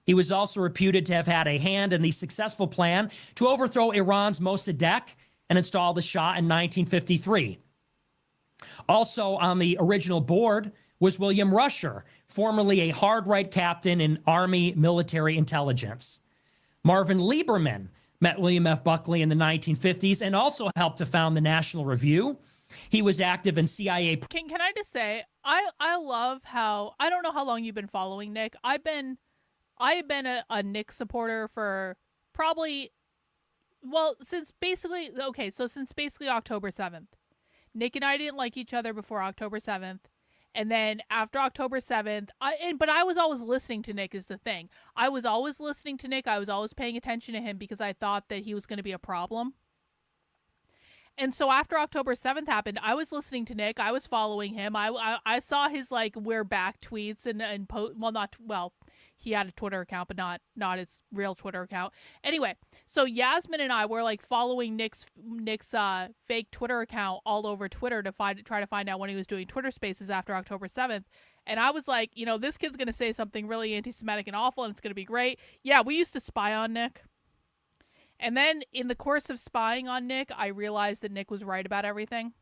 He was also reputed to have had a hand in the successful plan to overthrow Iran's Mossadegh and install the Shah in 1953. Also on the original board was William Rusher, formerly a hard-right captain in Army military intelligence. Marvin Lieberman met William F. Buckley in the 1950s and also helped to found the National Review. He was active in CIA. Can I just say, I love how, I don't know how long you've been following Nick. I've been a Nick supporter for probably, well, since basically October 7th. Nick and I didn't like each other before October 7th. And then after October 7th, but I was always listening to Nick is the thing. I was always listening to Nick. I was always paying attention to him because I thought that he was going to be a problem. And so after October 7th happened, I was listening to Nick. I was following him. I saw his like "we're back" tweets he had a Twitter account, but not his real Twitter account. Anyway, so Yasmin and I were like following Nick's fake Twitter account all over Twitter to try to find out when he was doing Twitter Spaces after October 7th. And I was like, you know, this kid's gonna say something really anti-Semitic and awful, and it's gonna be great. Yeah, we used to spy on Nick. And then in the course of spying on Nick, I realized that Nick was right about everything.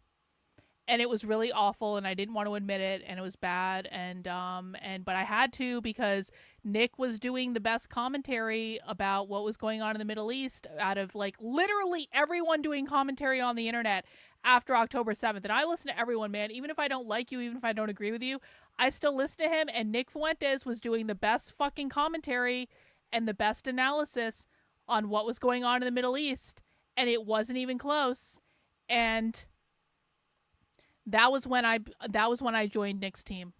And it was really awful, and I didn't want to admit it, and it was bad, but I had to because Nick was doing the best commentary about what was going on in the Middle East out of like literally everyone doing commentary on the internet after October 7th. And I listen to everyone, man. Even if I don't like you, even if I don't agree with you, I still listen to him. And Nick Fuentes was doing the best fucking commentary and the best analysis on what was going on in the Middle East, and it wasn't even close. And that was when I joined Nick's team,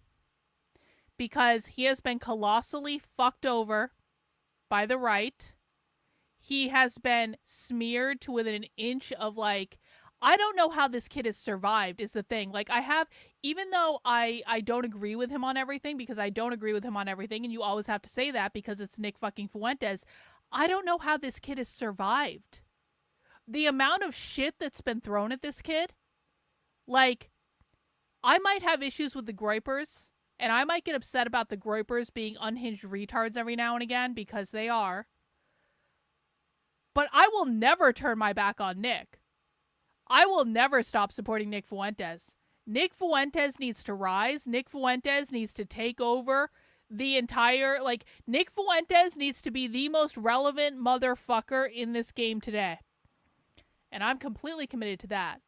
because he has been colossally fucked over by the right. He has been smeared to within an inch of like, I don't know how this kid has survived is the thing. Like even though I don't agree with him on everything, because I don't agree with him on everything, and you always have to say that because it's Nick fucking Fuentes, I don't know how this kid has survived. The amount of shit that's been thrown at this kid, like, I might have issues with the groypers, and I might get upset about the groypers being unhinged retards every now and again, because they are. But I will never turn my back on Nick. I will never stop supporting Nick Fuentes. Nick Fuentes needs to rise. Nick Fuentes needs to take over the entire, like, Nick Fuentes needs to be the most relevant motherfucker in this game today. And I'm completely committed to that.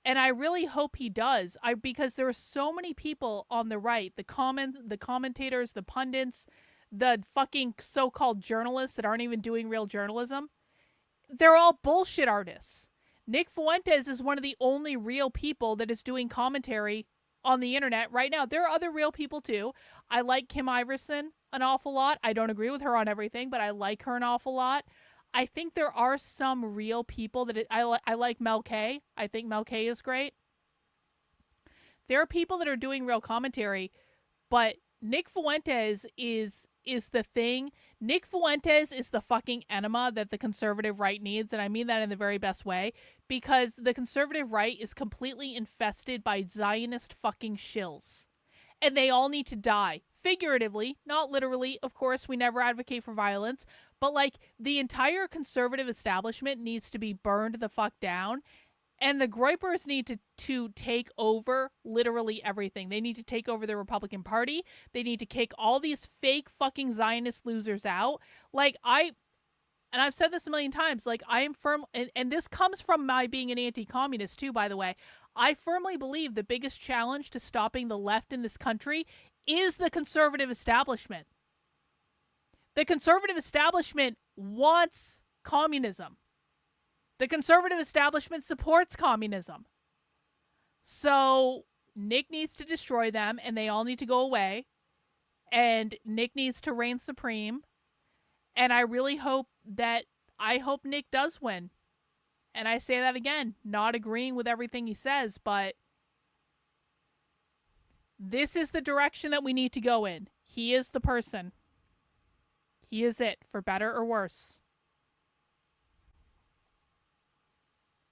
And I really hope he does. Because there are so many people on the right, the commentators, the pundits, the fucking so-called journalists that aren't even doing real journalism. They're all bullshit artists. Nick Fuentes is one of the only real people that is doing commentary on the internet right now. There are other real people too. I like Kim Iverson an awful lot. I don't agree with her on everything, but I like her an awful lot. I think there are some real people that I like Mel K. I think Mel K is great. There are people that are doing real commentary, but Nick Fuentes is the thing. Nick Fuentes is the fucking enema that the conservative right needs, and I mean that in the very best way, because the conservative right is completely infested by Zionist fucking shills. And they all need to die. Figuratively, not literally. Of course, we never advocate for violence, but like the entire conservative establishment needs to be burned the fuck down. And the groypers need to take over literally everything. They need to take over the Republican Party. They need to kick all these fake fucking Zionist losers out. Like, and I've said this a million times, like, I am firm, and this comes from my being an anti-communist too, by the way. I firmly believe the biggest challenge to stopping the left in this country is the conservative establishment. The conservative establishment wants communism. The conservative establishment supports communism. So Nick needs to destroy them, and they all need to go away. And Nick needs to reign supreme. And I really hope Nick does win. And I say that again, not agreeing with everything he says, but this is the direction that we need to go in. He is the person. He is it, for better or worse.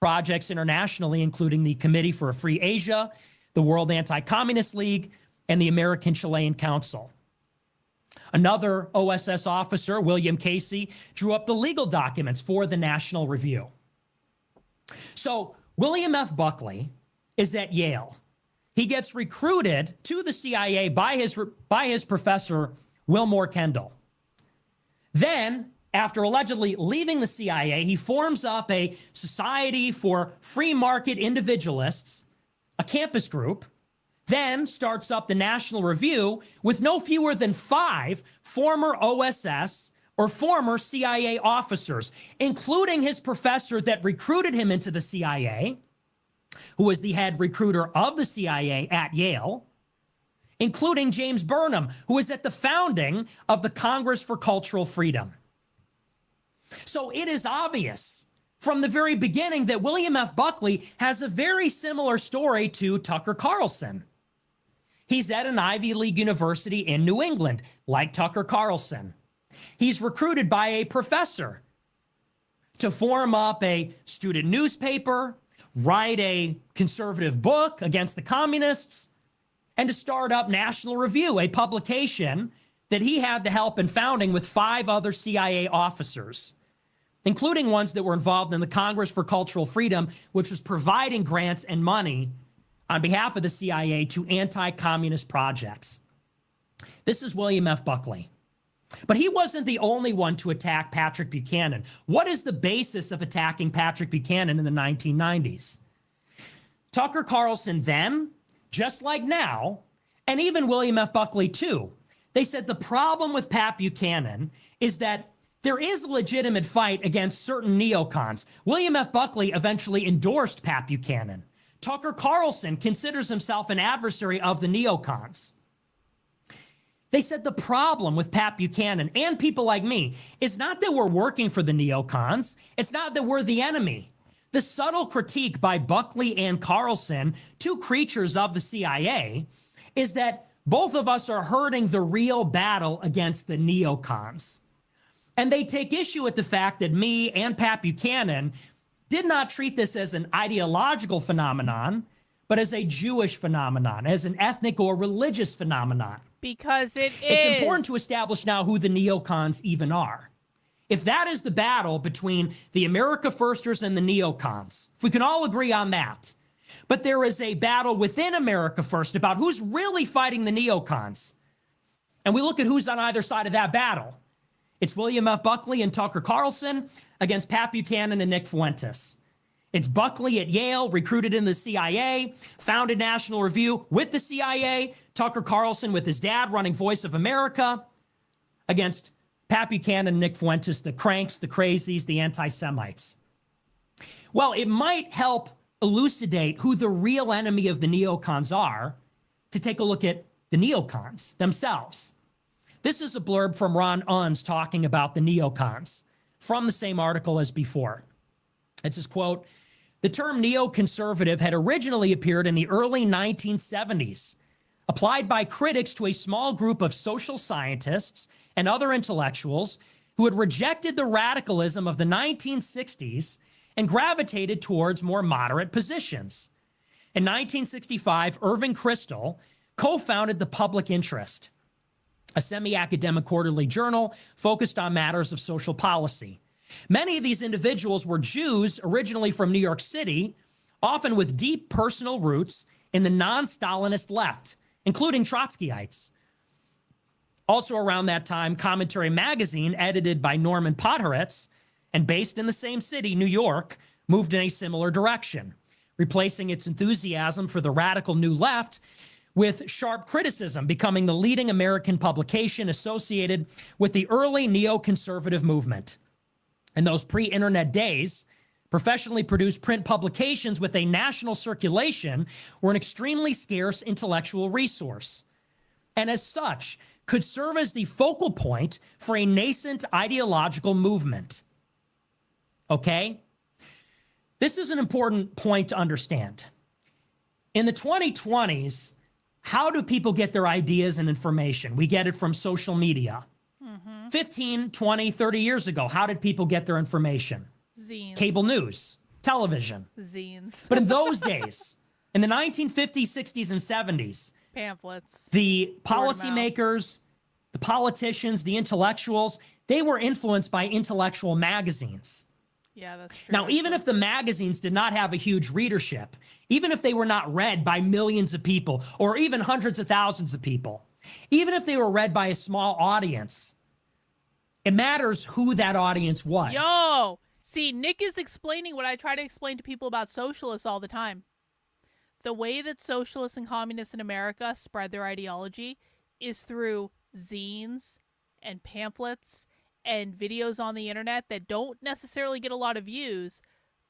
Projects internationally, including the Committee for a Free Asia, the World Anti-Communist League, and the American Chilean Council. Another OSS officer, William Casey, drew up the legal documents for the National Review. So William F. Buckley is at Yale. He gets recruited to the CIA by his professor, Wilmore Kendall. Then, after allegedly leaving the CIA, he forms up a Society for Free Market Individualists, a campus group, then starts up the National Review with no fewer than 5 former OSS or former CIA officers, including his professor that recruited him into the CIA, who was the head recruiter of the CIA at Yale, including James Burnham, who was at the founding of the Congress for Cultural Freedom. So it is obvious from the very beginning that William F. Buckley has a very similar story to Tucker Carlson. He's at an Ivy League university in New England, like Tucker Carlson. He's recruited by a professor to form up a student newspaper, write a conservative book against the communists, and to start up National Review, a publication that he had the help in founding with 5 other CIA officers, including ones that were involved in the Congress for Cultural Freedom, which was providing grants and money on behalf of the CIA to anti-communist projects. This is William F. Buckley. But he wasn't the only one to attack Patrick Buchanan. What is the basis of attacking Patrick Buchanan in the 1990s? Tucker Carlson then, just like now, and even William F. Buckley too, they said the problem with Pat Buchanan is that there is a legitimate fight against certain neocons. William F. Buckley eventually endorsed Pat Buchanan. Tucker Carlson considers himself an adversary of the neocons. They said the problem with Pat Buchanan and people like me is not that we're working for the neocons. It's not that we're the enemy. The subtle critique by Buckley and Carlson, 2 creatures of the CIA, is that both of us are hurting the real battle against the neocons. And they take issue with the fact that me and Pat Buchanan did not treat this as an ideological phenomenon, but as a Jewish phenomenon, as an ethnic or religious phenomenon. Because it's important to establish now who the neocons even are. If that is the battle between the America Firsters and the neocons, if we can all agree on that, but there is a battle within America First about who's really fighting the neocons, and we look at who's on either side of that battle. It's William F. Buckley and Tucker Carlson against Pat Buchanan and Nick Fuentes. It's Buckley at Yale, recruited in the CIA, founded National Review with the CIA, Tucker Carlson with his dad running Voice of America, against Pat Buchanan and Nick Fuentes, the cranks, the crazies, the anti-Semites. Well, it might help elucidate who the real enemy of the neocons are to take a look at the neocons themselves. This is a blurb from Ron Unz talking about the neocons from the same article as before. It says, quote, "The term neoconservative had originally appeared in the early 1970s, applied by critics to a small group of social scientists and other intellectuals who had rejected the radicalism of the 1960s and gravitated towards more moderate positions. In 1965, Irving Kristol co-founded The Public Interest, a semi-academic quarterly journal focused on matters of social policy. Many of these individuals were Jews originally from New York City, often with deep personal roots in the non-Stalinist left, including Trotskyites. Also around that time, Commentary Magazine, edited by Norman Podhoretz and based in the same city, New York, moved in a similar direction, replacing its enthusiasm for the radical new left with sharp criticism, becoming the leading American publication associated with the early neoconservative movement. In those pre-internet days, professionally produced print publications with a national circulation were an extremely scarce intellectual resource, and as such, could serve as the focal point for a nascent ideological movement. Okay? This is an important point to understand. In the 2020s, how do people get their ideas and information? We get it from social media. 15, 20, 30 years ago, how did people get their information? Zines. Cable news, television. Zines. But in those days, in the 1950s, 60s, and 70s, pamphlets, the policymakers, the politicians, the intellectuals, they were influenced by intellectual magazines. Yeah, that's true. Now, even if the magazines did not have a huge readership, even if they were not read by millions of people or even hundreds of thousands of people, even if they were read by a small audience, it matters who that audience was. Yo! See, Nick is explaining what I try to explain to people about socialists all the time. The way that socialists and communists in America spread their ideology is through zines and pamphlets and videos on the internet that don't necessarily get a lot of views,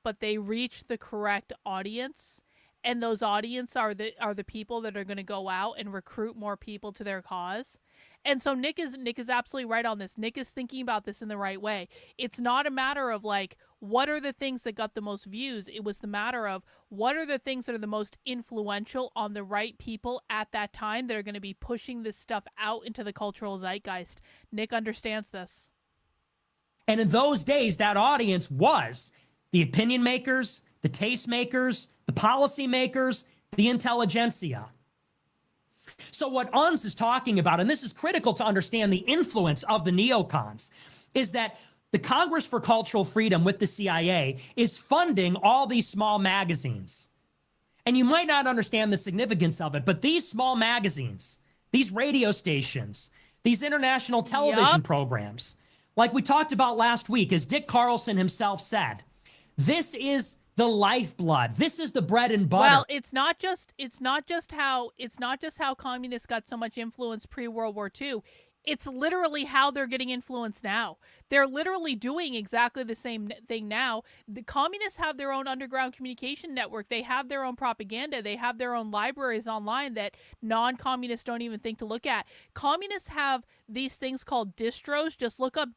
but they reach the correct audience. And those audience are the people that are going to go out and recruit more people to their cause. And so Nick is absolutely right on this. Nick is thinking about this in the right way. It's not a matter of like, what are the things that got the most views? It was the matter of what are the things that are the most influential on the right people at that time that are going to be pushing this stuff out into the cultural zeitgeist. Nick understands this. And in those days, that audience was the opinion makers, the taste makers, the policy makers, the intelligentsia. So what Unz is talking about, and this is critical to understand the influence of the neocons, is that the Congress for Cultural Freedom with the CIA is funding all these small magazines. And you might not understand the significance of it, but these small magazines, these radio stations, these international television programs, like we talked about last week, as Dick Carlson himself said, this is the lifeblood. This is the bread and butter. Well, it's not just how communists got so much influence pre-World War II. It's literally how they're getting influenced now. They're literally doing exactly the same thing now. The communists have their own underground communication network. They have their own propaganda. They have their own libraries online that non-communists don't even think to look at. Communists have these things called distros. Just look up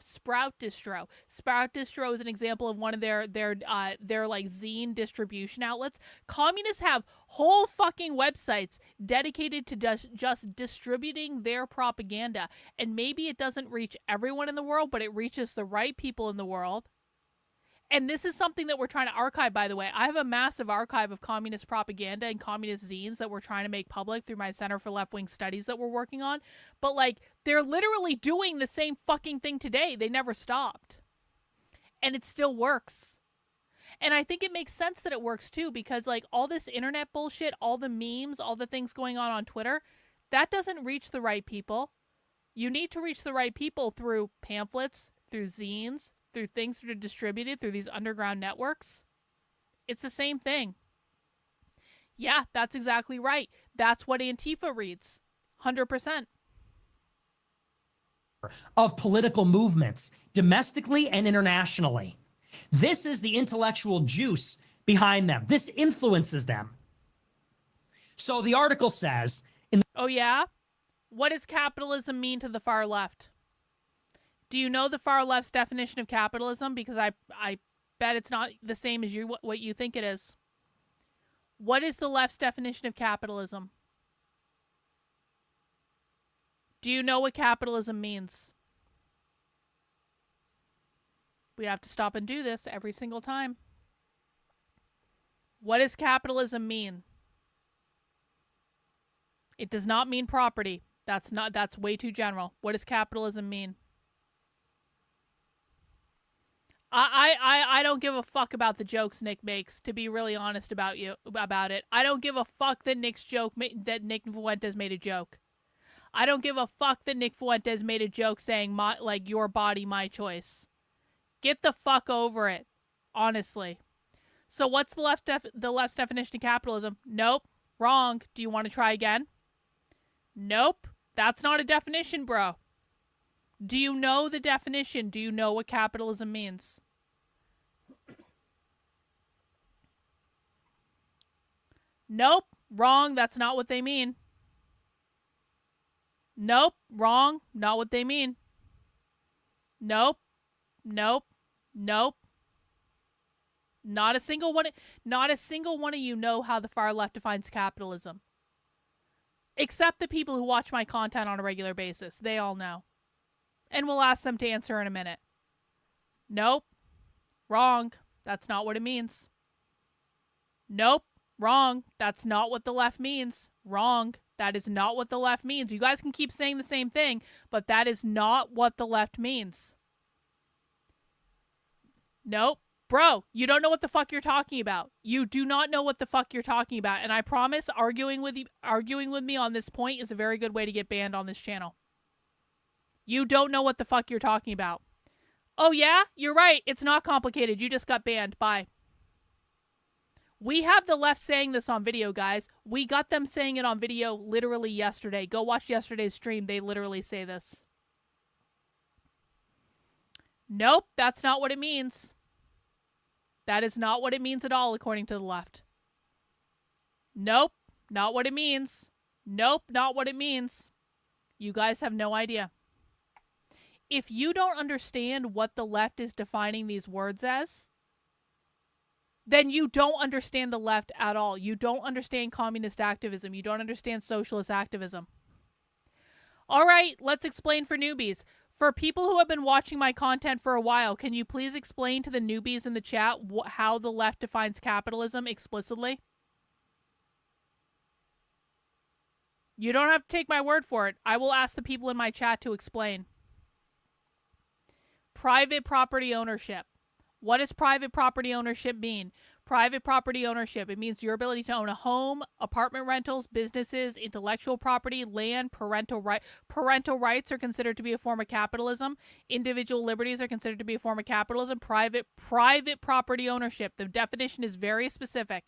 Sprout Distro. Sprout Distro is an example of one of their like zine distribution outlets. Communists have whole fucking websites dedicated to just distributing their propaganda. And maybe it doesn't reach everyone in the world, but it reaches the right people in the world. And this is something that we're trying to archive, by the way. I have a massive archive of communist propaganda and communist zines that we're trying to make public through my Center for Left-Wing Studies that we're working on. But, like, they're literally doing the same fucking thing today. They never stopped. And it still works. And I think it makes sense that it works, too, because, like, all this internet bullshit, all the memes, all the things going on Twitter, that doesn't reach the right people. You need to reach the right people through pamphlets, through zines, through things that are distributed through these underground networks. It's the same thing. Yeah, that's exactly right. That's what Antifa reads. 100%. Of political movements, domestically and internationally. This is the intellectual juice behind them. This influences them. So the article says... Oh, yeah? What does capitalism mean to the far left? Do you know the far left's definition of capitalism? Because I bet it's not the same as what you think it is. What is the left's definition of capitalism? Do you know what capitalism means? We have to stop and do this every single time. What does capitalism mean? It does not mean property. That's way too general. What does capitalism mean? I don't give a fuck about the jokes Nick makes, to be really honest about it. I don't give a fuck that Nick Fuentes made a joke. I don't give a fuck that Nick Fuentes made a joke saying your body, my choice. Get the fuck over it, honestly. So what's the left's definition of capitalism? Nope, wrong. Do you want to try again? Nope, that's not a definition, bro. Do you know the definition? Do you know what capitalism means? Nope, wrong. That's not what they mean. Nope, wrong. Not what they mean. Nope, nope, nope. Not a single one of you know how the far left defines capitalism. Except the people who watch my content on a regular basis. They all know. And we'll ask them to answer in a minute. Nope. Wrong. That's not what it means. Nope. Wrong. That's not what the left means. Wrong. That is not what the left means. You guys can keep saying the same thing, but that is not what the left means. Nope. Bro, you don't know what the fuck you're talking about. You do not know what the fuck you're talking about. And I promise arguing with me on this point is a very good way to get banned on this channel. You don't know what the fuck you're talking about. Oh yeah? You're right. It's not complicated. You just got banned. Bye. We have the left saying this on video, guys. We got them saying it on video literally yesterday. Go watch yesterday's stream. They literally say this. Nope, that's not what it means. That is not what it means at all, according to the left. Nope, not what it means. Nope, not what it means. You guys have no idea. If you don't understand what the left is defining these words as, then you don't understand the left at all. You don't understand communist activism. You don't understand socialist activism. All right, let's explain for newbies. For people who have been watching my content for a while, can you please explain to the newbies in the chat how the left defines capitalism explicitly? You don't have to take my word for it. I will ask the people in my chat to explain. Private property ownership. What does private property ownership mean? Private property ownership, it means your ability to own a home, apartment rentals, businesses, intellectual property, land, parental rights are considered to be a form of capitalism. Individual liberties are considered to be a form of capitalism. Private property ownership, the definition is very specific.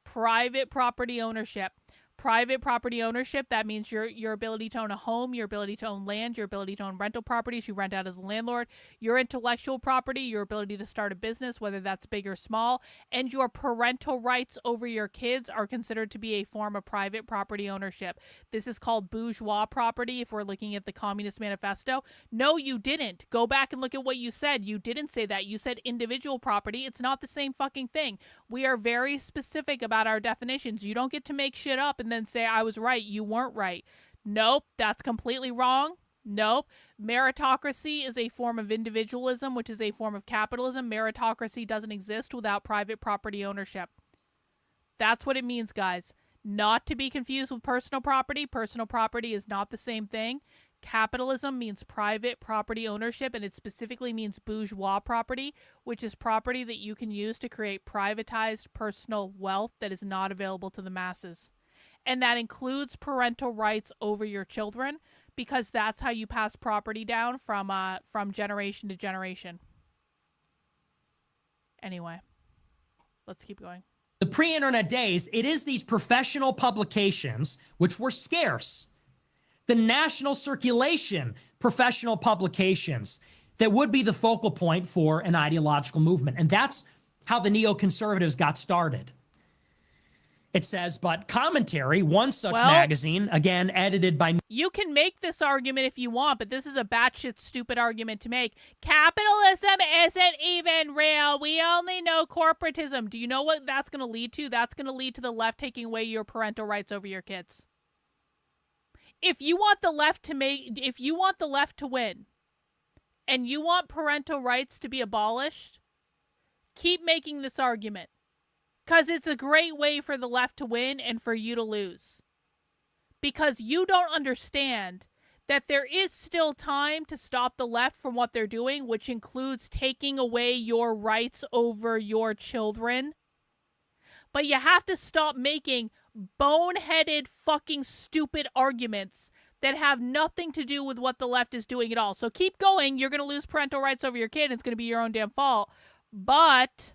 Private property ownership. Private property ownership, that means your ability to own a home, your ability to own land, your ability to own rental properties, you rent out as a landlord, your intellectual property, your ability to start a business, whether that's big or small, and your parental rights over your kids are considered to be a form of private property ownership. This is called bourgeois property if we're looking at the Communist Manifesto. No, you didn't. Go back and look at what you said. You didn't say that. You said individual property. It's not the same fucking thing. We are very specific about our definitions. You don't get to make shit up and then say I was right. You weren't right. Nope, that's completely wrong. Nope. Meritocracy is a form of individualism, which is a form of capitalism. Meritocracy doesn't exist without private property ownership. That's what it means, guys. Not to be confused with personal property. Personal property is not the same thing. Capitalism means private property ownership, and it specifically means bourgeois property, which is property that you can use to create privatized personal wealth that is not available to the masses. And that includes parental rights over your children, because that's how you pass property down from generation to generation. Anyway, let's keep going. The pre-internet days, it is these professional publications, which were scarce, the national circulation professional publications that would be the focal point for an ideological movement. And that's how the neoconservatives got started. It says, but Commentary, one such magazine, again, edited by... You can make this argument if you want, but this is a batshit stupid argument to make. Capitalism isn't even real. We only know corporatism. Do you know what that's going to lead to? That's going to lead to the left taking away your parental rights over your kids. If you want the left to win, and you want parental rights to be abolished, keep making this argument. Because it's a great way for the left to win and for you to lose. Because you don't understand that there is still time to stop the left from what they're doing, which includes taking away your rights over your children. But you have to stop making boneheaded, fucking stupid arguments that have nothing to do with what the left is doing at all. So keep going. You're going to lose parental rights over your kid. And it's going to be your own damn fault. But...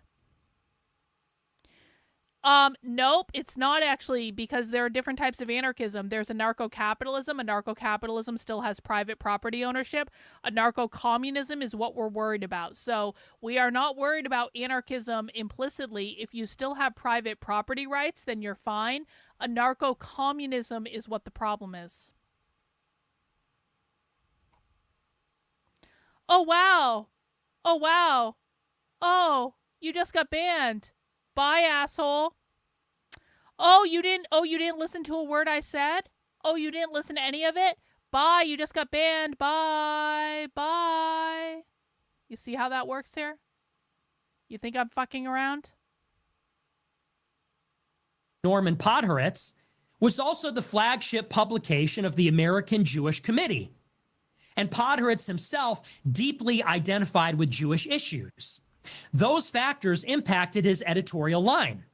nope, it's not actually, because there are different types of anarchism. There's anarcho-capitalism. Anarcho-capitalism still has private property ownership. Anarcho-communism is what we're worried about. So we are not worried about anarchism implicitly. If you still have private property rights, then you're fine. Anarcho-communism is what the problem is. Oh, wow. Oh, wow. Oh, you just got banned. Bye, asshole. Oh, you didn't listen to a word I said? Oh, you didn't listen to any of it? Bye, you just got banned. Bye. Bye. You see how that works here? You think I'm fucking around? Norman Podhoretz was also the flagship publication of the American Jewish Committee. And Podhoretz himself deeply identified with Jewish issues. Those factors impacted his editorial line,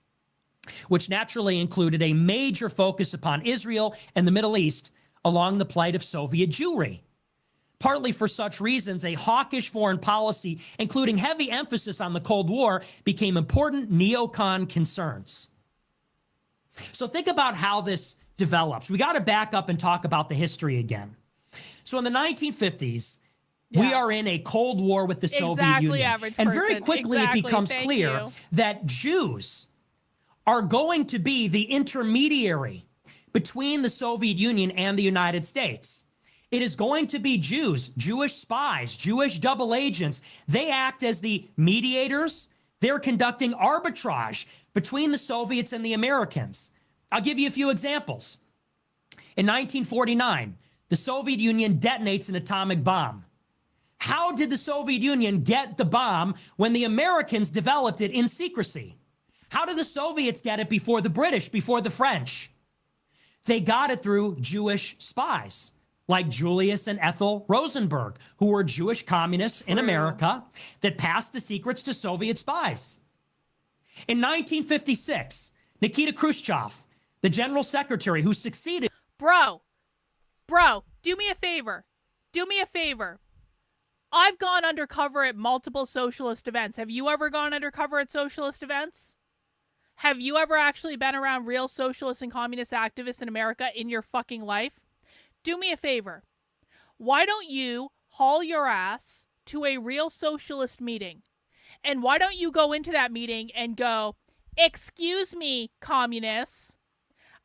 which naturally included a major focus upon Israel and the Middle East along the plight of Soviet Jewry. Partly for such reasons, a hawkish foreign policy, including heavy emphasis on the Cold War, became important neocon concerns. So think about how this develops. We got to back up and talk about the history again. So in the 1950s, we are in a Cold War with the Soviet Union. And very quickly it becomes clear that Jews are going to be the intermediary between the Soviet Union and the United States. It is going to be Jews, Jewish spies, Jewish double agents. They act as the mediators. They're conducting arbitrage between the Soviets and the Americans. I'll give you a few examples. In 1949, the Soviet Union detonates an atomic bomb. How did the Soviet Union get the bomb when the Americans developed it in secrecy? How did the Soviets get it before the British, before the French? They got it through Jewish spies, like Julius and Ethel Rosenberg, who were Jewish communists in America that passed the secrets to Soviet spies. In 1956, Nikita Khrushchev, the general secretary who succeeded... Bro, do me a favor. Do me a favor. I've gone undercover at multiple socialist events. Have you ever gone undercover at socialist events? Have you ever actually been around real socialist and communist activists in America in your fucking life? Do me a favor. Why don't you haul your ass to a real socialist meeting? And why don't you go into that meeting and go, "Excuse me, communists.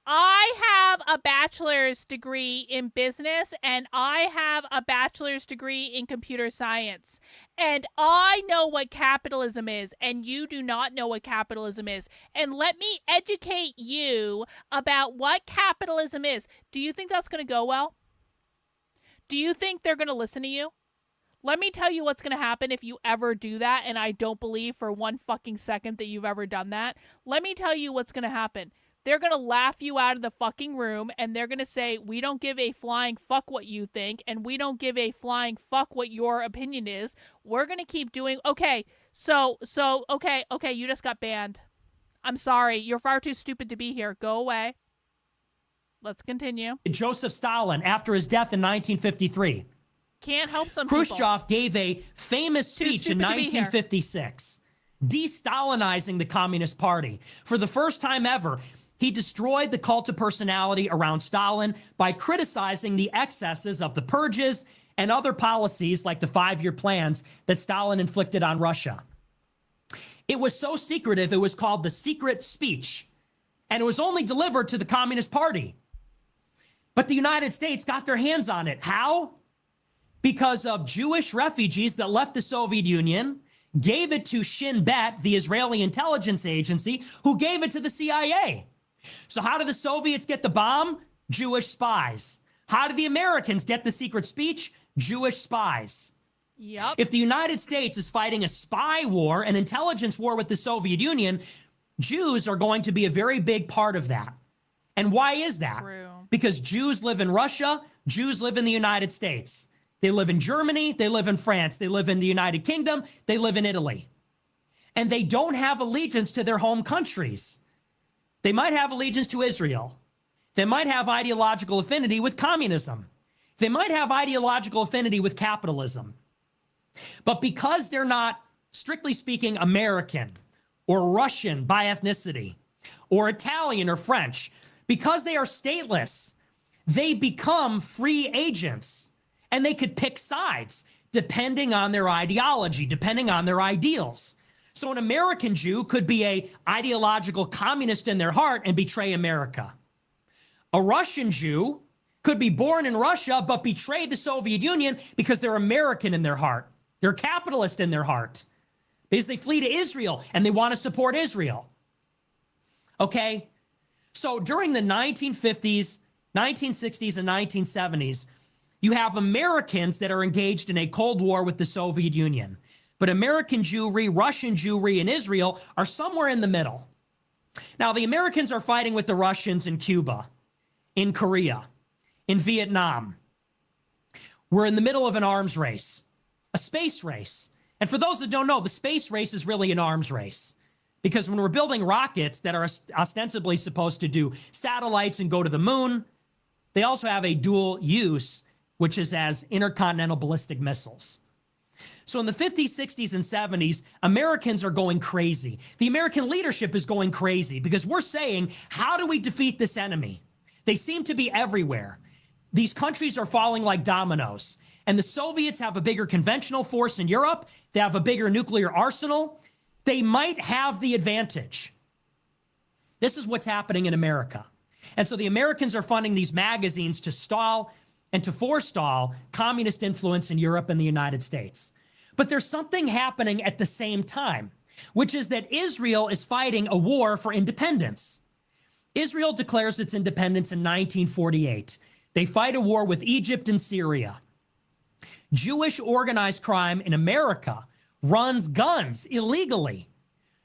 I have a bachelor's degree in business and I have a bachelor's degree in computer science. And I know what capitalism is and you do not know what capitalism is. And let me educate you about what capitalism is." Do you think that's going to go well? Do you think they're going to listen to you? Let me tell you what's going to happen if you ever do that, and I don't believe for one fucking second that you've ever done that. Let me tell you what's going to happen. They're going to laugh you out of the fucking room, and they're going to say, we don't give a flying fuck what you think, and we don't give a flying fuck what your opinion is. We're going to keep doing... Okay, okay, you just got banned. I'm sorry. You're far too stupid to be here. Go away. Let's continue. Joseph Stalin, after his death in 1953. Can't help some Khrushchev gave a famous speech in 1956, de-Stalinizing the Communist Party. For the first time ever, he destroyed the cult of personality around Stalin by criticizing the excesses of the purges and other policies like the 5-year plans that Stalin inflicted on Russia. It was so secretive, it was called the secret speech, and it was only delivered to the Communist Party. But the United States got their hands on it. How? Because of Jewish refugees that left the Soviet Union, gave it to Shin Bet, the Israeli intelligence agency, who gave it to the CIA. So how did the Soviets get the bomb? Jewish spies. How did the Americans get the secret speech? Jewish spies. Yep. If the United States is fighting a spy war, an intelligence war with the Soviet Union, Jews are going to be a very big part of that. And why is that? True. Because Jews live in Russia, Jews live in the United States. They live in Germany, they live in France, they live in the United Kingdom, they live in Italy. And they don't have allegiance to their home countries. They might have allegiance to Israel. They might have ideological affinity with communism. They might have ideological affinity with capitalism. But because they're not, strictly speaking, American or Russian by ethnicity, or Italian or French, because they are stateless, they become free agents. And they could pick sides depending on their ideology, depending on their ideals. So an American Jew could be an ideological communist in their heart and betray America. A Russian Jew could be born in Russia but betray the Soviet Union because they're American in their heart. They're capitalist in their heart because they flee to Israel and they want to support Israel. Okay? So during the 1950s, 1960s, and 1970s, you have Americans that are engaged in a Cold War with the Soviet Union. But American Jewry, Russian Jewry, and Israel are somewhere in the middle. Now, the Americans are fighting with the Russians in Cuba, in Korea, in Vietnam. We're in the middle of an arms race, a space race. And for those that don't know, the space race is really an arms race. Because when we're building rockets that are ostensibly supposed to do satellites and go to the moon, they also have a dual use, which is as intercontinental ballistic missiles. So in the 50s, 60s, and 70s, Americans are going crazy. The American leadership is going crazy because we're saying, how do we defeat this enemy? They seem to be everywhere. These countries are falling like dominoes. And the Soviets have a bigger conventional force in Europe. They have a bigger nuclear arsenal. They might have the advantage. This is what's happening in America. And so the Americans are funding these magazines to stall and to forestall communist influence in Europe and the United States. But there's something happening at the same time, which is that Israel is fighting a war for independence. Israel declares its independence in 1948. They fight a war with Egypt and Syria. Jewish organized crime in America runs guns illegally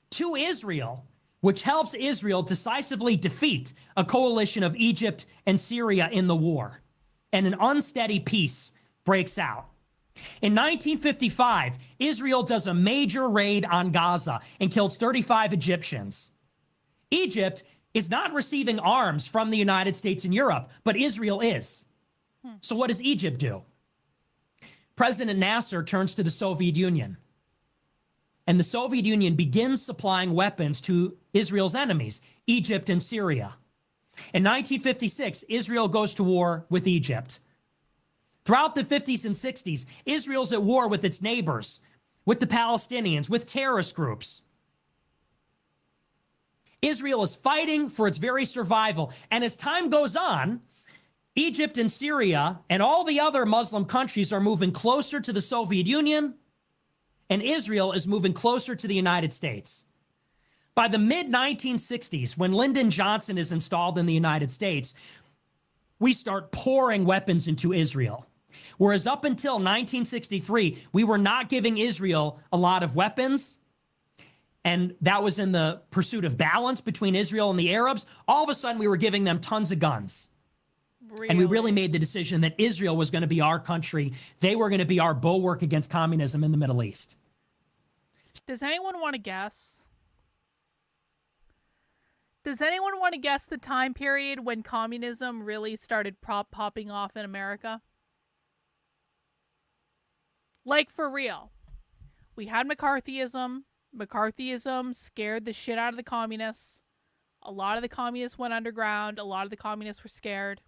to Israel, which helps Israel decisively defeat a coalition of Egypt and Syria in the war. And an unsteady peace breaks out. In 1955, Israel does a major raid on Gaza and kills 35 Egyptians. Egypt is not receiving arms from the United States and Europe, but Israel is. So what does Egypt do? President Nasser turns to the Soviet Union. And the Soviet Union begins supplying weapons to Israel's enemies, Egypt and Syria. In 1956, Israel goes to war with Egypt. Throughout the 50s and 60s, Israel's at war with its neighbors, with the Palestinians, with terrorist groups. Israel is fighting for its very survival. And as time goes on, Egypt and Syria and all the other Muslim countries are moving closer to the Soviet Union, and Israel is moving closer to the United States. By the mid-1960s, when Lyndon Johnson is installed in the United States, we start pouring weapons into Israel. Whereas up until 1963, we were not giving Israel a lot of weapons, and that was in the pursuit of balance between Israel and the Arabs. All of a sudden, we were giving them tons of guns. Really? And we really made the decision that Israel was going to be our country. They were going to be our bulwark against communism in the Middle East. Does anyone want to guess? Does anyone want to guess the time period when communism really started popping off in America? Like, for real. We had McCarthyism. McCarthyism scared the shit out of the communists. A lot of the communists went underground. A lot of the communists were scared.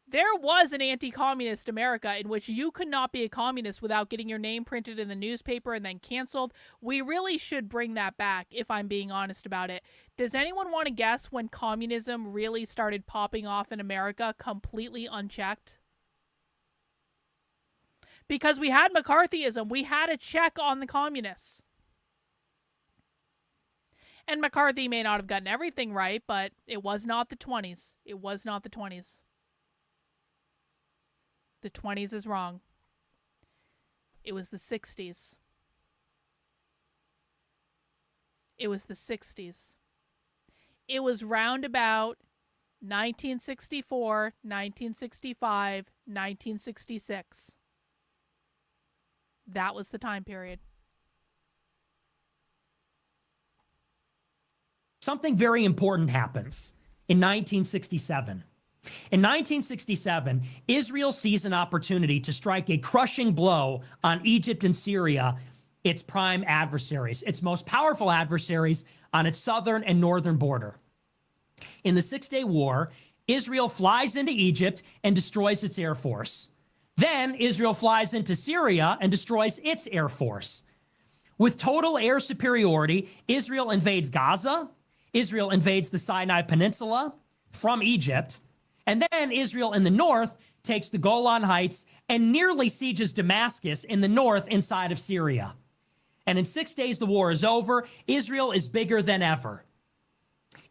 There was an anti-communist America in which you could not be a communist without getting your name printed in the newspaper and then canceled. We really should bring that back, if I'm being honest about it. Does anyone want to guess when communism really started popping off in America completely unchecked? Because we had McCarthyism. We had a check on the communists. And McCarthy may not have gotten everything right, but it was not the 20s. It was not the 20s. The 20s is wrong. It was the 60s. It was the 60s. It was round about 1964, 1965, 1966. That was the time period. Something very important happens in 1967. In 1967, Israel sees an opportunity to strike a crushing blow on Egypt and Syria, its prime adversaries, its most powerful adversaries on its southern and northern border. In the Six-Day War, Israel flies into Egypt and destroys its air force. Then Israel flies into Syria and destroys its air force. With total air superiority, Israel invades Gaza, Israel invades the Sinai Peninsula from Egypt, and then Israel in the north takes the Golan Heights and nearly sieges Damascus in the north inside of Syria. And in 6 days, the war is over. Israel is bigger than ever.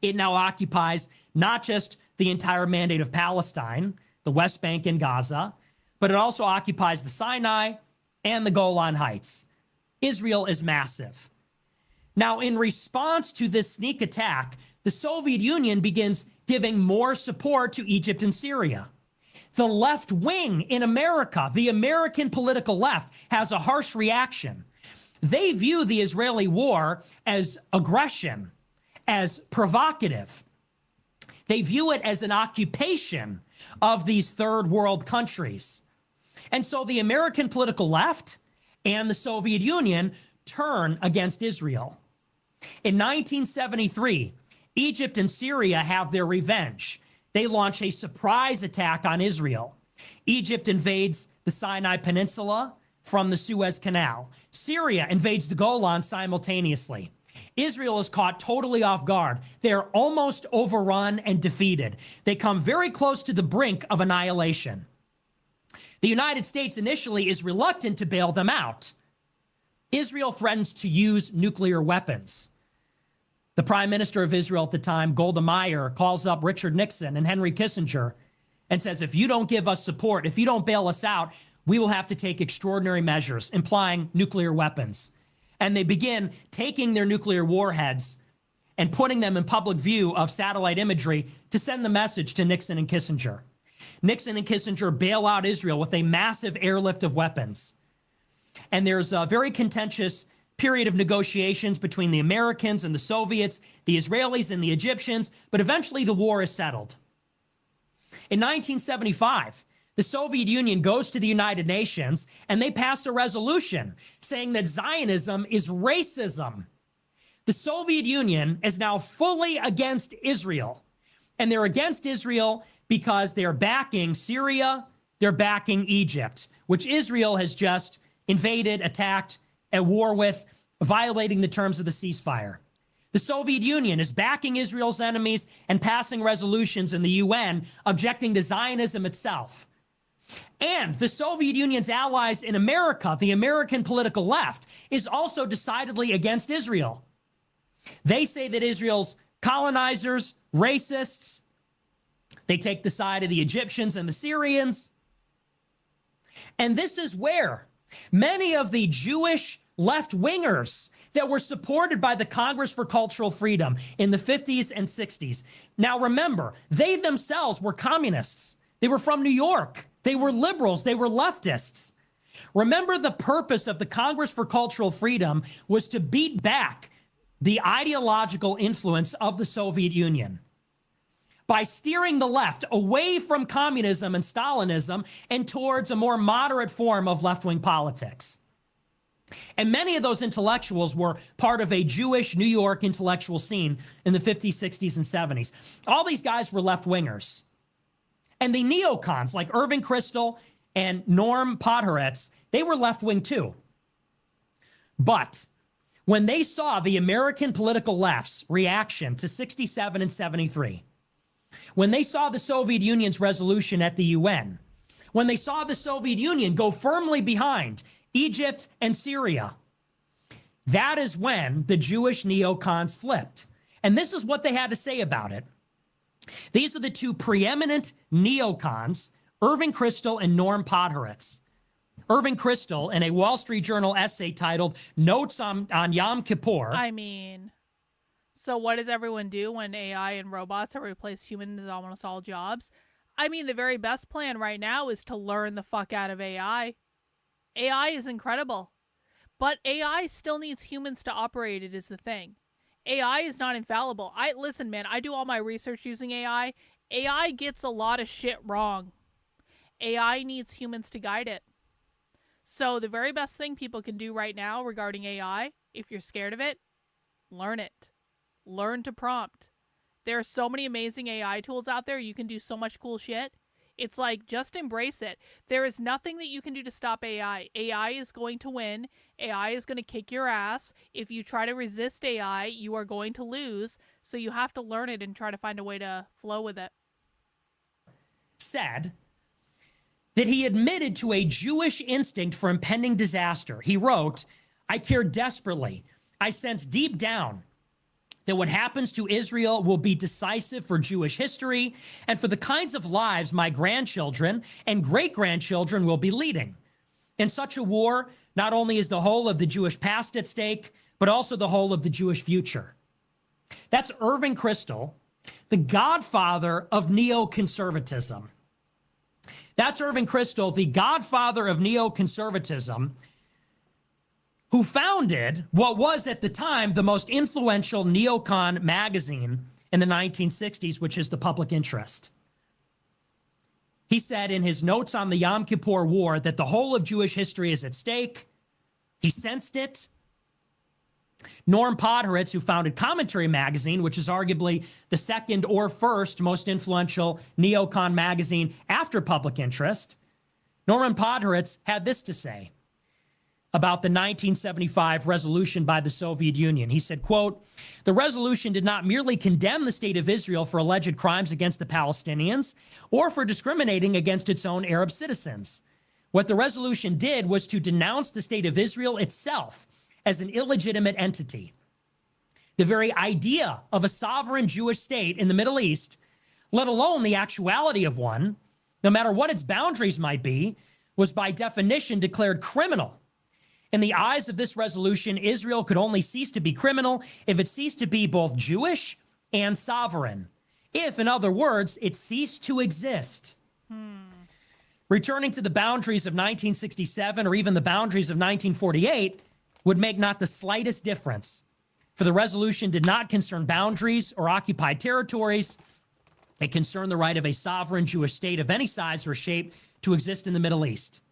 It now occupies not just the entire mandate of Palestine, the West Bank and Gaza, but it also occupies the Sinai and the Golan Heights. Israel is massive. Now, in response to this sneak attack, the Soviet Union begins giving more support to Egypt and Syria. The left wing in America, the American political left, has a harsh reaction. They view the Israeli war as aggression, as provocative. They view it as an occupation of these third world countries. And so the American political left and the Soviet Union turn against Israel. In 1973, Egypt and Syria have their revenge. They launch a surprise attack on Israel. Egypt invades the Sinai Peninsula from the Suez Canal. Syria invades the Golan simultaneously. Israel is caught totally off guard. They're almost overrun and defeated. They come very close to the brink of annihilation. The United States initially is reluctant to bail them out. Israel threatens to use nuclear weapons. The Prime Minister of Israel at the time, Golda Meir, calls up Richard Nixon and Henry Kissinger and says, if you don't give us support, if you don't bail us out, we will have to take extraordinary measures, implying nuclear weapons. And they begin taking their nuclear warheads and putting them in public view of satellite imagery to send the message to Nixon and Kissinger. Nixon and Kissinger bail out Israel with a massive airlift of weapons. And there's a very contentious period of negotiations between the Americans and the Soviets, the Israelis and the Egyptians, but eventually the war is settled. In 1975, the Soviet Union goes to the United Nations and they pass a resolution saying that Zionism is racism. The Soviet Union is now fully against Israel, and they're against Israel because they're backing Syria, they're backing Egypt, which Israel has just invaded, attacked, at war with, violating the terms of the ceasefire. The Soviet Union is backing Israel's enemies and passing resolutions in the UN objecting to Zionism itself. And the Soviet Union's allies in America, the American political left, is also decidedly against Israel. They say that Israel's colonizers, racists, they take the side of the Egyptians and the Syrians. And this is where many of the Jewish left-wingers that were supported by the Congress for Cultural Freedom in the 50s and 60s. Now remember, they themselves were communists. They were from New York. They were liberals. They were leftists. Remember, the purpose of the Congress for Cultural Freedom was to beat back the ideological influence of the Soviet Union by steering the left away from communism and Stalinism and towards a more moderate form of left-wing politics. And many of those intellectuals were part of a Jewish New York intellectual scene in the 50s, 60s, and 70s. All these guys were left-wingers. And the neocons like Irving Kristol and Norm Podhoretz, they were left-wing too. But when they saw the American political left's reaction to 67 and 73, when they saw the Soviet Union's resolution at the UN, when they saw the Soviet Union go firmly behind Egypt and Syria, that is when the Jewish neocons flipped. And this is what they had to say about it. These are the two preeminent neocons, Irving Kristol and Norm Podhoretz. Irving Kristol, in a Wall Street Journal essay titled Notes on Yom Kippur. I mean, so what does everyone do when AI and robots have replaced humans in almost all jobs? I mean, the very best plan right now is to learn the fuck out of AI. AI is incredible, but AI still needs humans to operate it is the thing. AI is not infallible. Listen, man, I do all my research using AI. AI gets a lot of shit wrong. AI needs humans to guide it. So the very best thing people can do right now regarding AI, if you're scared of it, learn it. Learn to prompt. There are so many amazing AI tools out there. You can do so much cool shit. It's like, just embrace it. There is nothing that you can do to stop AI. AI is going to win. AI is going to kick your ass. If you try to resist AI, you are going to lose. So you have to learn it and try to find a way to flow with it. Said that he admitted to a Jewish instinct for impending disaster. He wrote, "I care desperately. I sense deep down that what happens to Israel will be decisive for Jewish history and for the kinds of lives my grandchildren and great-grandchildren will be leading. In such a war, not only is the whole of the Jewish past at stake, but also the whole of the Jewish future." That's Irving Kristol, the godfather of neoconservatism. That's Irving Kristol, the godfather of neoconservatism, who founded what was at the time the most influential neocon magazine in the 1960s, which is The Public Interest. He said in his notes on the Yom Kippur War that the whole of Jewish history is at stake. He sensed it. Norm Podhoretz, who founded Commentary Magazine, which is arguably the second or first most influential neocon magazine after Public Interest, Norman Podhoretz had this to say about the 1975 resolution by the Soviet Union. He said, quote, "The resolution did not merely condemn the state of Israel for alleged crimes against the Palestinians or for discriminating against its own Arab citizens. What the resolution did was to denounce the state of Israel itself as an illegitimate entity. The very idea of a sovereign Jewish state in the Middle East, let alone the actuality of one, no matter what its boundaries might be, was by definition declared criminal. In the eyes of this resolution, Israel could only cease to be criminal if it ceased to be both Jewish and sovereign. If, in other words, it ceased to exist." Returning to the boundaries of 1967 or even the boundaries of 1948 would make not the slightest difference, for the resolution did not concern boundaries or occupied territories. It concerned the right of a sovereign Jewish state of any size or shape to exist in the Middle East.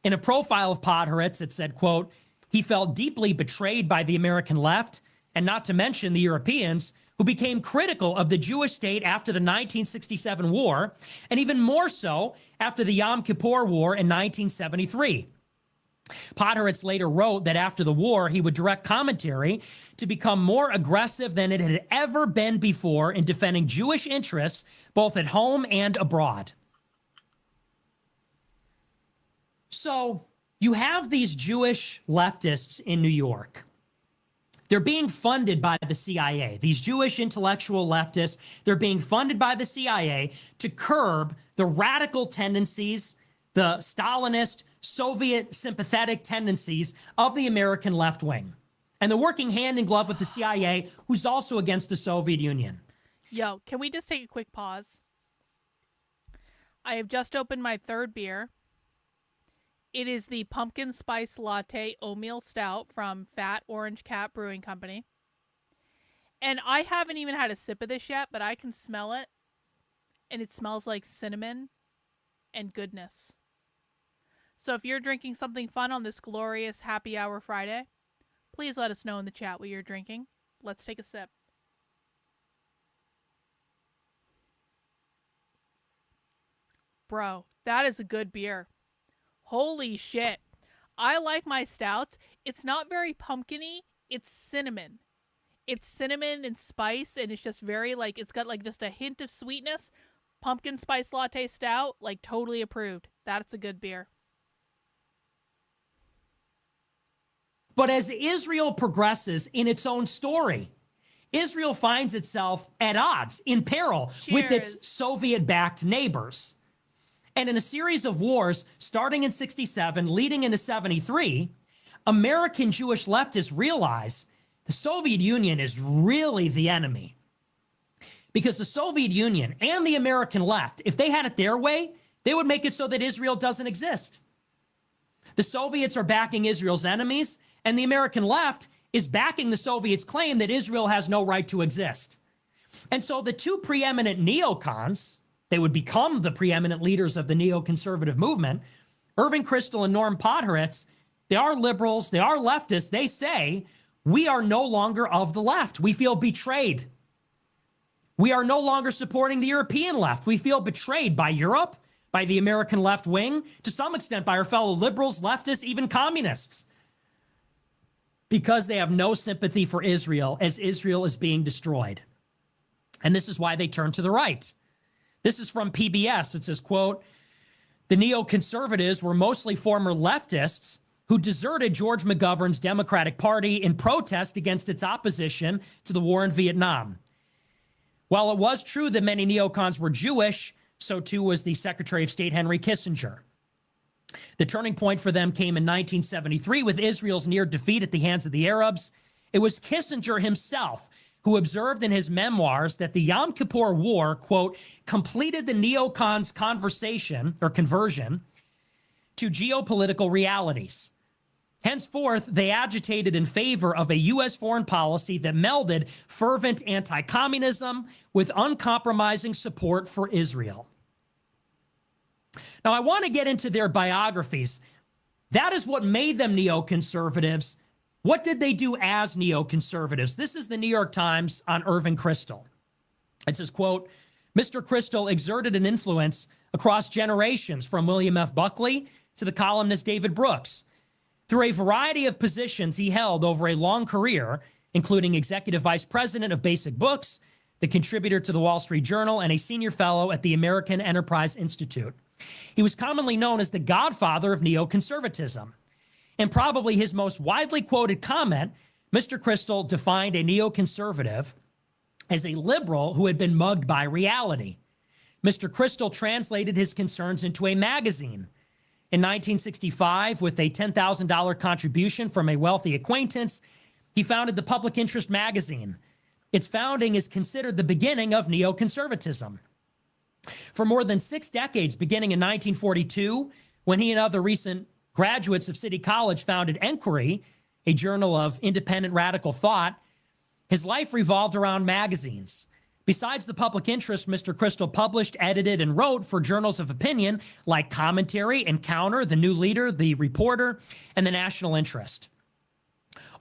In a profile of Podhoretz, it said, quote, "He felt deeply betrayed by the American left, and not to mention the Europeans, who became critical of the Jewish state after the 1967 war, and even more so after the Yom Kippur War in 1973. Podhoretz later wrote that after the war, he would direct commentary to become more aggressive than it had ever been before in defending Jewish interests, both at home and abroad. So you have these Jewish leftists in New York. They're being funded by the CIA. These Jewish intellectual leftists, they're being funded by the CIA to curb the radical tendencies the Stalinist, Soviet sympathetic tendencies of the American left wing. And they're working hand in glove with the CIA, who's also against the Soviet Union. Yo, can we just take a quick pause? I have just opened my third beer. It is the Pumpkin Spice Latte Oatmeal Stout from Fat Orange Cat Brewing Company. And I haven't even had a sip of this yet, but I can smell it. And it smells like cinnamon and goodness. So if you're drinking something fun on this glorious Happy Hour Friday, please let us know in the chat what you're drinking. Let's take a sip. Bro, that is a good beer. Holy shit. I like my stouts. It's not very pumpkin-y. It's cinnamon. It's cinnamon and spice, and it's just very, like, it's got, like, just a hint of sweetness. Pumpkin spice latte stout, like, totally approved. That's a good beer. But as Israel progresses in its own story, Israel finds itself at odds, in peril, with its Soviet-backed neighbors. And in a series of wars, starting in 67, leading into 73, American Jewish leftists realize the Soviet Union is really the enemy. Because the Soviet Union and the American left, if they had it their way, they would make it so that Israel doesn't exist. The Soviets are backing Israel's enemies, and the American left is backing the Soviets' claim that Israel has no right to exist. And so the two preeminent neocons, they would become the preeminent leaders of the neoconservative movement, Irving Kristol and Norm Podhoretz, they are liberals, they are leftists. They say, we are no longer of the left. We feel betrayed. We are no longer supporting the European left. We feel betrayed by Europe, by the American left wing, to some extent by our fellow liberals, leftists, even communists, because they have no sympathy for Israel as Israel is being destroyed. And this is why they turn to the right. This is from PBS. It says, quote, the neoconservatives were mostly former leftists who deserted George McGovern's Democratic Party in protest against its opposition to the war in Vietnam. While it was true that many neocons were Jewish, so too was the Secretary of State Henry Kissinger. The turning point for them came in 1973 with Israel's near defeat at the hands of the Arabs. It was Kissinger himself who observed in his memoirs that the Yom Kippur War, quote, completed the neocons' conversion to geopolitical realities. Henceforth, they agitated in favor of a U.S. foreign policy that melded fervent anti-communism with uncompromising support for Israel. Now, I want to get into their biographies. That is what made them neoconservatives. What did they do as neoconservatives? This is the New York Times on Irving Kristol. It says, quote, Mr. Kristol exerted an influence across generations from William F. Buckley to the columnist David Brooks. Through a variety of positions he held over a long career, including executive vice president of Basic Books, the contributor to the Wall Street Journal, and a senior fellow at the American Enterprise Institute. He was commonly known as the godfather of neoconservatism. In probably his most widely quoted comment, Mr. Kristol defined a neoconservative as a liberal who had been mugged by reality. Mr. Kristol translated his concerns into a magazine. In 1965, with a $10,000 contribution from a wealthy acquaintance, he founded the Public Interest magazine. Its founding is considered the beginning of neoconservatism. For more than 6 decades, beginning in 1942, when he and other recent graduates of City College founded Enquiry, a journal of independent radical thought, his life revolved around magazines. Besides the Public Interest, Mr. Kristol published, edited, and wrote for journals of opinion like Commentary, Encounter, The New Leader, The Reporter, and The National Interest.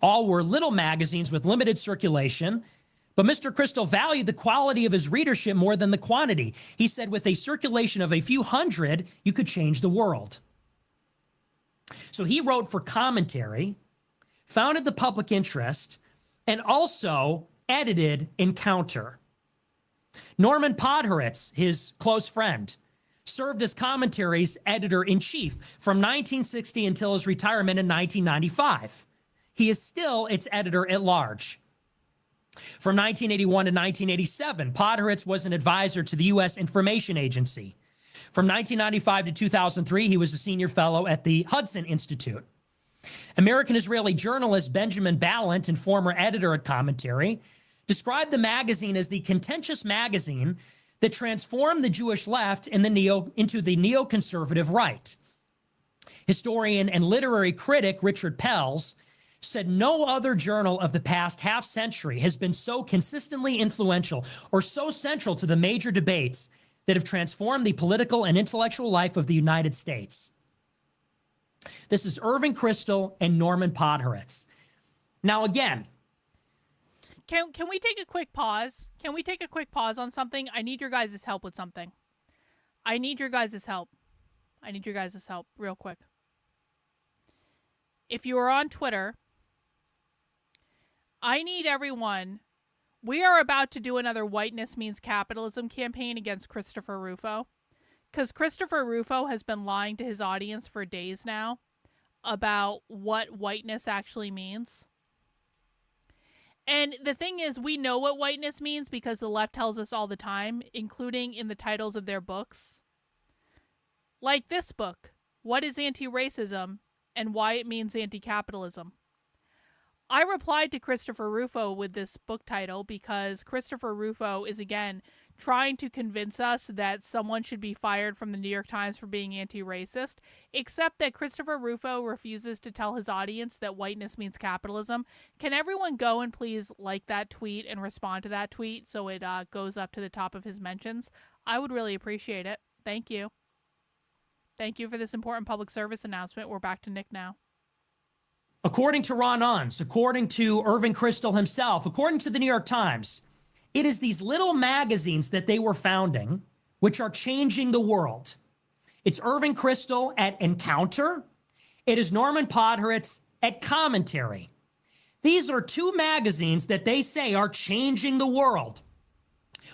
All were little magazines with limited circulation, but Mr. Kristol valued the quality of his readership more than the quantity. He said, with a circulation of a few hundred, you could change the world. So he wrote for Commentary, founded the Public Interest, and also edited Encounter. Norman Podhoretz, his close friend, served as Commentary's editor-in-chief from 1960 until his retirement in 1995. He is still its editor-at-large. From 1981 to 1987, Podhoretz was an advisor to the U.S. Information Agency. From 1995 to 2003, he was a senior fellow at the Hudson Institute. American-Israeli journalist Benjamin Ballant and former editor at Commentary described the magazine as the contentious magazine that transformed the Jewish left into the neoconservative right. Historian and literary critic Richard Pelz said no other journal of the past half century has been so consistently influential or so central to the major debates that have transformed the political and intellectual life of the United States. This is Irving Kristol and Norman Podhoretz. Now, again, Can we take a quick pause? Can we take a quick pause on something? I need your guys' help with something. I need your guys' help. I need your guys' help real quick. If you are on Twitter, I need everyone. We are about to do another whiteness means capitalism campaign against Christopher Rufo. Because Christopher Rufo has been lying to his audience for days now about what whiteness actually means. And the thing is, we know what whiteness means because the left tells us all the time, including in the titles of their books. Like this book, What is Anti-Racism and Why It Means Anti-Capitalism? I replied to Christopher Rufo with this book title because Christopher Rufo is, again, trying to convince us that someone should be fired from the New York Times for being anti-racist, except that Christopher Rufo refuses to tell his audience that whiteness means capitalism. Can everyone go and please like that tweet and respond to that tweet so it goes up to the top of his mentions? I would really appreciate it. Thank you. Thank you for this important public service announcement. We're back to Nick now. According to Ron Unz, according to Irving Kristol himself, according to the New York Times, it is these little magazines that they were founding which are changing the world. It's Irving Kristol at Encounter. It is Norman Podhoretz at Commentary. These are two magazines that they say are changing the world.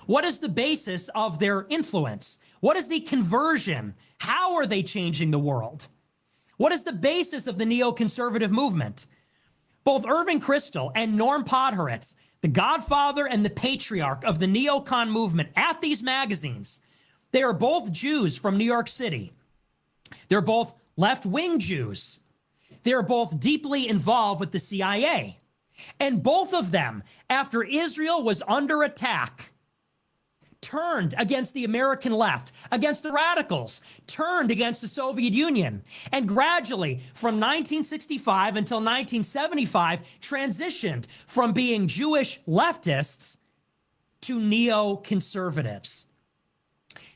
What is the basis of their influence? What is the conversion? How are they changing the world? What is the basis of the neoconservative movement? Both Irving Kristol and Norm Podhoretz, the godfather and the patriarch of the neocon movement at these magazines, they are both Jews from New York City. They're both left-wing Jews. They're both deeply involved with the CIA. And both of them, after Israel was under attack, turned against the American left, against the radicals, turned against the Soviet Union, and gradually, from 1965 until 1975, transitioned from being Jewish leftists to neoconservatives.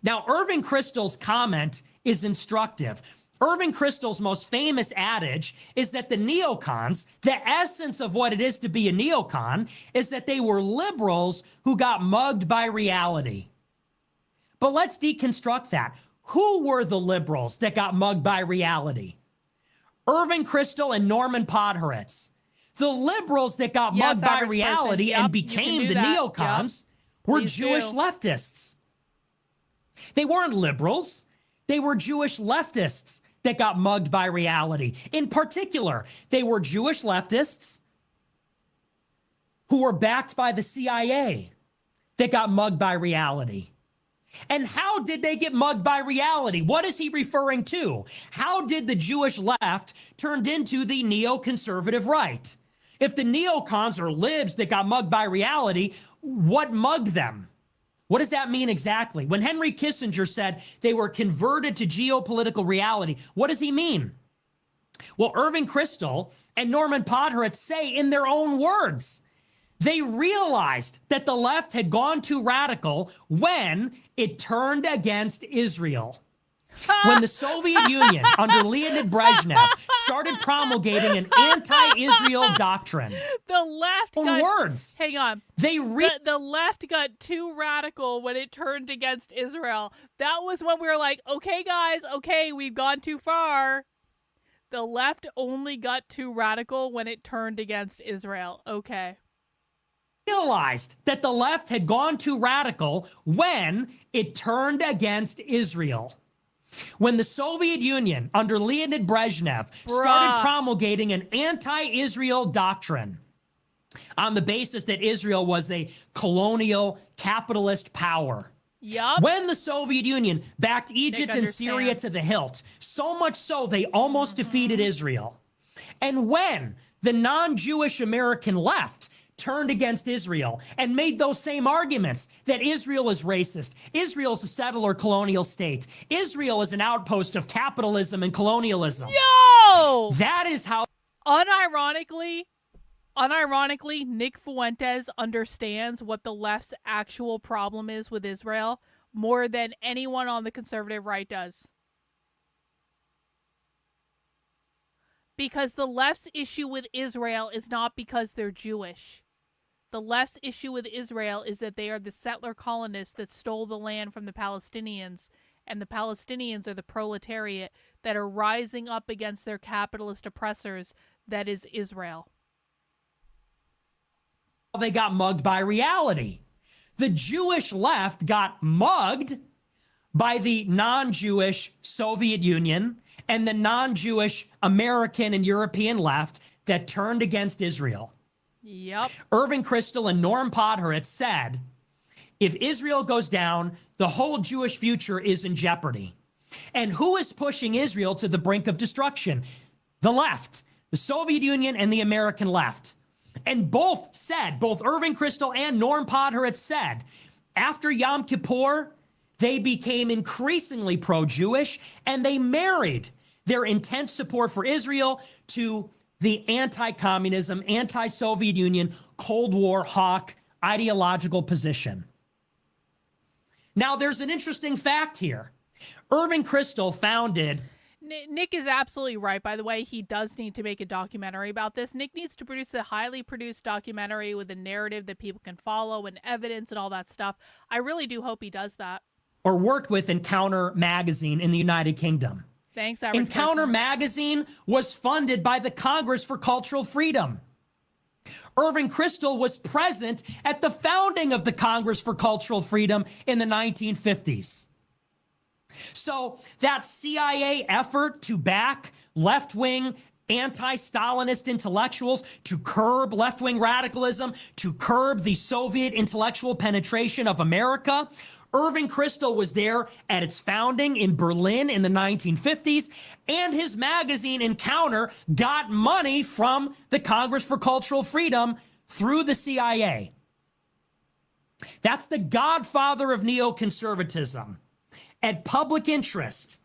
Now, Irving Kristol's comment is instructive. Irving Kristol's most famous adage is that the neocons, the essence of what it is to be a neocon, is that they were liberals who got mugged by reality. But let's deconstruct that. Who were the liberals that got mugged by reality? Irving Kristol and Norman Podhoretz. The liberals that got mugged by reality and became the neocons were Jewish leftists. They weren't liberals. They were Jewish leftists that got mugged by reality. In particular, they were Jewish leftists who were backed by the CIA that got mugged by reality. And how did they get mugged by reality? What is he referring to? How did the Jewish left turn into the neoconservative right? If the neocons or libs that got mugged by reality, what mugged them? What does that mean exactly? When Henry Kissinger said they were converted to geopolitical reality, what does he mean? Well, Irving Kristol and Norman Podhoretz say in their own words, they realized that the left had gone too radical when it turned against Israel. When the Soviet Union under Leonid Brezhnev started promulgating an anti-Israel doctrine. The left words. Hang on. The left got too radical when it turned against Israel. That was when we were like, okay, guys, okay, we've gone too far. The left only got too radical when it turned against Israel. Okay. Realized that the left had gone too radical when it turned against Israel. When the Soviet Union under Leonid Brezhnev started promulgating an anti-Israel doctrine on the basis that Israel was a colonial capitalist power. Yup. When the Soviet Union backed Egypt and Syria to the hilt, so much so they almost defeated Israel. And when the non-Jewish American left turned against Israel and made those same arguments that Israel is racist, Israel's a settler colonial state, Israel is an outpost of capitalism and colonialism. Yo! That is how... Unironically, Nick Fuentes understands what the left's actual problem is with Israel more than anyone on the conservative right does. Because the left's issue with Israel is not because they're Jewish. The left's issue with Israel is that they are the settler colonists that stole the land from the Palestinians, and the Palestinians are the proletariat that are rising up against their capitalist oppressors, that is Israel. They got mugged by reality. The Jewish left got mugged by the non-Jewish Soviet Union and the non-Jewish American and European left that turned against Israel. Yep. Irving Kristol and Norm Podhoretz said, if Israel goes down, the whole Jewish future is in jeopardy. And who is pushing Israel to the brink of destruction? The left, the Soviet Union and the American left. And both Irving Kristol and Norm Podhoretz said, after Yom Kippur, they became increasingly pro-Jewish, and they married their intense support for Israel to the anti-communism, anti-Soviet Union, Cold War hawk ideological position. Now, there's an interesting fact here. Irving Kristol founded... Nick is absolutely right, by the way. He does need to make a documentary about this. Nick needs to produce a highly produced documentary with a narrative that people can follow and evidence and all that stuff. I really do hope he does that. Or worked with Encounter magazine in the United Kingdom. Thanks, average Encounter person. magazine was funded by the Congress for Cultural Freedom. Irving Kristol was present at the founding of the Congress for Cultural Freedom in the 1950s. So that CIA effort to back left-wing anti-Stalinist intellectuals, to curb left-wing radicalism, to curb the Soviet intellectual penetration of America, Irving Kristol was there at its founding in Berlin in the 1950s, and his magazine Encounter got money from the Congress for Cultural Freedom through the CIA. That's the godfather of neoconservatism and public interest,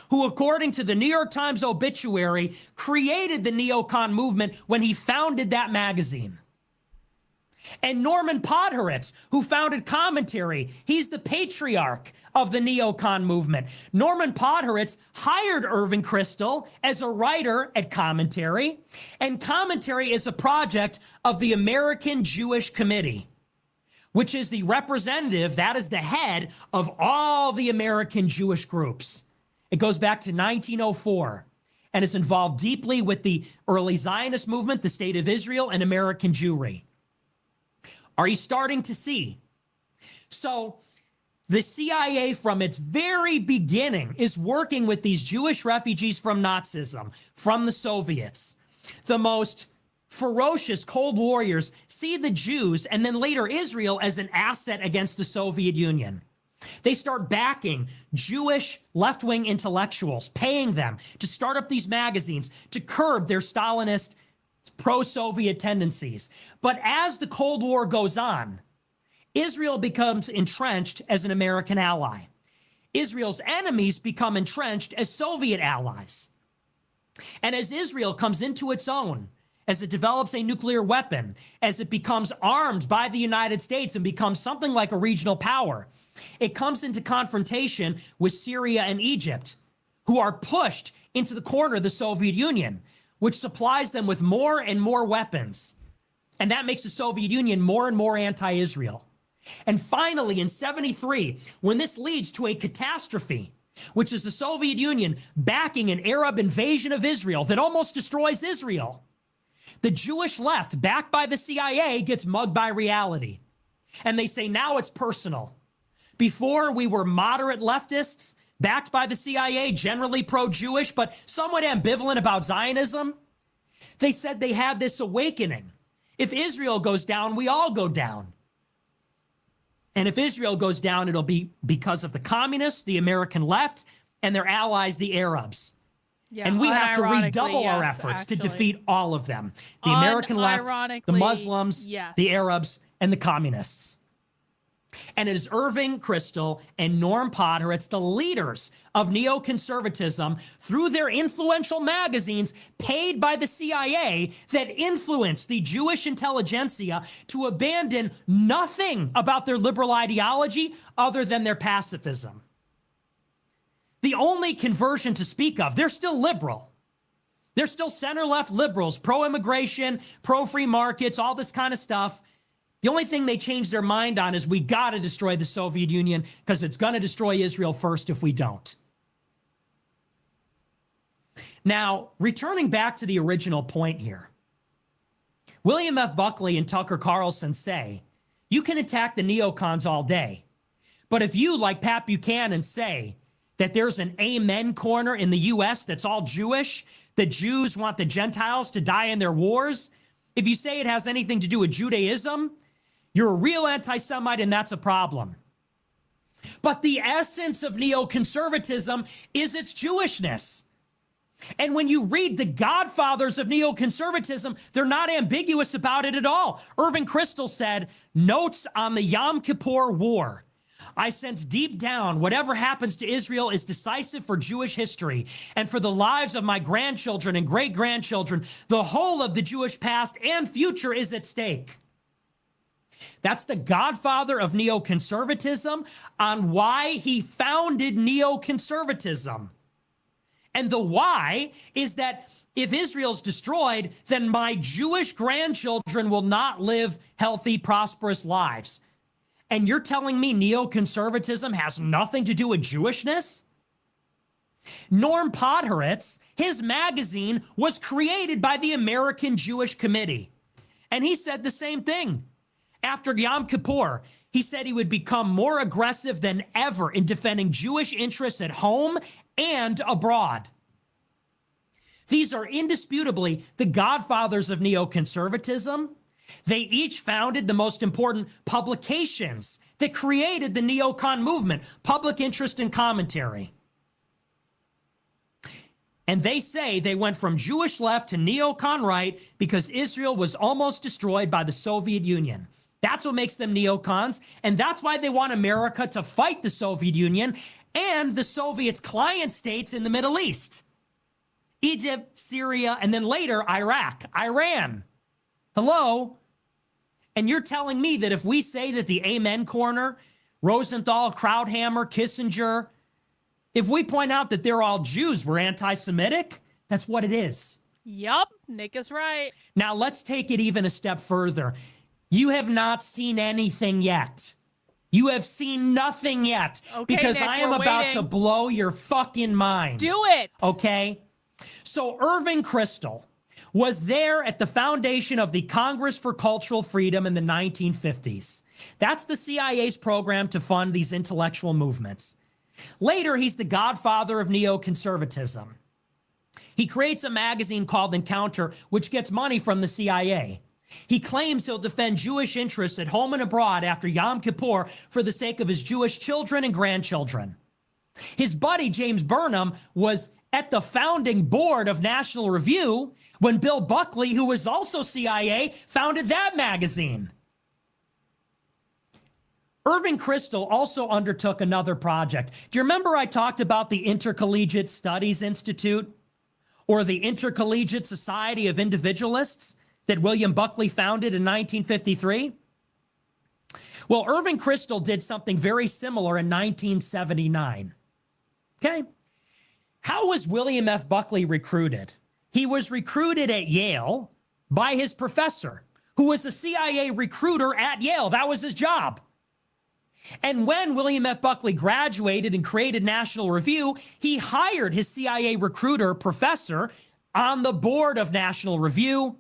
who, according to the New York Times obituary, created the neocon movement when he founded that magazine. And Norman Podhoretz, who founded Commentary, he's the patriarch of the neocon movement. Norman Podhoretz hired Irving Kristol as a writer at Commentary, and Commentary is a project of the American Jewish Committee, which is the representative, that is the head of all the American Jewish groups. It goes back to 1904 and is involved deeply with the early Zionist movement, the State of Israel, and American Jewry. Are you starting to see? So the CIA from its very beginning is working with these Jewish refugees from Nazism, from the Soviets. The most ferocious Cold Warriors see the Jews and then later Israel as an asset against the Soviet Union. They start backing Jewish left-wing intellectuals, paying them to start up these magazines to curb their Stalinist pro-Soviet tendencies. But as the Cold War goes on, Israel becomes entrenched as an American ally. Israel's enemies become entrenched as Soviet allies. And as Israel comes into its own, as it develops a nuclear weapon, as it becomes armed by the United States and becomes something like a regional power, it comes into confrontation with Syria and Egypt, who are pushed into the corner of the Soviet Union, which supplies them with more and more weapons. And that makes the Soviet Union more and more anti-Israel. And finally, in 1973, when this leads to a catastrophe, which is the Soviet Union backing an Arab invasion of Israel that almost destroys Israel, the Jewish left, backed by the CIA, gets mugged by reality. And they say, now it's personal. Before, we were moderate leftists, backed by the CIA, generally pro-Jewish, but somewhat ambivalent about Zionism. They said they had this awakening. If Israel goes down, we all go down. And if Israel goes down, it'll be because of the communists, the American left, and their allies, the Arabs. Yeah, and we have to redouble our yes, efforts actually. to defeat all of them. The American left, the Muslims, yes. the Arabs, and the communists. And it is Irving Kristol and Norm Podhoretz, the leaders of neoconservatism, through their influential magazines paid by the CIA, that influenced the Jewish intelligentsia to abandon nothing about their liberal ideology other than their pacifism. The only conversion to speak of, they're still liberal. They're still center-left liberals, pro-immigration, pro-free markets, all this kind of stuff. The only thing they changed their mind on is we got to destroy the Soviet Union because it's going to destroy Israel first if we don't. Now, returning back to the original point here, William F. Buckley and Tucker Carlson say, you can attack the neocons all day, but if you, like Pat Buchanan, say that there's an amen corner in the U.S. that's all Jewish, the Jews want the Gentiles to die in their wars, if you say it has anything to do with Judaism, you're a real anti-Semite, and that's a problem. But the essence of neoconservatism is its Jewishness. And when you read the godfathers of neoconservatism, they're not ambiguous about it at all. Irving Kristol said, notes on the Yom Kippur War. I sense deep down whatever happens to Israel is decisive for Jewish history and for the lives of my grandchildren and great-grandchildren. The whole of the Jewish past and future is at stake. That's the godfather of neoconservatism on why he founded neoconservatism. And the why is that if Israel's destroyed, then my Jewish grandchildren will not live healthy, prosperous lives. And you're telling me neoconservatism has nothing to do with Jewishness? Norm Podhoretz, his magazine was created by the American Jewish Committee. And he said the same thing. After Yom Kippur, he said he would become more aggressive than ever in defending Jewish interests at home and abroad. These are indisputably the godfathers of neoconservatism. They each founded the most important publications that created the neocon movement, Public Interest and Commentary. And they say they went from Jewish left to neocon right because Israel was almost destroyed by the Soviet Union. That's what makes them neocons, and that's why they want America to fight the Soviet Union and the Soviets' client states in the Middle East. Egypt, Syria, and then later Iraq, Iran. Hello? And you're telling me that if we say that the Amen Corner, Rosenthal, Krauthammer, Kissinger, if we point out that they're all Jews, we're anti-Semitic? That's what it is. Yup, Nick is right. Now let's take it even a step further. You have not seen anything yet. You have seen nothing yet. Okay, because Nick, I am we're about waiting. to blow your fucking mind. Do it. Okay? So Irving Kristol was there at the foundation of the Congress for Cultural Freedom in the 1950s. That's the CIA's program to fund these intellectual movements. Later, he's the godfather of neoconservatism. He creates a magazine called Encounter, which gets money from the CIA. He claims he'll defend Jewish interests at home and abroad after Yom Kippur for the sake of his Jewish children and grandchildren. His buddy, James Burnham, was at the founding board of National Review when Bill Buckley, who was also CIA, founded that magazine. Irving Kristol also undertook another project. Do you remember I talked about the Intercollegiate Studies Institute or the Intercollegiate Society of Individualists that William Buckley founded in 1953? Well, Irving Kristol did something very similar in 1979. Okay? How was William F. Buckley recruited? He was recruited at Yale by his professor, who was a CIA recruiter at Yale. That was his job. And when William F. Buckley graduated and created National Review, he hired his CIA recruiter professor on the board of National Review,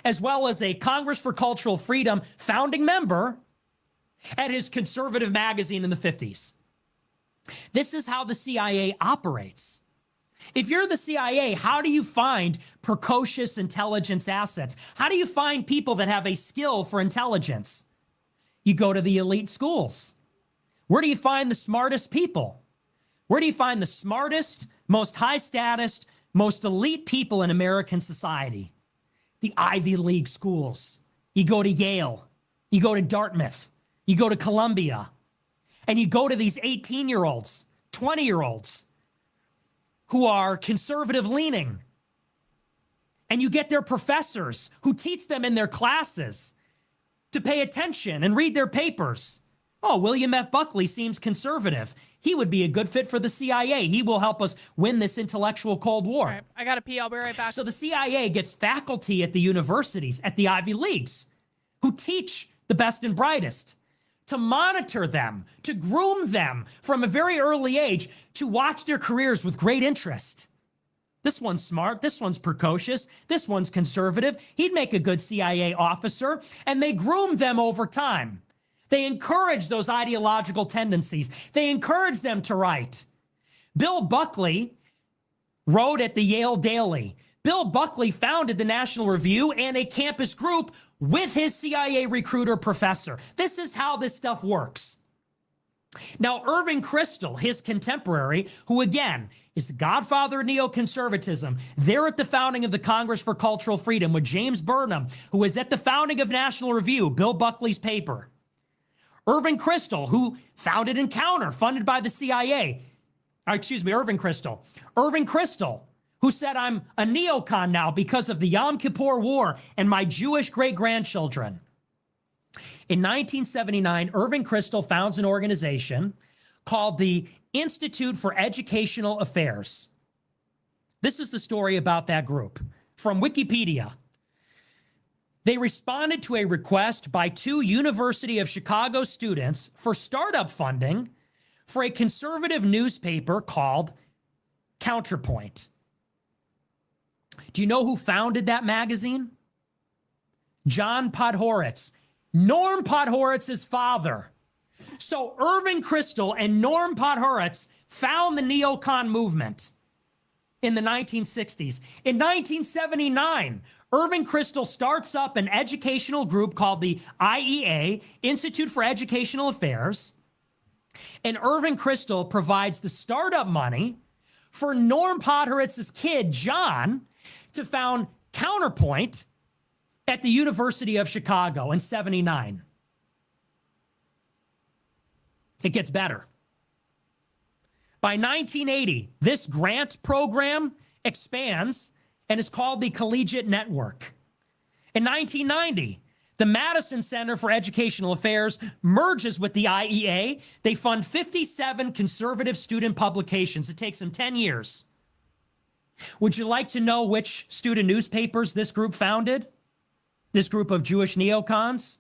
as well as a Congress for Cultural Freedom founding member at his conservative magazine in the 50s. This is how the CIA operates. If you're the CIA, how do you find precocious intelligence assets? How do you find people that have a skill for intelligence? You go to the elite schools. Where do you find the smartest people? Where do you find the smartest, most high status, most elite people in American society? The Ivy League schools. You go to Yale, you go to Dartmouth, you go to Columbia, and you go to these 18-year-olds, 20-year-olds who are conservative leaning. And you get their professors who teach them in their classes to pay attention and read their papers. Oh, William F. Buckley seems conservative. He would be a good fit for the CIA. He will help us win this intellectual Cold War. All right, I got to pee. I'll be right back. So the CIA gets faculty at the universities, at the Ivy Leagues, who teach the best and brightest, to monitor them, to groom them from a very early age, to watch their careers with great interest. This one's smart, this one's precocious, this one's conservative. He'd make a good CIA officer, and they groom them over time. They encourage those ideological tendencies. They encourage them to write. Bill Buckley wrote at the Yale Daily. Bill Buckley founded the National Review and a campus group with his CIA recruiter professor. This is how this stuff works. Now, Irving Kristol, his contemporary, who again is the godfather of neoconservatism, there at the founding of the Congress for Cultural Freedom with James Burnham, who was at the founding of National Review, Bill Buckley's paper. Irving Kristol, who founded Encounter, funded by the CIA. Irving Kristol. Irving Kristol, who said, I'm a neocon now because of the Yom Kippur War and my Jewish great-grandchildren. In 1979, Irving Kristol founds an organization called the Institute for Educational Affairs. This is the story about that group from Wikipedia. They responded to a request by 2 University of Chicago students for startup funding for a conservative newspaper called Counterpoint. Do you know who founded that magazine? John Podhoretz, Norm Podhoretz's father. So Irving Kristol and Norm Podhoretz found the neocon movement in the 1960s. In 1979, Irving Kristol starts up an educational group called the IEA, Institute for Educational Affairs. And Irving Kristol provides the startup money for Norm Podhoretz's kid, John, to found Counterpoint at the University of Chicago in 79. It gets better. By 1980, this grant program expands and is called the Collegiate Network. In 1990, the Madison Center for Educational Affairs merges with the IEA. They fund 57 conservative student publications. It takes them 10 years. Would you like to know which student newspapers this group founded? This group of Jewish neocons,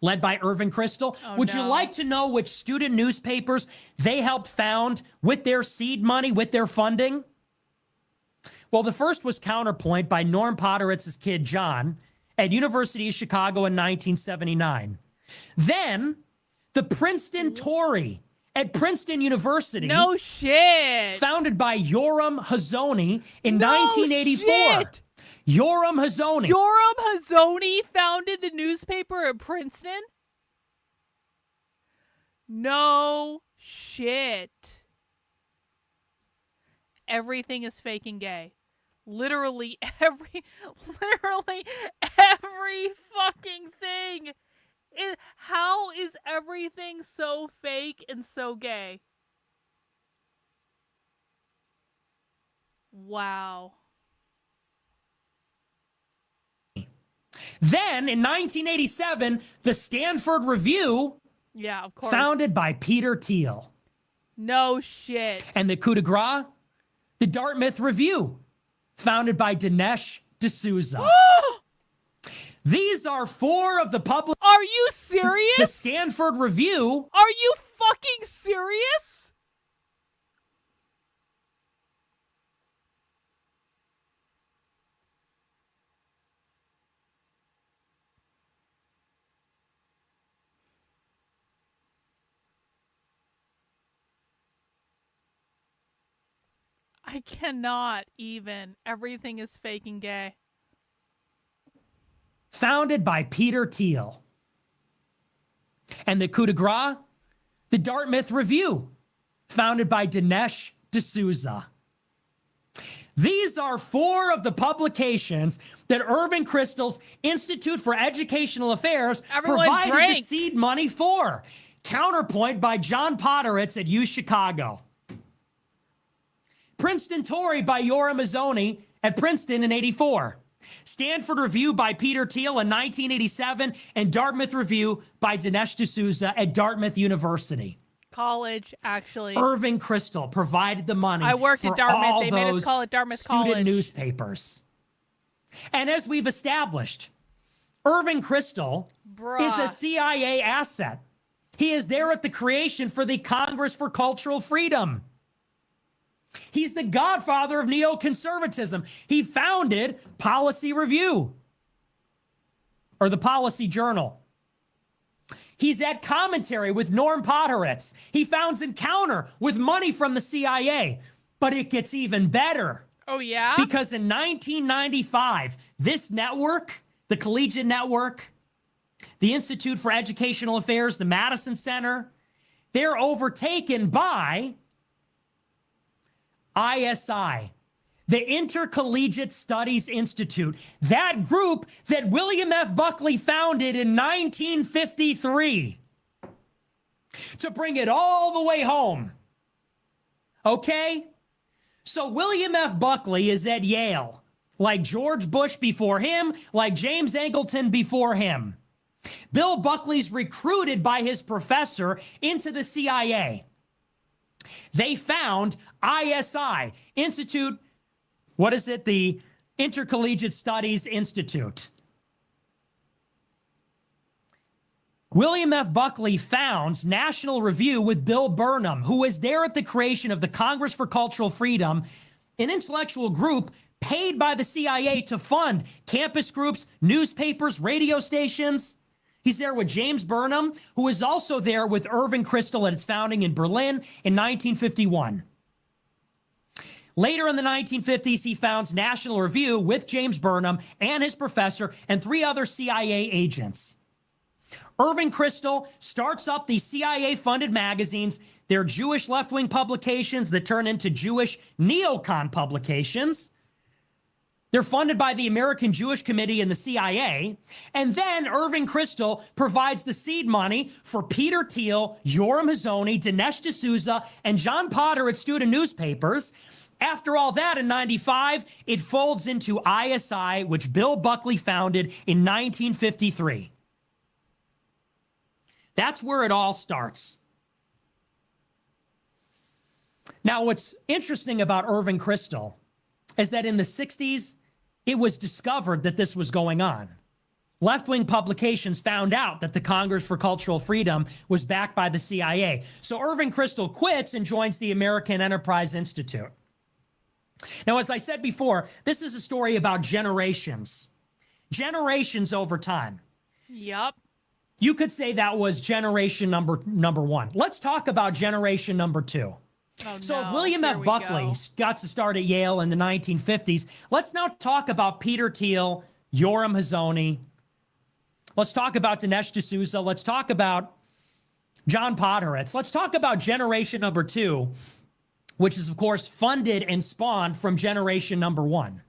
led by Irving Kristol. Would you like to know which student newspapers they helped found with their seed money, with their funding? Well, the first was Counterpoint by Norm Podhoretz's kid, John, at University of Chicago in 1979. Then, the Princeton Tory at Princeton University. No shit. Founded by Yoram Hazony in 1984. Shit. Yoram Hazony. Yoram Hazony founded the newspaper at Princeton? No shit. Everything is fake and gay. Literally every fucking thing. How is everything so fake and so gay? Wow. Then in 1987, the Stanford Review, yeah, of course, founded by Peter Thiel. No shit. And the coup de grace, the Dartmouth Review, founded by Dinesh D'Souza. These are 4 of the public. Are you serious? The Stanford Review. Are you fucking serious? I cannot even. Everything is fake and gay. Founded by Peter Thiel. And the coup de grace, The Dartmouth Review, founded by Dinesh D'Souza. These are 4 of the publications that Irving Kristol's Institute for Educational Affairs provided the seed money for. Counterpoint by John Podhoretz at U Chicago. Princeton Tory by Yoram Hazony at Princeton in 84. Stanford Review by Peter Thiel in 1987, and Dartmouth Review by Dinesh D'Souza at Dartmouth University. College, actually. Irving Kristol provided the money. I worked for at Dartmouth. All they made us those call it Dartmouth student College. Newspapers. And as we've established, Irving Kristol is a CIA asset. He is there at the creation for the Congress for Cultural Freedom. He's the godfather of neoconservatism. He founded Policy Review, or the Policy Journal. He's at Commentary with Norm Podhoretz. He founds Encounter with money from the CIA. But it gets even better. Oh, yeah? Because in 1995, this network, the Collegiate Network, the Institute for Educational Affairs, the Madison Center, they're overtaken by ISI, the Intercollegiate Studies Institute, that group that William F. Buckley founded in 1953 to bring it all the way home. Okay? So William F. Buckley is at Yale, like George Bush before him, like James Angleton before him. Bill Buckley's recruited by his professor into the CIA. They found ISI, Institute, what is it? The Intercollegiate Studies Institute. William F. Buckley founds National Review with Bill Burnham, who was there at the creation of the Congress for Cultural Freedom, an intellectual group paid by the CIA to fund campus groups, newspapers, radio stations. He's there with James Burnham, who was also there with Irving Kristol at its founding in Berlin in 1951. Later in the 1950s, he founds National Review with James Burnham and his professor and 3 other CIA agents. Irving Kristol starts up these CIA-funded magazines. They're Jewish left-wing publications that turn into Jewish neocon publications. They're funded by the American Jewish Committee and the CIA. And then Irving Kristol provides the seed money for Peter Thiel, Yoram Hazony, Dinesh D'Souza, and John Potter at student newspapers. After all that, in 95, it folds into ISI, which Bill Buckley founded in 1953. That's where it all starts. Now, what's interesting about Irving Kristol is that in the 60s, it was discovered that this was going on. Left-wing publications found out that the Congress for Cultural Freedom was backed by the CIA. So Irving Kristol quits and joins the American Enterprise Institute. Now, as I said before, this is a story about generations. Generations over time. Yep. You could say that was generation number 1. Let's talk about generation number 2. Oh, So no. if William F. Buckley got to start at Yale in the 1950s, let's now talk about Peter Thiel, Yoram Hazony. Let's talk about Dinesh D'Souza. Let's talk about John Podhoretz. Let's talk about generation number 2, which is, of course, funded and spawned from generation number 1.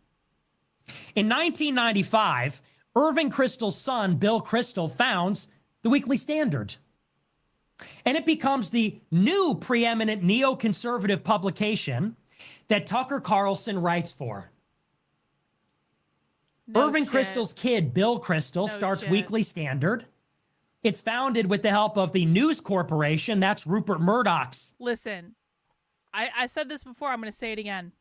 In 1995, Irving Kristol's son, Bill Kristol, founds the Weekly Standard. And it becomes the new preeminent neoconservative publication that Tucker Carlson writes for. Irving Kristol's kid, Bill Kristol, starts Weekly Standard. It's founded with the help of the News Corporation. That's Rupert Murdoch's. Listen, I said this before. I'm going to say it again.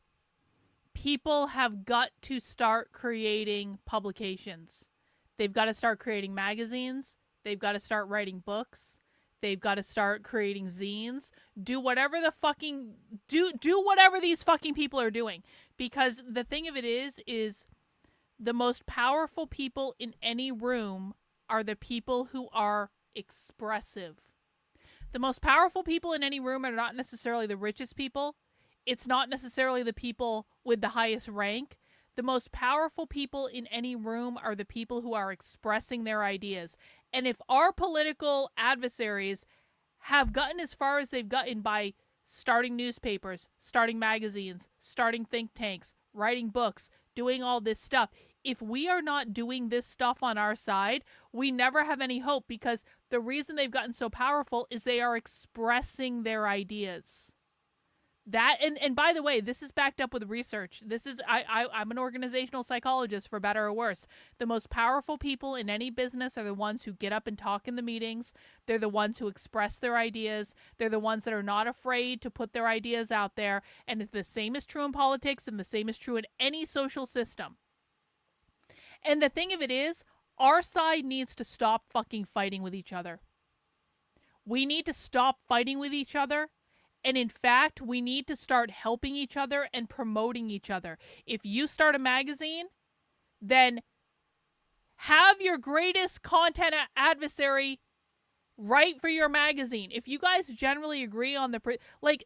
People have got to start creating publications. They've got to start creating magazines. They've got to start writing books. They've got to start creating zines. Do whatever the fucking do whatever these fucking people are doing, because the thing of it is the most powerful people in any room are the people who are expressive. The most powerful people in any room are not necessarily the richest people. It's not necessarily the people with the highest rank. The most powerful people in any room are the people who are expressing their ideas. And if our political adversaries have gotten as far as they've gotten by starting newspapers, starting magazines, starting think tanks, writing books, doing all this stuff. If we are not doing this stuff on our side, we never have any hope, because the reason they've gotten so powerful is they are expressing their ideas. That, and by the way, this is backed up with research. This is, I'm an organizational psychologist, for better or worse. The most powerful people in any business are the ones who get up and talk in the meetings. They're the ones who express their ideas. They're the ones that are not afraid to put their ideas out there. And it's the same is true in politics, and the same is true in any social system. And the thing of it is, our side needs to stop fucking fighting with each other. We need to stop fighting with each other. And in fact, we need to start helping each other and promoting each other. If you start a magazine, then have your greatest content adversary write for your magazine. If you guys generally agree on the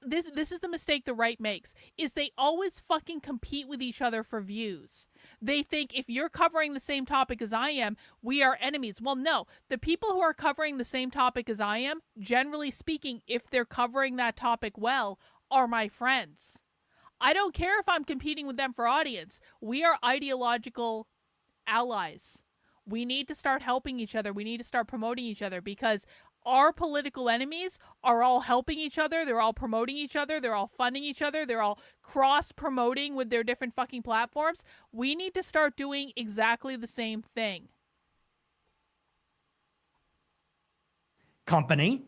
this is the mistake the right makes, is they always fucking compete with each other for views. They think if you're covering the same topic as I am, we are enemies. Well, no. The people who are covering the same topic as I am, generally speaking, if they're covering that topic well, are my friends. I don't care if I'm competing with them for audience. We are ideological allies. We need to start helping each other. We need to start promoting each other, because our political enemies are all helping each other. They're all promoting each other. They're all funding each other. They're all cross-promoting with their different fucking platforms. We need to start doing exactly the same thing. Company.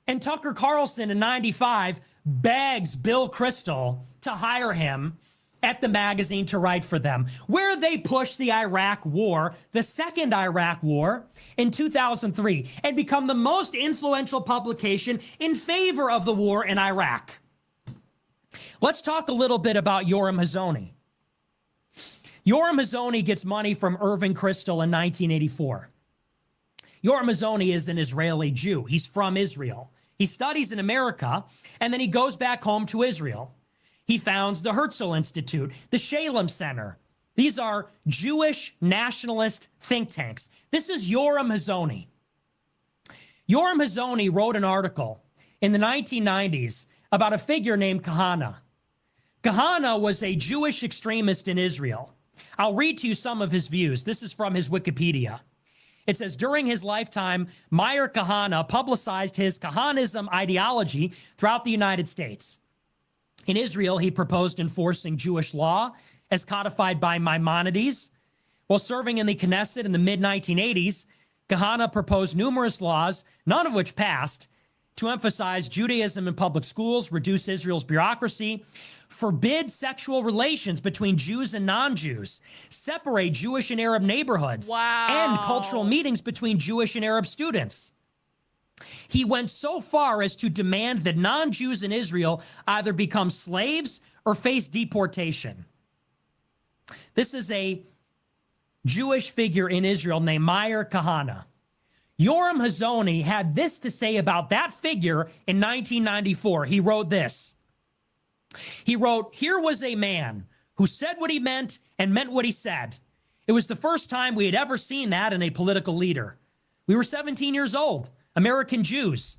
And Tucker Carlson in 95 begs Bill Kristol to hire him at the magazine to write for them, where they pushed the Iraq War, the second Iraq War, in 2003, and become the most influential publication in favor of the war in Iraq. Let's talk a little bit about Yoram Hazony. Yoram Hazony gets money from Irving Kristol in 1984. Yoram Hazony is an Israeli Jew. He's from Israel. He studies in America, and then he goes back home to Israel. He founds the Herzl Institute, the Shalem Center. These are Jewish nationalist think tanks. This is Yoram Hazony. Yoram Hazony wrote an article in the 1990s about a figure named Kahana. Kahana was a Jewish extremist in Israel. I'll read to you some of his views. This is from his Wikipedia. It says, during his lifetime, Meir Kahana publicized his Kahanism ideology throughout the United States. In Israel, he proposed enforcing Jewish law as codified by Maimonides. While serving in the Knesset in the mid-1980s, Kahana proposed numerous laws, none of which passed, to emphasize Judaism in public schools, reduce Israel's bureaucracy, forbid sexual relations between Jews and non-Jews, separate Jewish and Arab neighborhoods, end cultural meetings between Jewish and Arab students. He went so far as to demand that non-Jews in Israel either become slaves or face deportation. This is a Jewish figure in Israel named Meir Kahana. Yoram Hazony had this to say about that figure in 1994. He wrote this. He wrote, "Here was a man who said what he meant and meant what he said. It was the first time we had ever seen that in a political leader. We were 17 years old. American Jews,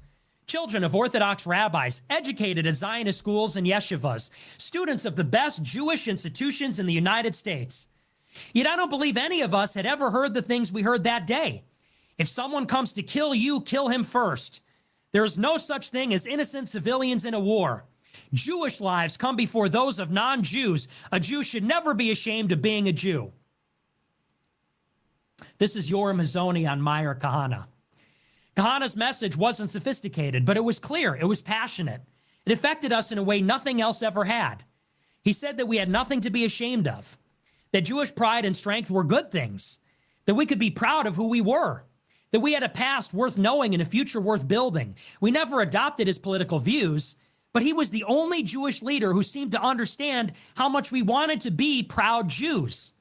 children of Orthodox rabbis, educated at Zionist schools and yeshivas, students of the best Jewish institutions in the United States. Yet I don't believe any of us had ever heard the things we heard that day. If someone comes to kill you, kill him first. There is no such thing as innocent civilians in a war. Jewish lives come before those of non-Jews. A Jew should never be ashamed of being a Jew." This is Yoram Hazony on Meir Kahana. Kahana's message wasn't sophisticated, but it was clear. It was passionate. It affected us in a way nothing else ever had. He said that we had nothing to be ashamed of, that Jewish pride and strength were good things, that we could be proud of who we were, that we had a past worth knowing and a future worth building. We never adopted his political views, but he was the only Jewish leader who seemed to understand how much we wanted to be proud Jews.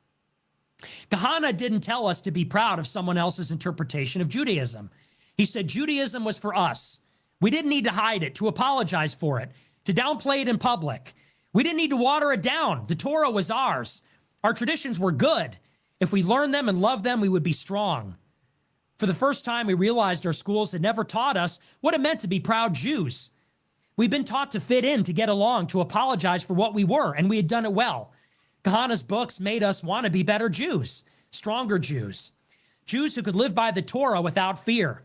Kahana didn't tell us to be proud of someone else's interpretation of Judaism. He said Judaism was for us. We didn't need to hide it, to apologize for it, to downplay it in public. We didn't need to water it down. The Torah was ours. Our traditions were good. If we learned them and loved them, we would be strong. For the first time, we realized our schools had never taught us what it meant to be proud Jews. We'd been taught to fit in, to get along, to apologize for what we were, and we had done it well. Kahana's books made us want to be better Jews, stronger Jews, Jews who could live by the Torah without fear,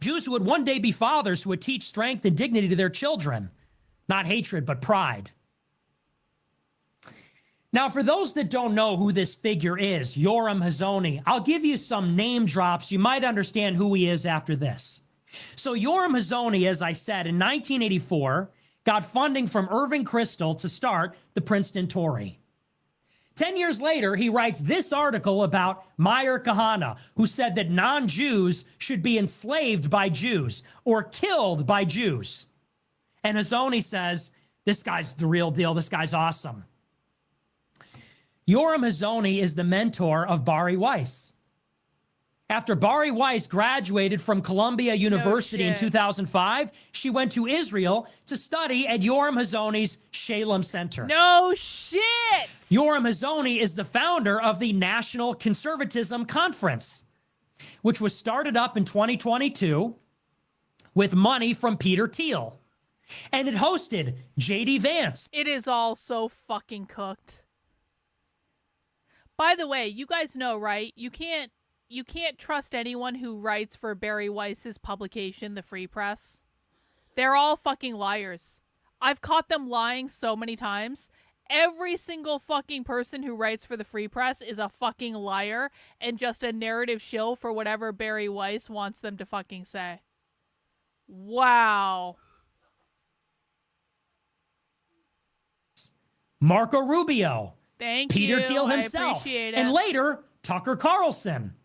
Jews who would one day be fathers who would teach strength and dignity to their children, not hatred, but pride. Now, for those that don't know who this figure is, Yoram Hazony, I'll give you some name drops. You might understand who he is after this. So Yoram Hazony, as I said, in 1984, got funding from Irving Kristol to start the Princeton Tory. 10 years later, he writes this article about Meir Kahana, who said that non-Jews should be enslaved by Jews or killed by Jews. And Hazony says, this guy's the real deal. This guy's awesome. Yoram Hazony is the mentor of Bari Weiss. After Bari Weiss graduated from Columbia University in 2005, she went to Israel to study at Yoram Hazony's Shalem Center. No shit! Yoram Hazony is the founder of the National Conservatism Conference, which was started up in 2022 with money from Peter Thiel. And it hosted J.D. Vance. It is all so fucking cooked. By the way, you guys know, right? You can't trust anyone who writes for Bari Weiss's publication, The Free Press. They're all fucking liars. I've caught them lying so many times. Every single fucking person who writes for The Free Press is a fucking liar and just a narrative shill for whatever Bari Weiss wants them to fucking say. Wow. Marco Rubio. Thank Peter you. Thiel himself. I appreciate it. And later, Tucker Carlson.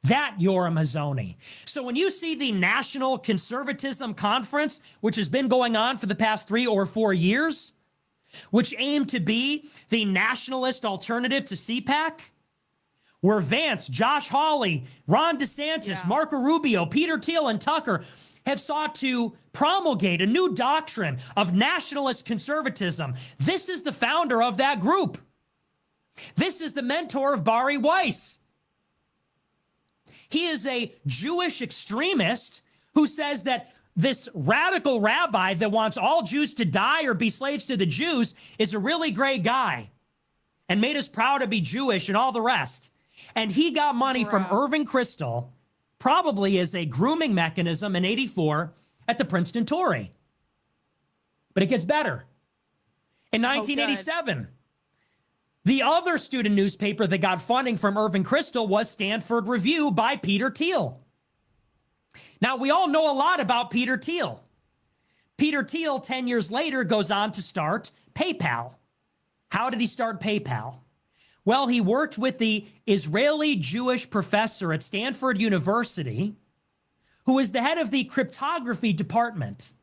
That Yoram Hazony. So when you see the National Conservatism Conference, which has been going on for the past 3 or 4 years, which aimed to be the nationalist alternative to CPAC, where Vance, Josh Hawley, Ron DeSantis, Marco Rubio, Peter Thiel, and Tucker have sought to promulgate a new doctrine of nationalist conservatism. This is the founder of that group. This is the mentor of Bari Weiss. He is a Jewish extremist who says that this radical rabbi that wants all Jews to die or be slaves to the Jews is a really great guy and made us proud to be Jewish and all the rest. And he got money from Irving Kristol, probably as a grooming mechanism in '84 at the Princeton Tory. But it gets better. In 1987, the other student newspaper that got funding from Irving Kristol was Stanford Review by Peter Thiel. Now, we all know a lot about Peter Thiel. Peter Thiel, 10 years later, goes on to start PayPal. How did he start PayPal? Well, he worked with the Israeli Jewish professor at Stanford University, who is the head of the cryptography department.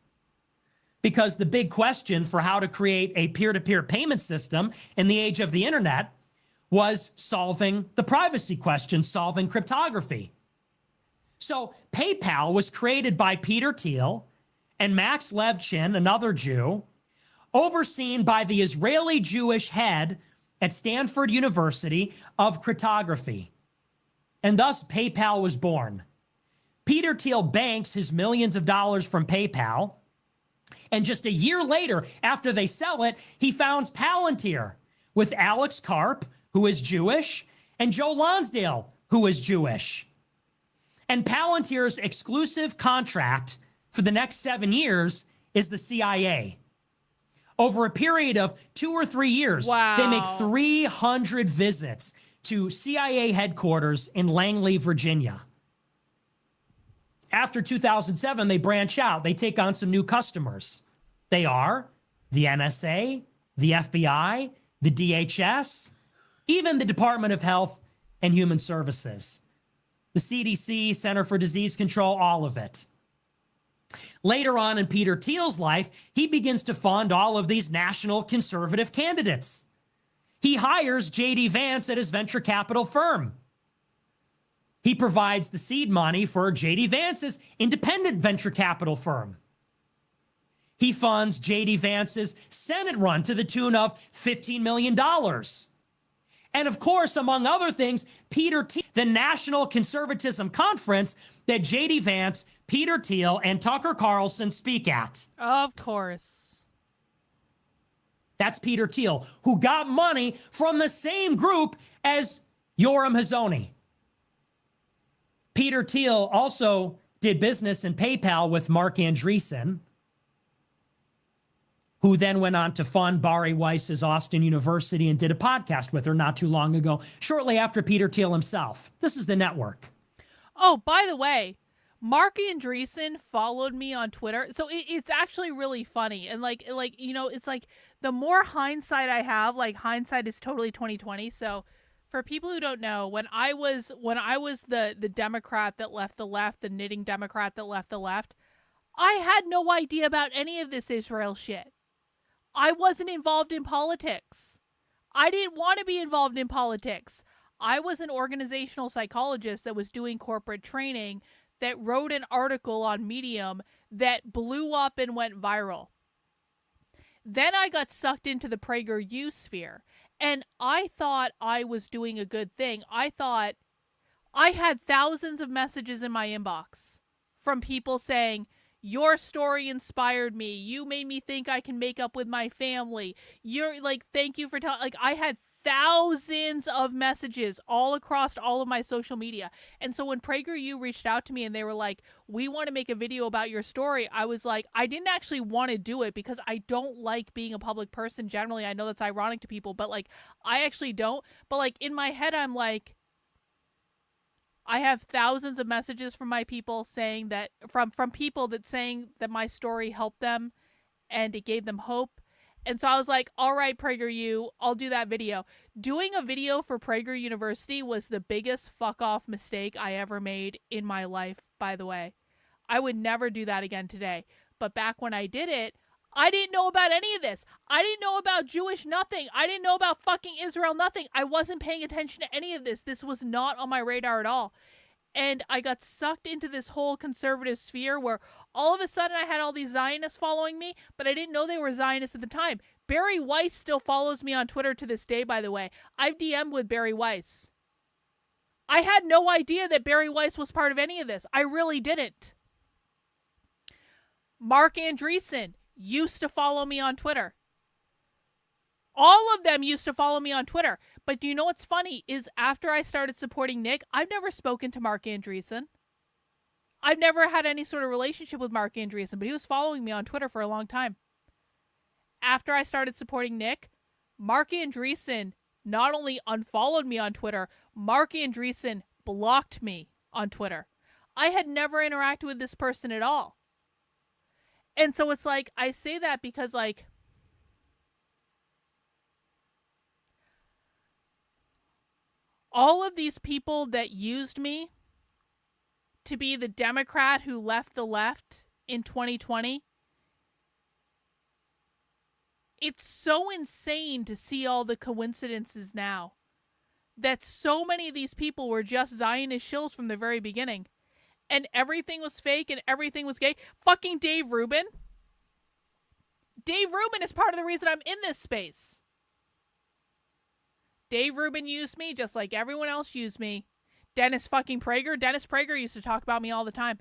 Because the big question for how to create a peer-to-peer payment system in the age of the internet was solving the privacy question, solving cryptography. So PayPal was created by Peter Thiel and Max Levchin, another Jew, overseen by the Israeli Jewish head at Stanford University of cryptography. And thus PayPal was born. Peter Thiel banks his millions of dollars from PayPal. And just a year later, after they sell it, he founds Palantir with Alex Karp, who is Jewish, and Joe Lonsdale, who is Jewish. And Palantir's exclusive contract for the next 7 years is the CIA. Over a period of 2 or 3 years, they make 300 visits to CIA headquarters in Langley, Virginia. After 2007, they branch out. They take on some new customers. They are the NSA, the FBI, the DHS, even the Department of Health and Human Services, the CDC, Center for Disease Control, all of it. Later on in Peter Thiel's life, he begins to fund all of these national conservative candidates. He hires J.D. Vance at his venture capital firm. He provides the seed money for J.D. Vance's independent venture capital firm. He funds J.D. Vance's Senate run to the tune of $15 million. And of course, among other things, Peter Thiel, the National Conservatism Conference that J.D. Vance, Peter Thiel, and Tucker Carlson speak at. Of course. That's Peter Thiel, who got money from the same group as Yoram Hazony. Peter Thiel also did business in PayPal with Mark Andreessen, who then went on to fund Bari Weiss's Austin University and did a podcast with her not too long ago, shortly after Peter Thiel himself. This is the network. Oh, by the way, Mark Andreessen followed me on Twitter. So it's actually really funny. And like, you know, it's like the more hindsight I have, like hindsight is totally 2020. So for people who don't know, when I was the Democrat that left the left, the knitting Democrat that left the left, I had no idea about any of this Israel shit. I wasn't involved in politics. I didn't want to be involved in politics. I was an organizational psychologist that was doing corporate training that wrote an article on Medium that blew up and went viral. Then I got sucked into the PragerU sphere, and I thought I was doing a good thing. I thought I had thousands of messages in my inbox from people saying, your story inspired me. You made me think I can make up with my family. You're like, thank you for telling. Like, I had thousands of messages all across all of my social media. And so when PragerU reached out to me and they were like, we want to make a video about your story, I was like, I didn't actually want to do it because I don't like being a public person generally. I know that's ironic to people, but like, I actually don't. But like in my head, I'm like, I have thousands of messages from my people saying that from people that saying that my story helped them and it gave them hope. And so I was like, all right, PragerU, I'll do that video. Doing a video for Prager University was the biggest fuck off mistake I ever made in my life, by the way. I would never do that again today. But back when I did it, I didn't know about any of this. I didn't know about Jewish nothing. I didn't know about fucking Israel nothing. I wasn't paying attention to any of this. This was not on my radar at all. And I got sucked into this whole conservative sphere where all of a sudden I had all these Zionists following me, but I didn't know they were Zionists at the time. Bari Weiss still follows me on Twitter to this day, by the way. I've DM'd with Bari Weiss. I had no idea that Bari Weiss was part of any of this. I really didn't. Mark Andreessen used to follow me on Twitter. All of them used to follow me on Twitter. But do you know what's funny is after I started supporting Nick, I've never spoken to Mark Andreessen. I've never had any sort of relationship with Mark Andreessen, but he was following me on Twitter for a long time. After I started supporting Nick, Mark Andreessen not only unfollowed me on Twitter, Mark Andreessen blocked me on Twitter. I had never interacted with this person at all. And so it's like, I say that because like, all of these people that used me to be the Democrat who left the left in 2020, it's so insane to see all the coincidences now that so many of these people were just Zionist shills from the very beginning. And everything was fake and everything was gay. Fucking Dave Rubin. Dave Rubin is part of the reason I'm in this space. Dave Rubin used me just like everyone else used me. Dennis fucking Prager. Dennis Prager used to talk about me all the time.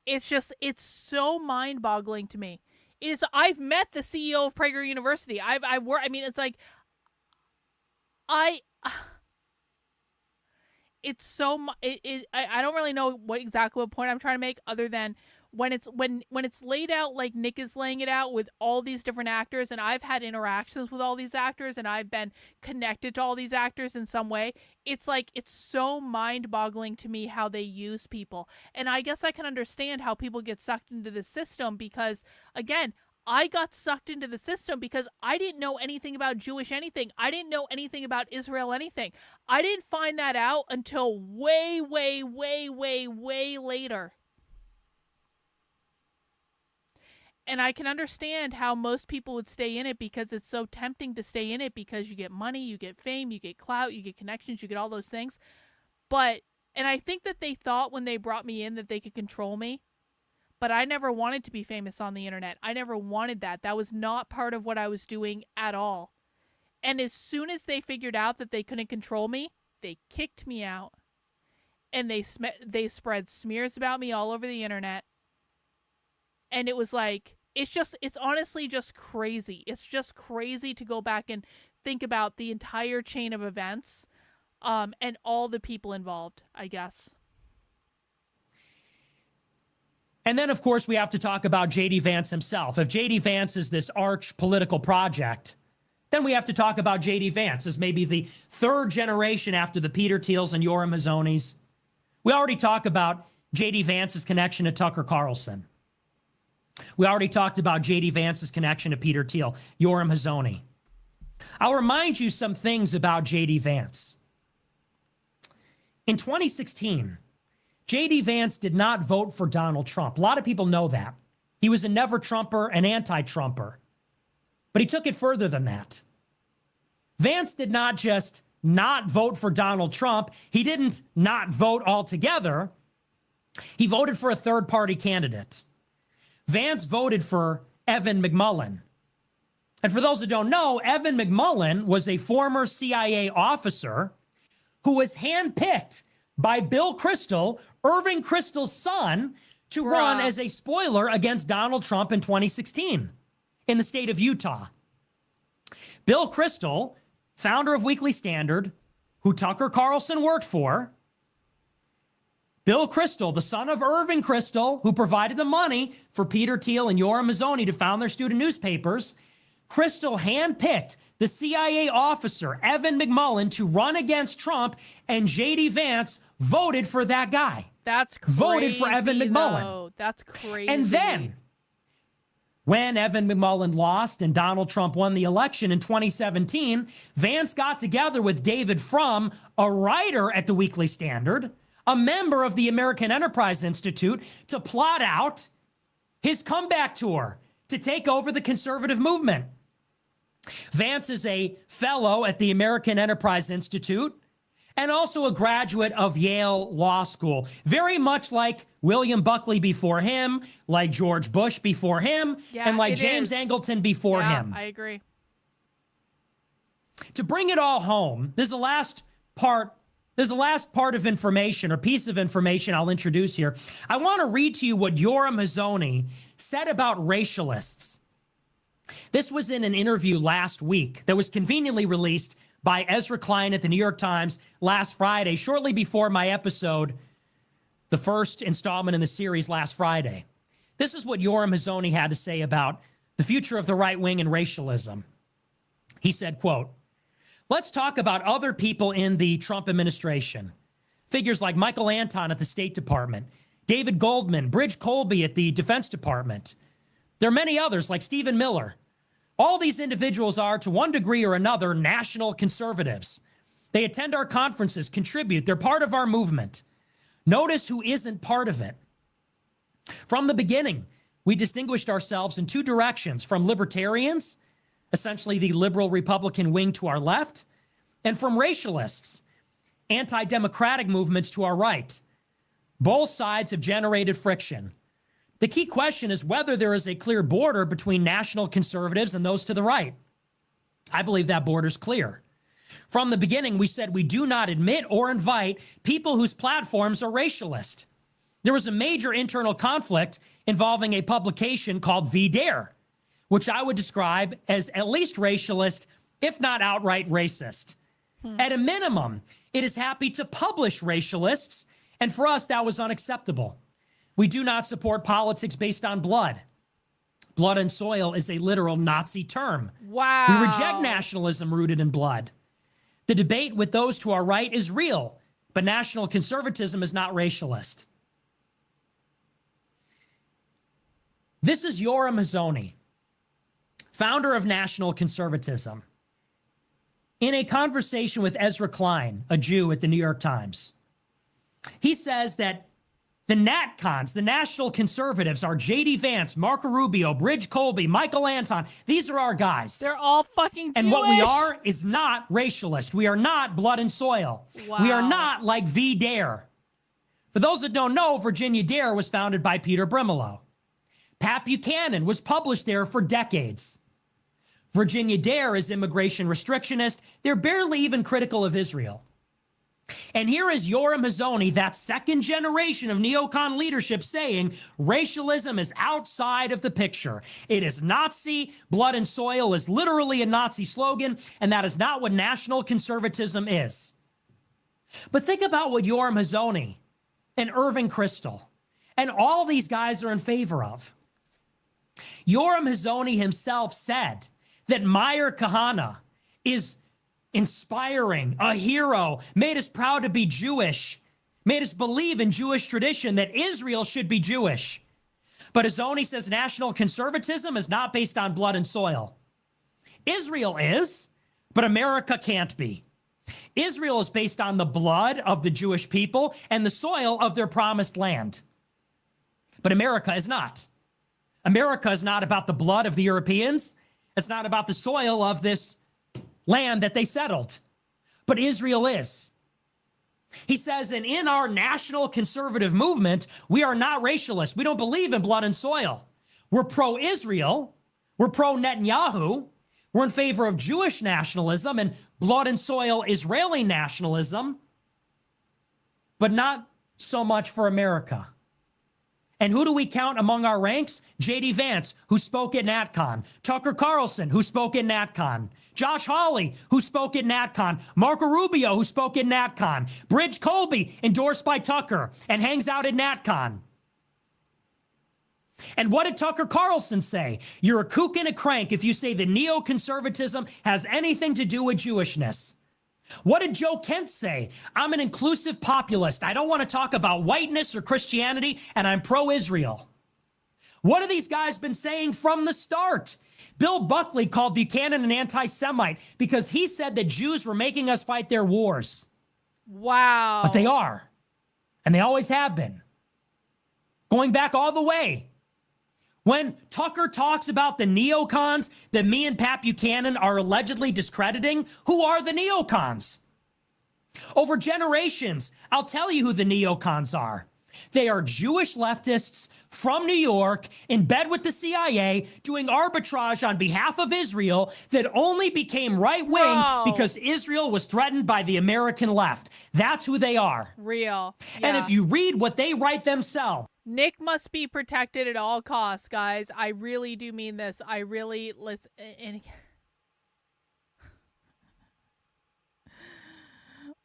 It's just, it's so mind-boggling to me. It is. I've met the CEO of Prager University. I mean, it's like, it's so, I don't really know what point I'm trying to make other than when it's laid out like Nick is laying it out with all these different actors, and I've had interactions with all these actors and I've been connected to all these actors in some way. It's like, it's so mind-boggling to me how they use people. And I guess I can understand how people get sucked into the system because, again, I got sucked into the system because I didn't know anything about Jewish anything. I didn't know anything about Israel anything. I didn't find that out until way, way, way, way, way later. And I can understand how most people would stay in it because it's so tempting to stay in it because you get money, you get fame, you get clout, you get connections, you get all those things. But, and I think that they thought when they brought me in that they could control me. But I never wanted to be famous on the internet. I never wanted that. That was not part of what I was doing at all. And as soon as they figured out that they couldn't control me, they kicked me out. And they spread smears about me all over the internet. And it was like, it's honestly just crazy. It's just crazy to go back and think about the entire chain of events, and all the people involved, I guess. And then, of course, we have to talk about J.D. Vance himself. If J.D. Vance is this arch political project, then we have to talk about J.D. Vance as maybe the third generation after the Peter Thiels and Yoram Hazonis. We already talked about J.D. Vance's connection to Tucker Carlson. We already talked about J.D. Vance's connection to Peter Thiel, Yoram Hazony. I'll remind you some things about J.D. Vance. In 2016, J.D. Vance did not vote for Donald Trump. A lot of people know that. He was a never-Trumper, an anti-Trumper. But he took it further than that. Vance did not just not vote for Donald Trump. He didn't not vote altogether. He voted for a third-party candidate. Vance voted for Evan McMullin. And for those that don't know, Evan McMullin was a former CIA officer who was handpicked by Bill Kristol, Irving Kristol's son, to run as a spoiler against Donald Trump in 2016 in the state of Utah. Bill Kristol, founder of Weekly Standard, who Tucker Carlson worked for, Bill Kristol, the son of Irving Kristol, who provided the money for Peter Thiel and Yoram Hazony to found their student newspapers, Kristol handpicked the CIA officer, Evan McMullin, to run against Trump, and J.D. Vance voted for that guy. That's crazy. Voted for Evan McMullin. Though. That's crazy. And then, when Evan McMullin lost and Donald Trump won the election in 2017, Vance got together with David Frum, a writer at the Weekly Standard, a member of the American Enterprise Institute, to plot out his comeback tour to take over the conservative movement. Vance is a fellow at the American Enterprise Institute and also a graduate of Yale Law School. Very much like William Buckley before him, like George Bush before him, and like James Angleton before him. I agree. To bring it all home, there's a last part of information or piece of information I'll introduce here. I want to read to you what Yoram Hazony said about racialists. This was in an interview last week that was conveniently released by Ezra Klein at the New York Times last Friday, shortly before my episode, the first installment in the series last Friday. This is what Yoram Hazony had to say about the future of the right wing and racialism. He said, quote, "Let's talk about other people in the Trump administration. Figures like Michael Anton at the State Department, David Goldman, Bridge Colby at the Defense Department. There are many others like Stephen Miller. All these individuals are, to one degree or another, national conservatives. They attend our conferences, contribute. They're part of our movement. Notice who isn't part of it. From the beginning, we distinguished ourselves in two directions, from libertarians, essentially the liberal Republican wing to our left, and from racialists, anti-democratic movements to our right. Both sides have generated friction. The key question is whether there is a clear border between national conservatives and those to the right. I believe that border is clear. From the beginning, we said we do not admit or invite people whose platforms are racialist. There was a major internal conflict involving a publication called VDare, which I would describe as at least racialist, if not outright racist. At a minimum, it is happy to publish racialists, and for us, that was unacceptable. We do not support politics based on blood. Blood and soil is a literal Nazi term. Wow. We reject nationalism rooted in blood. The debate with those to our right is real, but national conservatism is not racialist. This is Yoram Hazony, founder of National Conservatism, in a conversation with Ezra Klein, a Jew at the New York Times. He says that the NatCons, the National Conservatives, are J.D. Vance, Marco Rubio, Bridge Colby, Michael Anton. These are our guys. They're all fucking Jewish. And what we are is not racialist. We are not blood and soil. Wow. We are not like VDare. For those that don't know, Virginia Dare was founded by Peter Brimelow. Pat Buchanan was published there for decades. Virginia Dare is immigration restrictionist. They're barely even critical of Israel. And here is Yoram Hazony, that second generation of neocon leadership, saying racialism is outside of the picture. It is Nazi. Blood and soil is literally a Nazi slogan, and that is not what national conservatism is. But think about what Yoram Hazony and Irving Kristol and all these guys are in favor of. Yoram Hazony himself said that Meir Kahane is inspiring, a hero, made us proud to be Jewish, made us believe in Jewish tradition, that Israel should be Jewish. But Hazony says national conservatism is not based on blood and soil. Israel is, but America can't be. Israel is based on the blood of the Jewish people and the soil of their promised land. But America is not. America is not about the blood of the Europeans. It's not about the soil of this land that they settled. But Israel is. He says, and in our national conservative movement, we are not racialist. We don't believe in blood and soil. We're pro-Israel. We're pro-Netanyahu. We're in favor of Jewish nationalism and blood and soil Israeli nationalism, but not so much for America. And who do we count among our ranks? J.D. Vance, who spoke at NatCon. Tucker Carlson, who spoke at NatCon. Josh Hawley, who spoke at NatCon. Marco Rubio, who spoke at NatCon. Bridge Colby, endorsed by Tucker, and hangs out at NatCon. And what did Tucker Carlson say? You're a kook and a crank if you say that neoconservatism has anything to do with Jewishness. What did Joe Kent say? I'm an inclusive populist. I don't want to talk about whiteness or Christianity, and I'm pro-Israel. What have these guys been saying from the start? Bill Buckley called Buchanan an anti-Semite because he said that Jews were making us fight their wars. Wow. But they are. And they always have been. Going back all the way. When Tucker talks about the neocons that me and Pat Buchanan are allegedly discrediting, who are the neocons? Over generations, I'll tell you who the neocons are. They are Jewish leftists from New York in bed with the CIA doing arbitrage on behalf of Israel that only became right-wing because Israel was threatened by the American left. That's who they are. Real. Yeah. And if you read what they write themselves, Nick must be protected at all costs, guys. I really do mean this. I really listen.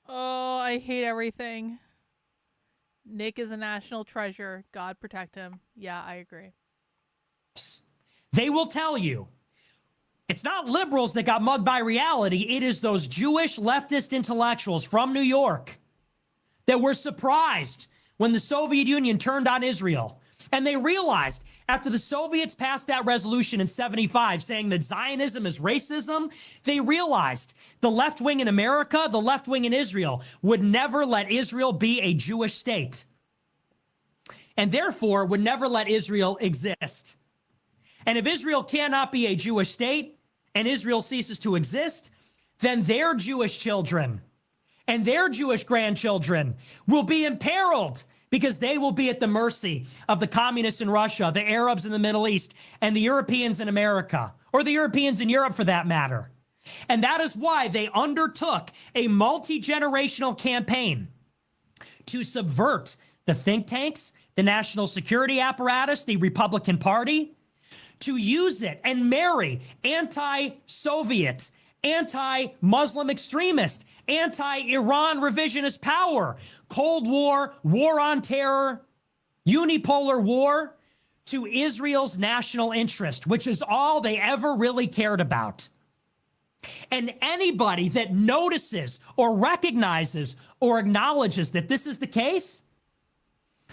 Oh, I hate everything. Nick is a national treasure. God protect him. Yeah, I agree. They will tell you it's not liberals that got mugged by reality. It is those Jewish leftist intellectuals from New York that were surprised when the Soviet Union turned on Israel. And they realized after the Soviets passed that resolution in 75 saying that Zionism is racism, they realized the left wing in America, the left wing in Israel would never let Israel be a Jewish state. And therefore would never let Israel exist. And if Israel cannot be a Jewish state and Israel ceases to exist, then their Jewish children and their Jewish grandchildren will be imperiled because they will be at the mercy of the communists in Russia, the Arabs in the Middle East, and the Europeans in America, or the Europeans in Europe for that matter. And that is why they undertook a multi-generational campaign to subvert the think tanks, the national security apparatus, the Republican Party, to use it and marry anti-Soviet, anti-Muslim extremist, anti-Iran revisionist power, Cold War, war on terror, unipolar war to Israel's national interest, which is all they ever really cared about. And anybody that notices or recognizes or acknowledges that this is the case,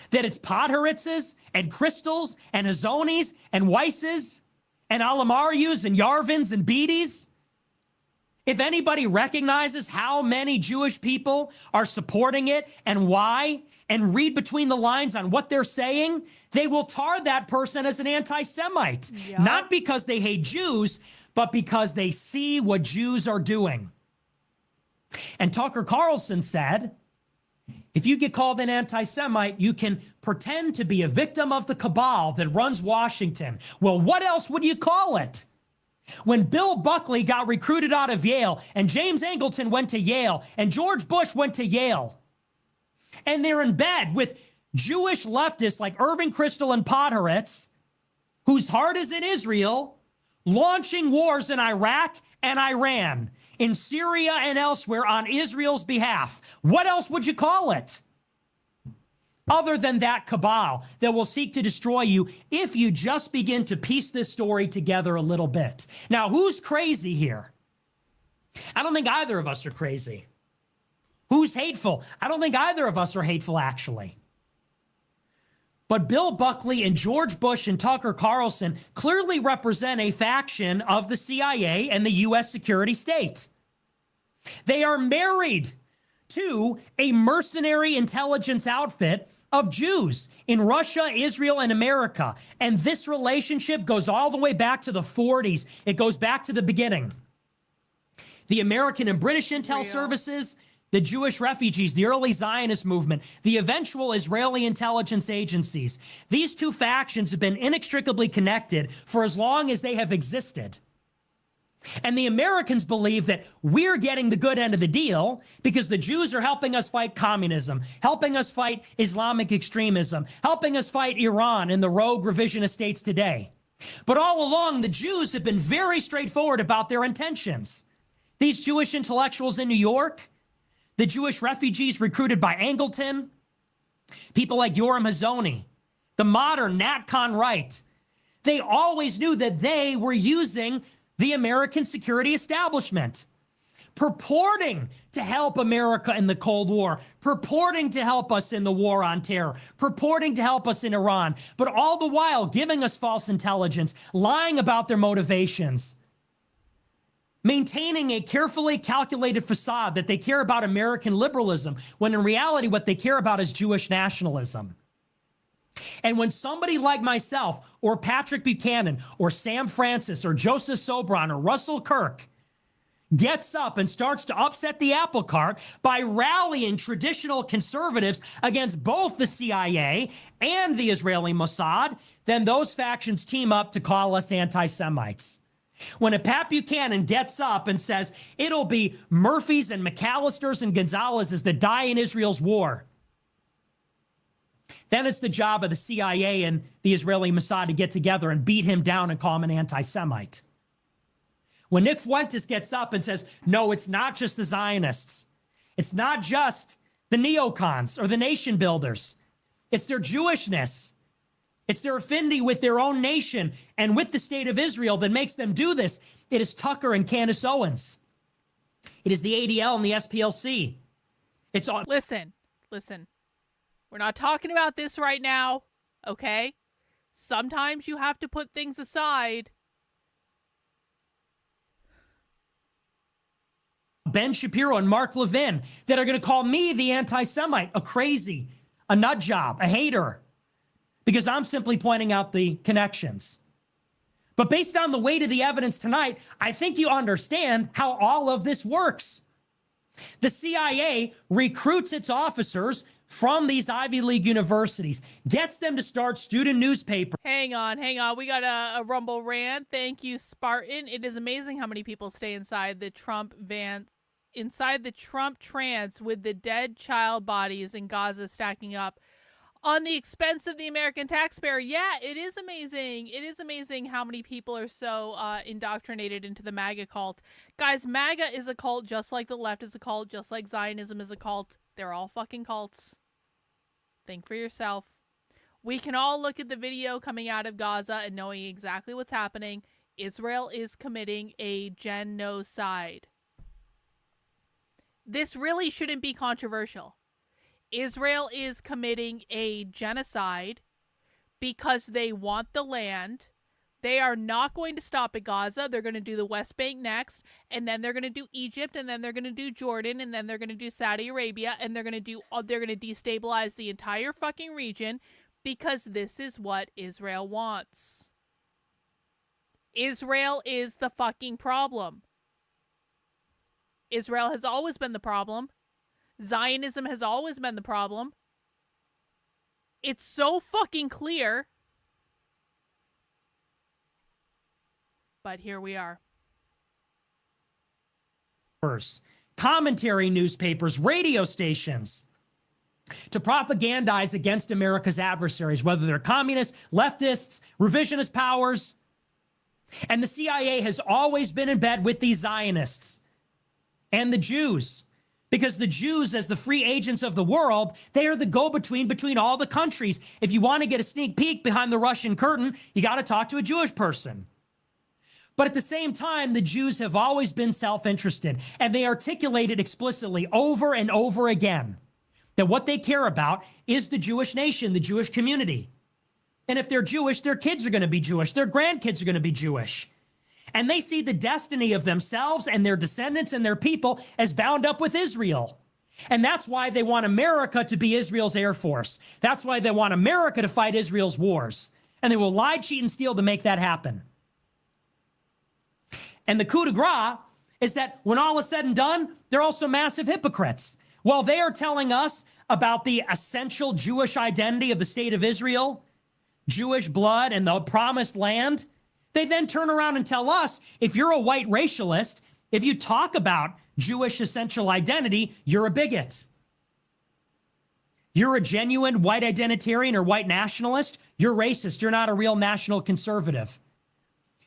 that it's Podhoritz's and Kristol's and Hazony's and Weiss's and Alamariu's and Yarvin's and Beatty's, if anybody recognizes how many Jewish people are supporting it and why, and read between the lines on what they're saying, they will tar that person as an anti-Semite. Yep. Not because they hate Jews, but because they see what Jews are doing. And Tucker Carlson said, if you get called an anti-Semite, you can pretend to be a victim of the cabal that runs Washington. Well, what else would you call it? When Bill Buckley got recruited out of Yale, and James Angleton went to Yale, and George Bush went to Yale, and they're in bed with Jewish leftists like Irving Kristol and Podhoretz, whose heart is in Israel, launching wars in Iraq and Iran, in Syria and elsewhere on Israel's behalf. What else would you call it? Other than that cabal that will seek to destroy you if you just begin to piece this story together a little bit. Now, who's crazy here? I don't think either of us are crazy. Who's hateful? I don't think either of us are hateful, actually. But Bill Buckley and George Bush and Tucker Carlson clearly represent a faction of the CIA and the U.S. security state. They are married to a mercenary intelligence outfit of Jews in Russia, Israel, and America. And this relationship goes all the way back to the 40s. It goes back to the beginning. The American and British intel services, the Jewish refugees, the early Zionist movement, the eventual Israeli intelligence agencies. These two factions have been inextricably connected for as long as they have existed. And the Americans believe that we're getting the good end of the deal because the Jews are helping us fight communism, helping us fight Islamic extremism, helping us fight Iran and the rogue revisionist states today. But all along, the Jews have been very straightforward about their intentions. These Jewish intellectuals in New York, the Jewish refugees recruited by Angleton, people like Yoram Hazony, the modern Natcon right, they always knew that they were using the American security establishment, purporting to help America in the Cold War, purporting to help us in the war on terror, purporting to help us in Iran, but all the while giving us false intelligence, lying about their motivations, maintaining a carefully calculated facade that they care about American liberalism, when in reality what they care about is Jewish nationalism. And when somebody like myself, or Patrick Buchanan, or Sam Francis, or Joseph Sobran, or Russell Kirk gets up and starts to upset the apple cart by rallying traditional conservatives against both the CIA and the Israeli Mossad, then those factions team up to call us anti-Semites. When a Pat Buchanan gets up and says it'll be Murphys and McAllisters and Gonzalez's that die in Israel's war, then it's the job of the CIA and the Israeli Mossad to get together and beat him down and call him an anti-Semite. When Nick Fuentes gets up and says, no, it's not just the Zionists. It's not just the neocons or the nation builders. It's their Jewishness. It's their affinity with their own nation and with the state of Israel that makes them do this. It is Tucker and Candace Owens. It is the ADL and the SPLC. It's all. Listen. We're not talking about this right now, okay? Sometimes you have to put things aside. Ben Shapiro and Mark Levin that are going to call me the anti-Semite, a crazy, a nut job, a hater, because I'm simply pointing out the connections. But based on the weight of the evidence tonight, I think you understand how all of this works. The CIA recruits its officers from these Ivy League universities, gets them to start student newspapers. Hang on. We got a Rumble rant. Thank you, Spartan. It is amazing how many people stay inside the Trump trance with the dead child bodies in Gaza stacking up on the expense of the American taxpayer. Yeah, it is amazing. It is amazing how many people are so indoctrinated into the MAGA cult. Guys, MAGA is a cult just like the left is a cult, just like Zionism is a cult. They're all fucking cults. Think for yourself. We can all look at the video coming out of Gaza and knowing exactly what's happening. Israel is committing a genocide. This really shouldn't be controversial. Israel is committing a genocide because they want the land. They are not going to stop at Gaza. They're going to do the West Bank next, and then they're going to do Egypt, and then they're going to do Jordan, and then they're going to do Saudi Arabia, and they're going to destabilize the entire fucking region because this is what Israel wants. Israel is the fucking problem. Israel has always been the problem. Zionism has always been the problem. It's so fucking clear. but here we are. Commentary newspapers, radio stations, to propagandize against America's adversaries, whether they're communists, leftists, revisionist powers. And the CIA has always been in bed with these Zionists and the Jews, because the Jews, as the free agents of the world, they are the go-between between all the countries. If you want to get a sneak peek behind the Russian curtain, you got to talk to a Jewish person. But at the same time, the Jews have always been self-interested, and they articulate it explicitly over and over again, that what they care about is the Jewish nation, the Jewish community. And if they're Jewish, their kids are going to be Jewish. Their grandkids are going to be Jewish. And they see the destiny of themselves and their descendants and their people as bound up with Israel. And that's why they want America to be Israel's Air Force. That's why they want America to fight Israel's wars. And they will lie, cheat, and steal to make that happen. And the coup de grace is that when all is said and done, they're also massive hypocrites. While they are telling us about the essential Jewish identity of the state of Israel, Jewish blood, and the promised land, they then turn around and tell us, if you're a white racialist, if you talk about Jewish essential identity, you're a bigot. You're a genuine white identitarian or white nationalist, you're racist. You're not a real national conservative.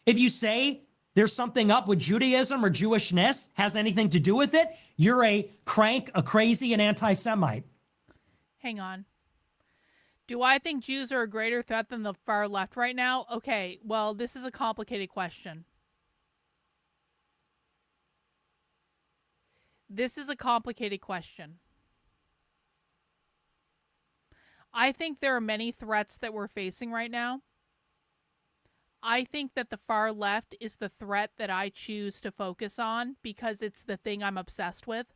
If you say there's something up with Judaism or Jewishness, has anything to do with it, you're a crank, a crazy, an anti-Semite. Hang on. Do I think Jews are a greater threat than the far left right now? Okay, well, this is a complicated question. This is a complicated question. I think there are many threats that we're facing right now. I think that the far left is the threat that I choose to focus on because it's the thing I'm obsessed with.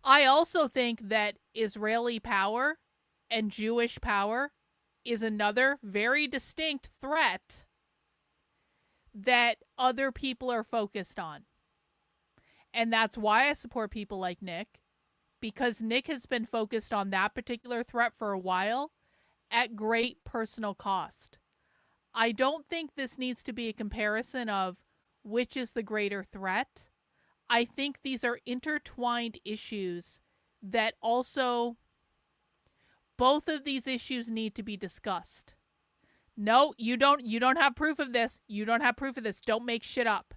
I also think that Israeli power and Jewish power is another very distinct threat that other people are focused on. And that's why I support people like Nick, because Nick has been focused on that particular threat for a while at great personal cost. I don't think this needs to be a comparison of which is the greater threat. I think these are intertwined issues that also, both of these issues need to be discussed. No, you don't have proof of this. You don't have proof of this. Don't make shit up.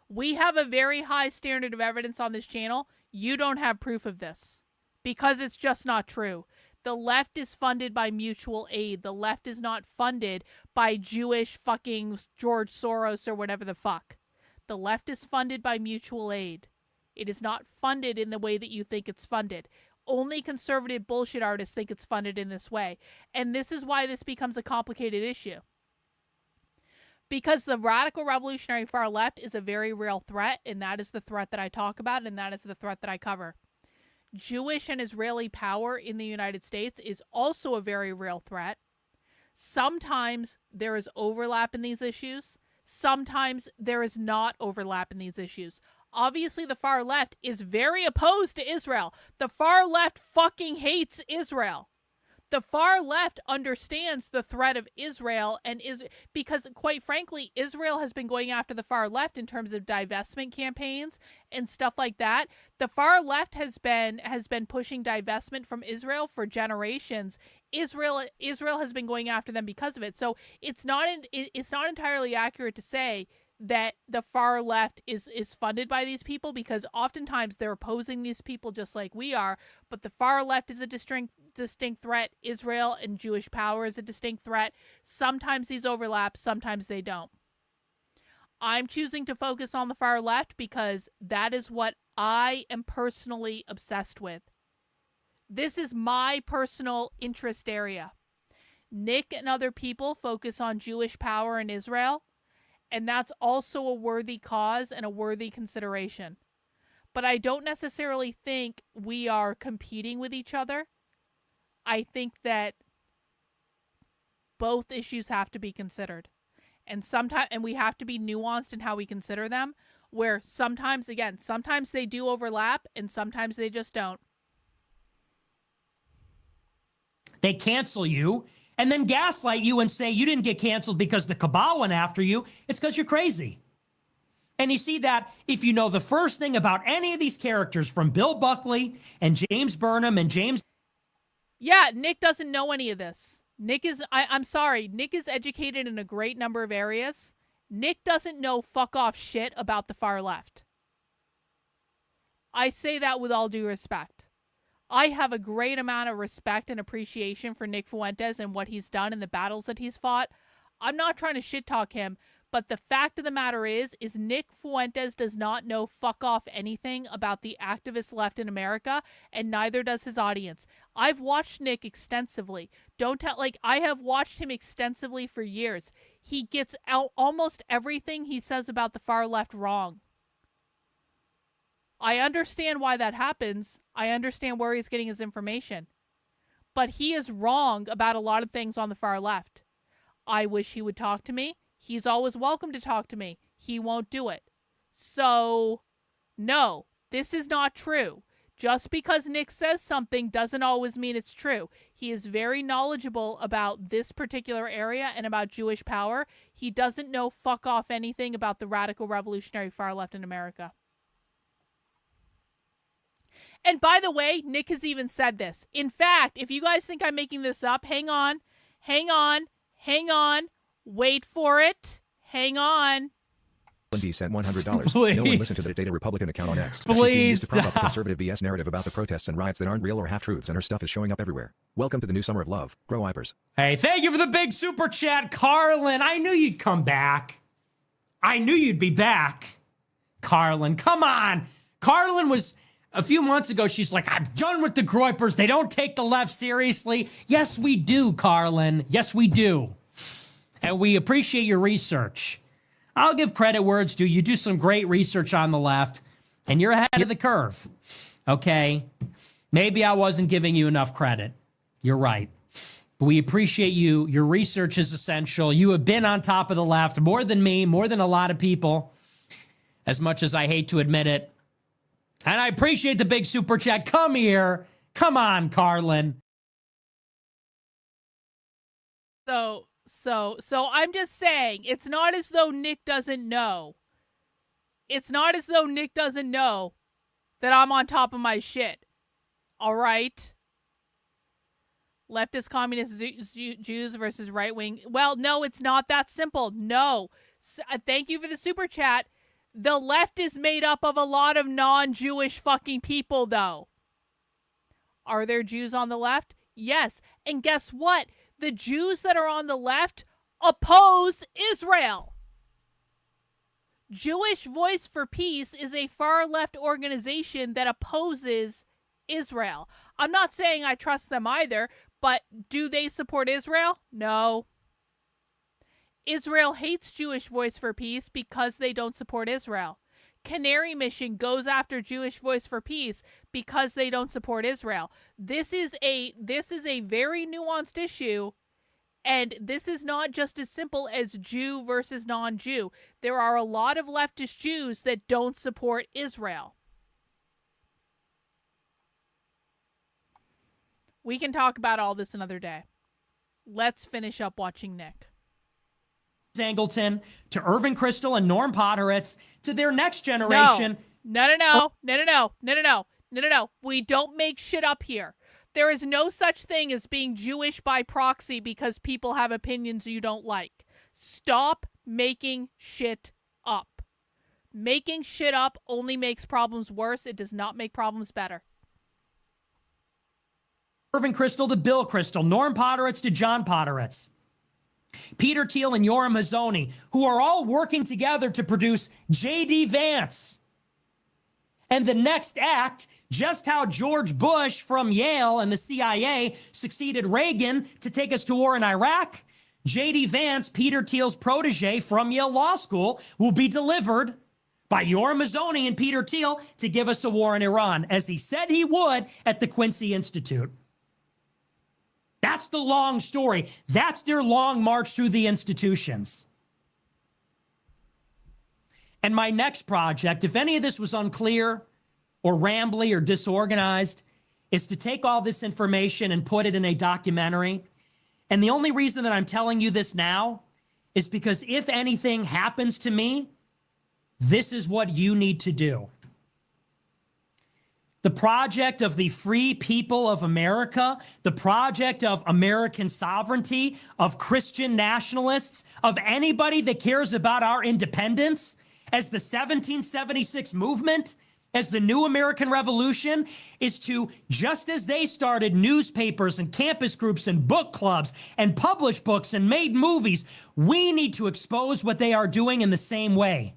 We have a very high standard of evidence on this channel. You don't have proof of this because it's just not true. The left is funded by mutual aid. The left is not funded by Jewish fucking George Soros or whatever the fuck. The left is funded by mutual aid. It is not funded in the way that you think it's funded. Only conservative bullshit artists think it's funded in this way. And this is why this becomes a complicated issue. Because the radical revolutionary far left is a very real threat, and that is the threat that I talk about, and that is the threat that I cover. Jewish and Israeli power in the United States is also a very real threat. Sometimes there is overlap in these issues. Sometimes there is not overlap in these issues. Obviously, the far left is very opposed to Israel. The far left fucking hates Israel. The far left understands the threat of Israel because, quite frankly, Israel has been going after the far left in terms of divestment campaigns and stuff like that. The far left has been pushing divestment from Israel for generations. Israel has been going after them because of it. So it's not entirely accurate to say that the far left is funded by these people, because oftentimes they're opposing these people just like we are, but the far left is a distinct threat. Israel and Jewish power is a distinct threat. Sometimes these overlap, sometimes they don't. I'm choosing to focus on the far left because that is what I am personally obsessed with. This is my personal interest area. Nick and other people focus on Jewish power in Israel, and that's also a worthy cause and a worthy consideration. But I don't necessarily think we are competing with each other. I think that both issues have to be considered. And we have to be nuanced in how we consider them, where sometimes they do overlap and sometimes they just don't. They cancel you, and then gaslight you and say you didn't get canceled because the cabal went after you. It's because you're crazy. And you see that if you know the first thing about any of these characters, from Bill Buckley and James Burnham and James... Yeah, Nick doesn't know any of this. Nick is, I'm sorry, Nick is educated in a great number of areas. Nick doesn't know fuck off shit about the far left. I say that with all due respect. I have a great amount of respect and appreciation for Nick Fuentes and what he's done in the battles that he's fought. I'm not trying to shit talk him, but the fact of the matter is Nick Fuentes does not know fuck off anything about the activist left in America, and neither does his audience. I've watched Nick extensively. I have watched him extensively for years. He gets out almost everything he says about the far left wrong. I understand why that happens. I understand where he's getting his information. But he is wrong about a lot of things on the far left. I wish he would talk to me. He's always welcome to talk to me. He won't do it. So, no, this is not true. Just because Nick says something doesn't always mean it's true. He is very knowledgeable about this particular area and about Jewish power. He doesn't know fuck off anything about the radical revolutionary far left in America. And by the way, Nick has even said this. In fact, if you guys think I'm making this up, hang on, wait for it, hang on. D sent $100. Please. No one listened to the Data Republican account on X. Please to prop up the stop. conservative BS narrative about the protests and riots that aren't real or half-truths, and her stuff is showing up everywhere. Welcome to the new summer of love. Grow Wipers. Hey, thank you for the big super chat, Karlyn. I knew you'd come back. I knew you'd be back. Karlyn, come on. Karlyn was... A few months ago, she's like, I'm done with the Groypers. They don't take the left seriously. Yes, we do, Karlyn. Yes, we do. And we appreciate your research. I'll give credit where it's due. You do some great research on the left, and you're ahead of the curve. Okay? Maybe I wasn't giving you enough credit. You're right. But we appreciate you. Your research is essential. You have been on top of the left more than me, more than a lot of people, as much as I hate to admit it. And I appreciate the big super chat. Come here. Come on, Karlyn. So I'm just saying, it's not as though Nick doesn't know. It's not as though Nick doesn't know that I'm on top of my shit. All right? Leftist communist Jews versus right-wing. Well, no, it's not that simple. No. Thank you for the super chat. The left is made up of a lot of non-Jewish fucking people, though. Are there Jews on the left? Yes. And guess what? The Jews that are on the left oppose Israel. Jewish Voice for Peace is a far-left organization that opposes Israel. I'm not saying I trust them either, but do they support Israel? No. Israel hates Jewish Voice for Peace because they don't support Israel. Canary Mission goes after Jewish Voice for Peace because they don't support Israel. This is a very nuanced issue, and this is not just as simple as Jew versus non-Jew. There are a lot of leftist Jews that don't support Israel. We can talk about all this another day. Let's finish up watching Nick. Angleton, to Irving Kristol and Norm Potteritz, to their next generation. No. We don't make shit up here. There is no such thing as being Jewish by proxy because people have opinions you don't like. Stop making shit up. Making shit up only makes problems worse. It does not make problems better. Irving Kristol to Bill Kristol, Norm Potteritz to John Potteritz. Peter Thiel and Yoram Hazony, who are all working together to produce J.D. Vance. And the next act, just how George Bush from Yale and the CIA succeeded Reagan to take us to war in Iraq. J.D. Vance, Peter Thiel's protege from Yale Law School, will be delivered by Yoram Hazony and Peter Thiel to give us a war in Iran, as he said he would at the Quincy Institute. That's the long story. That's their long march through the institutions. And my next project, if any of this was unclear or rambly or disorganized, is to take all this information and put it in a documentary And the only reason that I'm telling you this now is because if anything happens to me, this is what you need to do. The project of the free people of America, the project of American sovereignty, of Christian nationalists, of anybody that cares about our independence, as the 1776 movement, as the new American Revolution, is to, just as they started newspapers and campus groups and book clubs and published books and made movies, we need to expose what they are doing in the same way.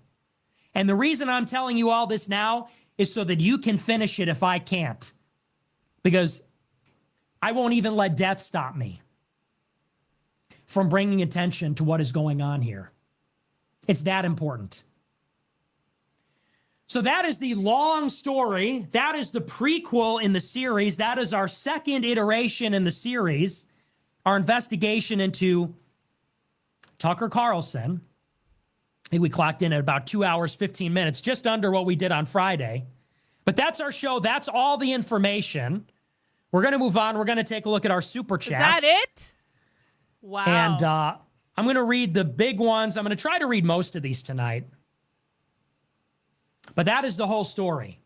And the reason I'm telling you all this now is so that you can finish it if I can't. Because I won't even let death stop me from bringing attention to what is going on here. It's that important. So that is the long story. That is the prequel in the series. That is our second iteration in the series, our investigation into Tucker Carlson. I think we clocked in at about 2 hours, 15 minutes, just under what we did on Friday. But that's our show. That's all the information. We're going to move on. We're going to take a look at our super chats. Is that it? Wow. And I'm going to read the big ones. I'm going to try to read most of these tonight. But that is the whole story.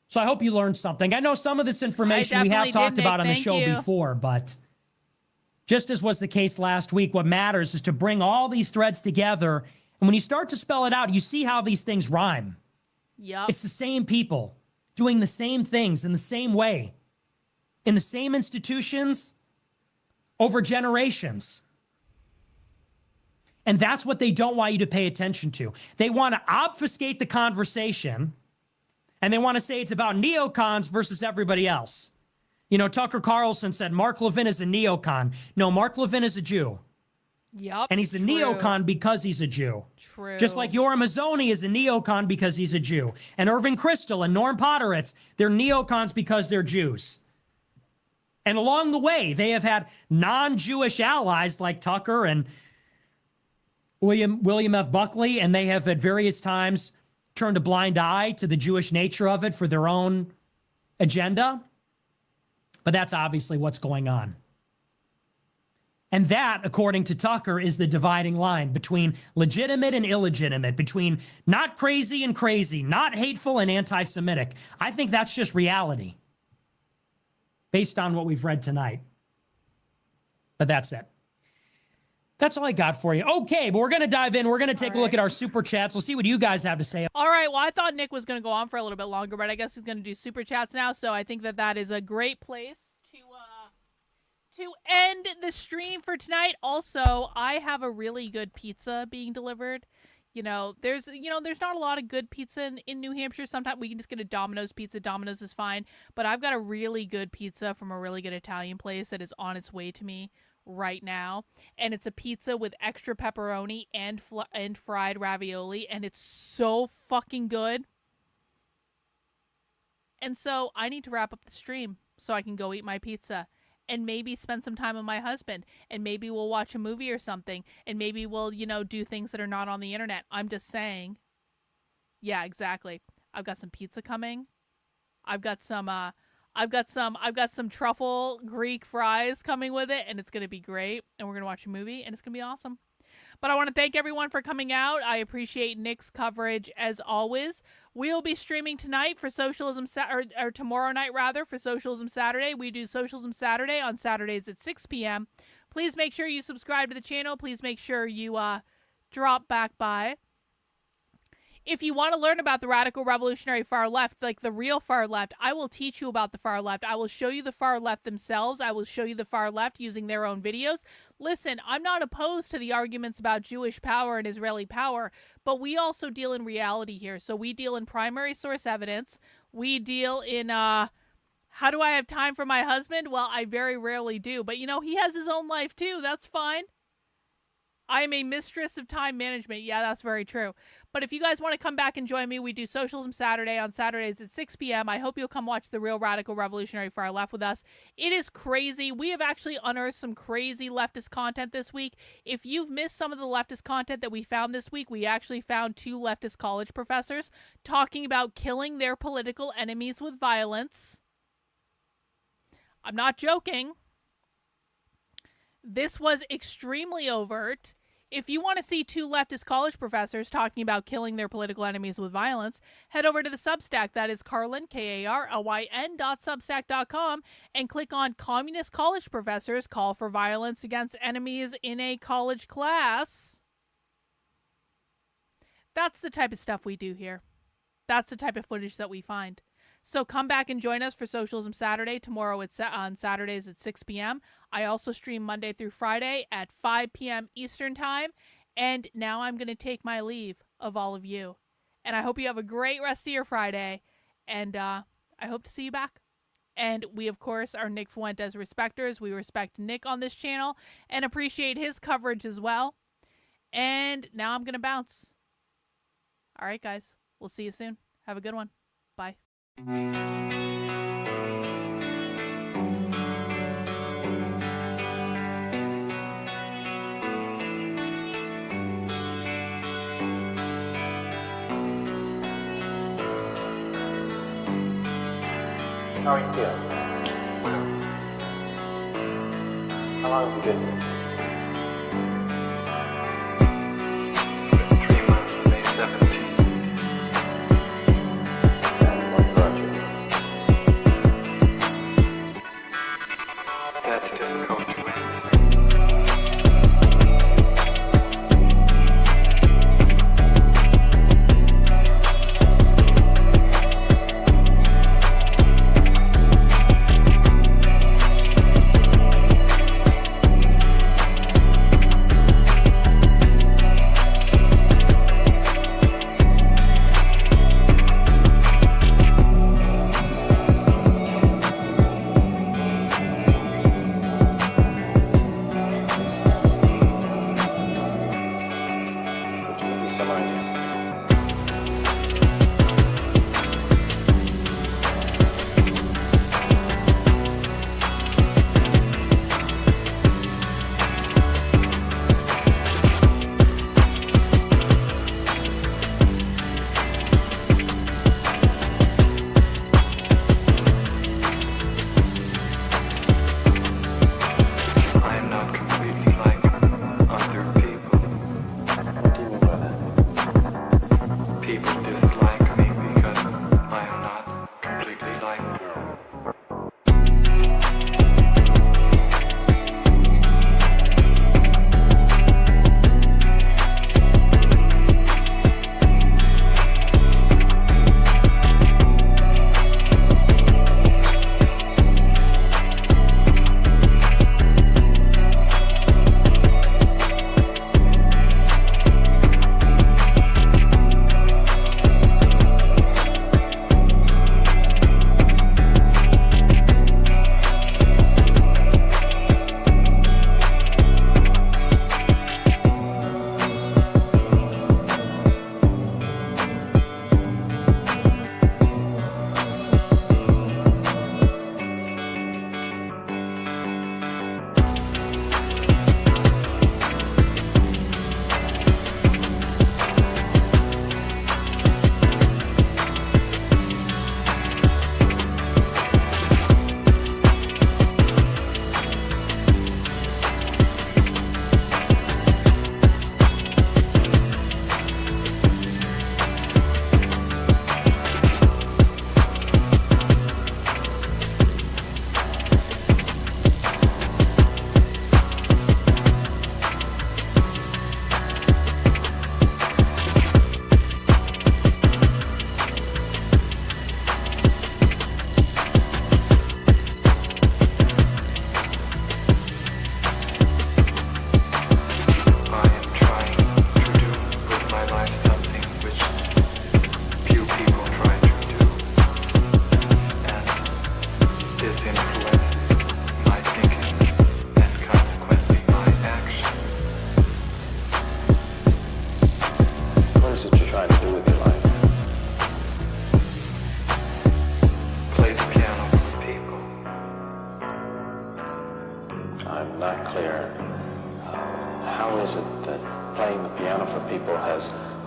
So I hope you learned something. I know some of this information we have talked about on the show before, but just as was the case last week, what matters is to bring all these threads together. And when you start to spell it out, you see how these things rhyme. Yep. It's the same people doing the same things in the same way, in the same institutions, over generations. And that's what they don't want you to pay attention to. They want to obfuscate the conversation, and they want to say it's about neocons versus everybody else. You know, Tucker Carlson said Mark Levin is a neocon. No, Mark Levin is a Jew. Yep. And he's a neocon because he's a Jew. True. Just like Yoram Mazzoni is a neocon because he's a Jew. And Irving Kristol and Norm Potteritz, they're neocons because they're Jews. And along the way, they have had non-Jewish allies like Tucker and William F. Buckley, and they have at various times turned a blind eye to the Jewish nature of it for their own agenda. But that's obviously what's going on. And that, according to Tucker, is the dividing line between legitimate and illegitimate, between not crazy and crazy, not hateful and anti-Semitic. I think that's just reality based on what we've read tonight. But that's it. That's all I got for you. Okay, but we're going to dive in. We're going to take a look at our super chats. We'll see what you guys have to say. All right, well, I thought Nick was going to go on for a little bit longer, but I guess he's going to do super chats now, so I think that that is a great place to end the stream for tonight. Also, I have a really good pizza being delivered. There's not a lot of good pizza in New Hampshire. Sometimes we can just get a Domino's pizza. Domino's is fine, but I've got a really good pizza from a really good Italian place that is on its way to me right now, and it's a pizza with extra pepperoni and fried ravioli, and it's so fucking good. And so I need to wrap up the stream so I can go eat my pizza and maybe spend some time with my husband, and maybe we'll watch a movie or something, and maybe we'll do things that are not on the internet. I'm just saying. Yeah, exactly. I've got some pizza coming. I've got some truffle Greek fries coming with it, and it's going to be great. And we're going to watch a movie, and it's going to be awesome. But I want to thank everyone for coming out. I appreciate Nick's coverage as always. We'll be streaming tonight for Socialism or tomorrow night rather for Socialism Saturday. We do Socialism Saturday on Saturdays at 6 p.m. Please make sure you subscribe to the channel. Please make sure you drop back by. If you want to learn about the radical revolutionary far left, like the real far left, I will teach you about the far left. I will show you the far left themselves. I will show you the far left using their own videos. Listen, I'm not opposed to the arguments about Jewish power and Israeli power, but we also deal in reality here. So we deal in primary source evidence. We deal in, how do I have time for my husband? Well, I very rarely do, but he has his own life too. That's fine. I am a mistress of time management. Yeah, that's very true. But if you guys want to come back and join me, we do Socialism Saturday on Saturdays at 6 p.m. I hope you'll come watch the real radical revolutionary far left with us. It is crazy. We have actually unearthed some crazy leftist content this week. If you've missed some of the leftist content that we found this week, we actually found 2 leftist college professors talking about killing their political enemies with violence. I'm not joking. This was extremely overt. If you want to see two leftist college professors talking about killing their political enemies with violence, head over to the Substack. That is Karlyn, KARLYN.substack.com, and click on Communist College Professors Call for Violence Against Enemies in a College Class. That's the type of stuff we do here. That's the type of footage that we find. So come back and join us for Socialism Saturday. Tomorrow on Saturdays at 6 p.m. I also stream Monday through Friday at 5 p.m. Eastern Time. And now I'm going to take my leave of all of you. And I hope you have a great rest of your Friday. And I hope to see you back. And we, of course, are Nick Fuentes respecters. We respect Nick on this channel and appreciate his coverage as well. And now I'm going to bounce. All right, guys. We'll see you soon. Have a good one. Bye. How are you feeling? How long have you been here? 3 months, May 17th. And what brought you? That's difficult to answer.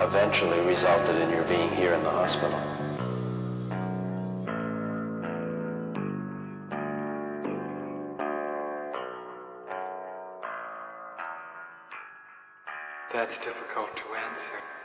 eventually resulted in your being here in the hospital. That's difficult to answer.